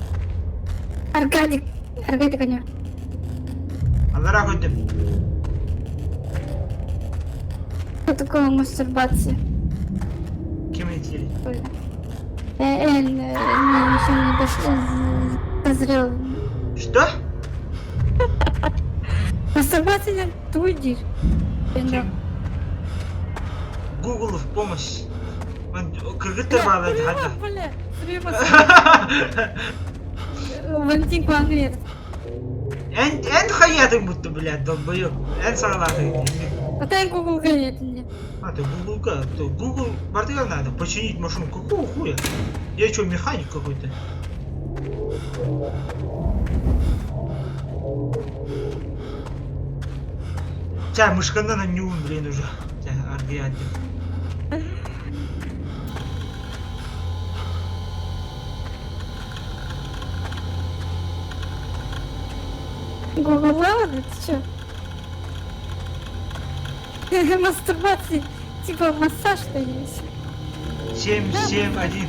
Аркадик коня. Allah rahmet eylesin. Что такое мастурбация? Kim etkili? Еще не дозрел. Что? Мастурбация туйдир. Google в помощь. Кыргыттар bağladı hatta. Бля, Валентин Куангер. En hayatım mutlu bile dolbayım. En sağlıklı. Какая Google говорит мне? А, ты Google, Бартыган надо починить машину. Какого хуя? Я что, механик какой-то? Ча, мышкандан не блин, уже. Ча, аргианти. Google ладно, ты чё? Мастурбация, типа массаж-то есть. 771.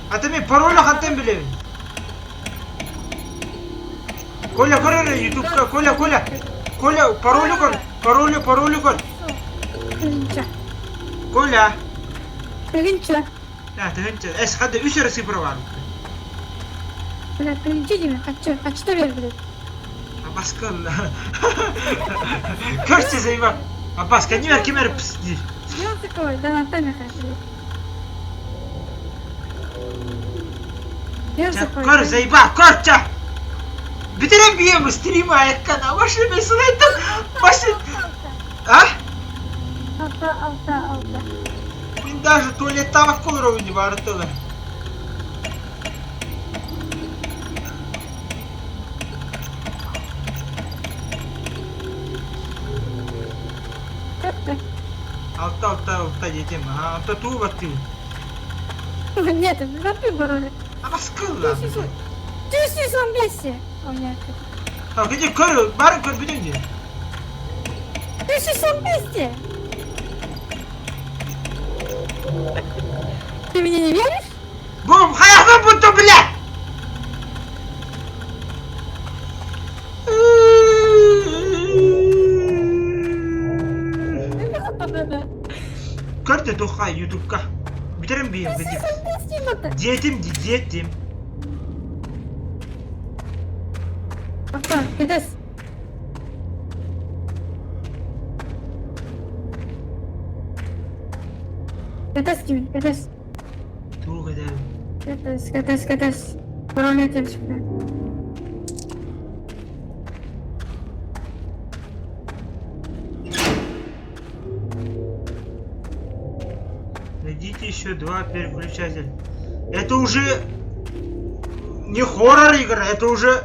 А ты мне пароль хаттен билебин. Коля, ютубка, Коля, пароль кор. Тыгынча. Коля. Тыгынча. Ya tığınca, hadi 3 arası sıfır var. Бля, тыгынча деме, а что вер, блядь? Abbas kalla. Көрсе займа. Abbas kendime kemer pısdi. Чё такое? Да на тайме ходили. Kör zayba, korça. Bitiren bir yemi stream'i ayakkana. Başını mesut ettim. Ha? Алта. Ben даже tuvalette vakit olur oyunu bağırtılı. Altta dedim. Ha, altta tuğ battı. Нет, запи бороли. Abbas kalla. Ты все сам беси. У меня Ha, gece kör, bari kör bir dönce. Ты все сам беси. Ты мне не веришь? Bu hayatım buntu bile. Kör de toka YouTube'ka. Bitiren bir yem Ты dedim. сам беси, Diyetim. Ата, кедес. Кедес. Tuğ kadar. Кедес. Бороли тем себе. еще 2 переключателя. Это уже не хоррор игра, это уже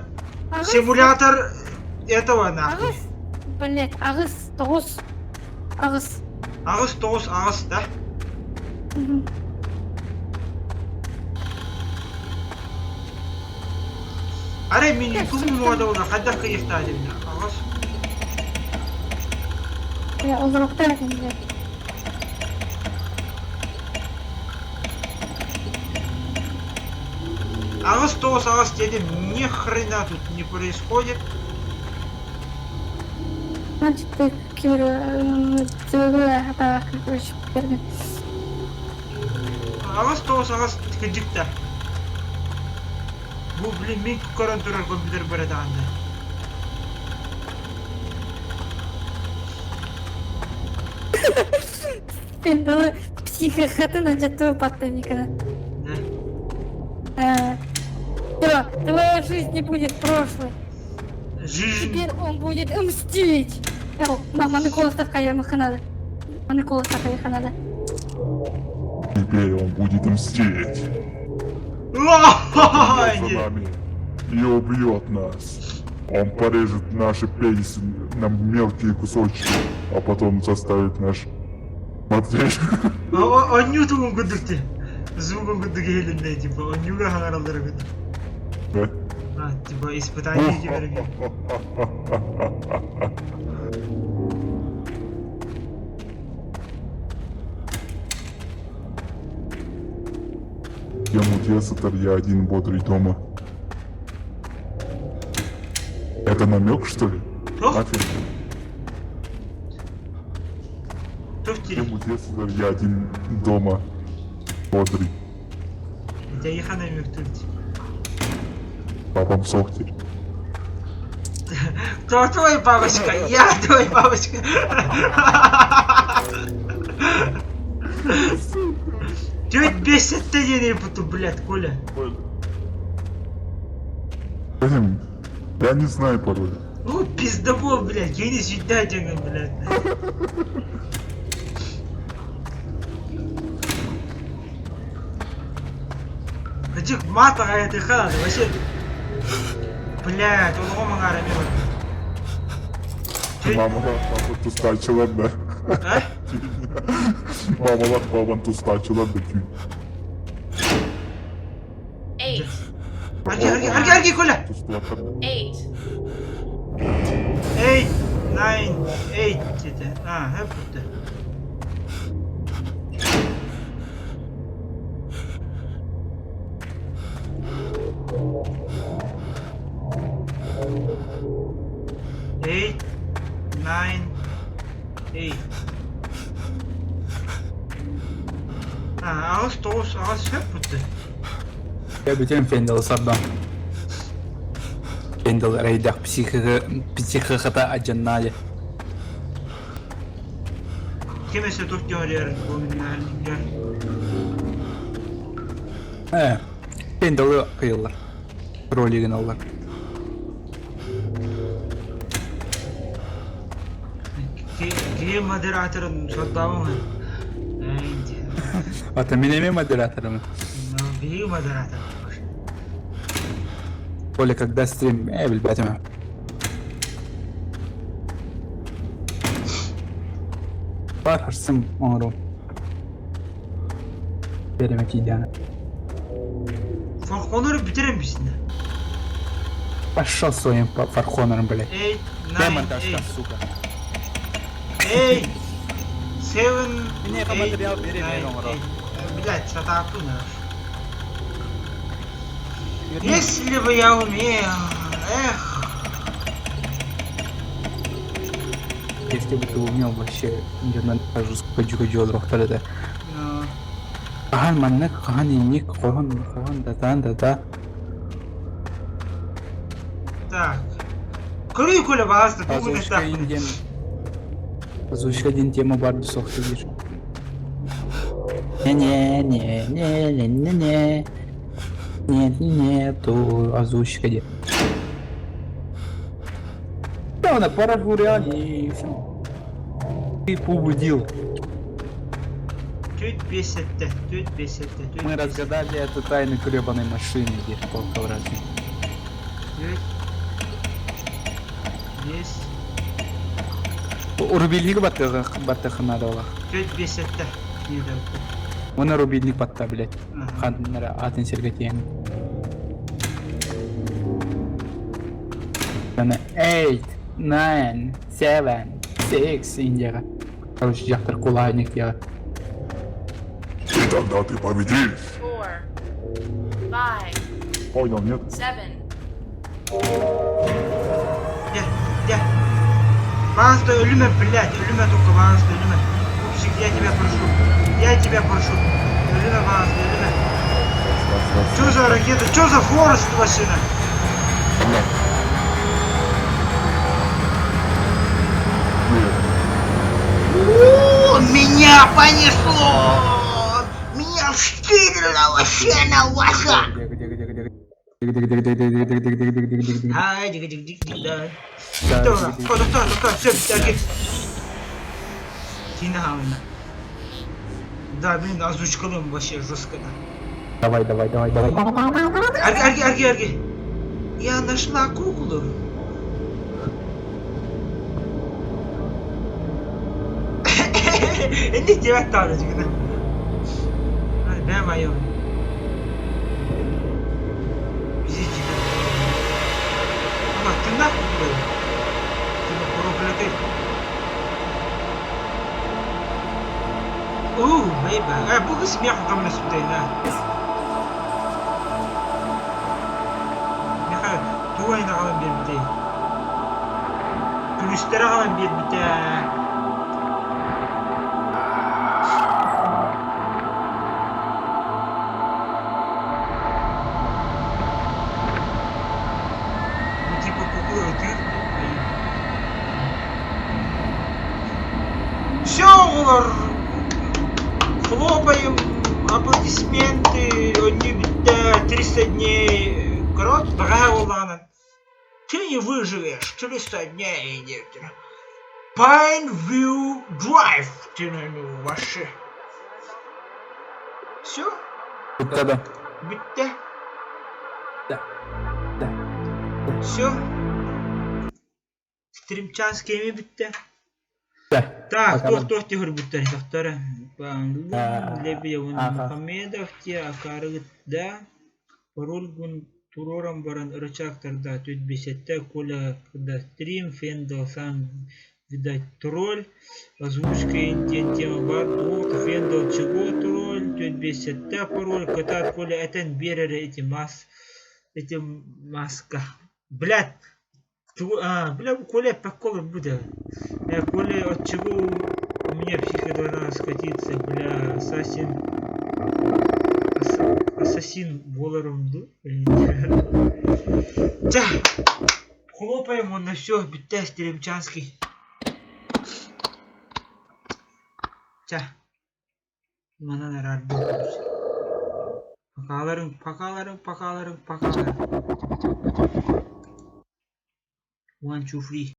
Ағыс, симулятор этого нахуй. ағыс. Блять, ағыс, тоғыз. Ағыс. Ағыс тоғыз ағыс, да? Мгм. Аре мен ютубым мода уже, қайда қиықтады мен ағыс. Я ұзырықтар екен, блядь. Ағыс тоғыз ағыс деді, ни хрена тут не происходит. Значит, ты короче, берген. Ағыс тоғыз ағыс кіндікті. Бұл, блин, мен көкөрен тұрар компьютер береді ағанда. Сен дала психохатына жаттыбы подтанникана. Да. Все, твоя жизнь не будет прошлой. Жизнь... Теперь он будет мстить. Маманы голос такая маханада. Маманы голос такая ханада. Теперь он будет мстить Ой, за нет. нами и убьет нас. Он порежет наши пенисы на мелкие кусочки, а потом заставит наш смотреть. Ньютон күдікті. Звуком күдігі елінде, типа, ньюға хаңаралдары күді. Да? Типа, испытание берген. Я мутесатор, я один бодрый дома. Это намек, что ли? Что? Нафиг. Кто в Я теле? мутесатор, я один дома. Бодрый. Я ехана мертвец. Папам сохтер. Кто твой бабочка? Я твой бабочка. Чё бесит-то не буду, блядь, Коля? Блин, я не знаю пароль. Ну, пиздобол, блядь, я не свидательный, блядь. Хотя матка этой хана, вообще... Блядь, он рома гарамил. Мама тустачила, да. А? Мама тустачила, да. Eight. Арги, Коля! Тустачила. 8. 8, 9, 8 dedi. Ha, hep burada. Eight, 9, 8. Ha, ağız toz, ağız hep burada. Я бітем Фендел сардан. Фендел рейдах психохата аджаннали. Kimese Türk diyor bu minnaller. Фенделы кыйыллар. Ролигин аллар. Game moderatörün soddamı mı? Ата менеме модератором. Бей модератор. Коля, когда стрим? Блядь, Пархарсым оңру. Береме кидяны. Фархонор'u bitirir misin? Пошел своим фархонором, блядь. 8, Дай 9, монтажка, 8. сука. 8, 7, Мне 8, материал бери, 9, бери номер. 8. Блядь, что-то Если бы я умел, эх. Если бы ты умел вообще, я нахожу сколько джуга рохтары. Ну, Кахан маннак, кахан инник, кохан, да. так. Көрей Коля бағасты, бүгін Озвучка айтақ. инден. Озвучка ден тема барды соқты дейші. Не. Нету озвучка де. Да, она пора реально и все. Ты побудил. Түйт бесетте, түйт бесетте, түйт Мы бесетте. разгадали эту тайну гребаной машины, где полковразный. Түйт. Бес. Рубильник батты надо было. Түйт бесетте. Дейді. Оны рубильник батта, блядь. Ага. Хандынара атын сергетейін. Она 8, 9, 7, 6 Индияға. Короче, жақтар кулайник делать. И тогда ты победишь. 4, 5, Понял, нет? 7. Де. Ванста, ölüme, блядь, ölüme только, Ванста, ölüme. Пупсик, я тебя прошу. Ölüme, Ванста, ölüme. Чё за ракета? Чё за Форест машина? Меня понесло! Меня встырило вообще на ваша! Ай, дик-дик-дик-дик-да. Кто, все, тяги. Тина. Да, блин, озвучкалым вообще жестко. Давай. Арги. Я нашла куклу. Не тебя таночек, да? Да, мою. Ты нахуй был? Ты проклятый. Бейба. Буга смех там на сюда, Меха, туай на галам бирбите. Туристера галам бирбите. Все, хлопаем, аплодисменты, они битта 300 дней. Короче, дорогая Улана, ты не выживешь 300 дней, девочка. Pine View Drive, ты на ваши. Все? Да. Битта? Да. Все? Стримчанскими битта? Да. Так, Пока. кто тебе говорит, доктора? А, Лебедев ага. Мухаммедов, те акарыт, да? Пароль гун турорам баран рычактар, да, тут бесетте, коля, когда стрим, фендал сам, видать, тролль, озвучка индиан тема бар, двух, фендал чего тролль, тут бесетте, пароль, кота, коля, это береры, эти маска. Блядь! Бля, Коля приколы будет. Коля, от чего у меня психика должна скатиться, бля, ассасин Волором, да? Хлопаем он на все, битте стримчанский. Мана на работу. Покаларым. 1, 2, 3.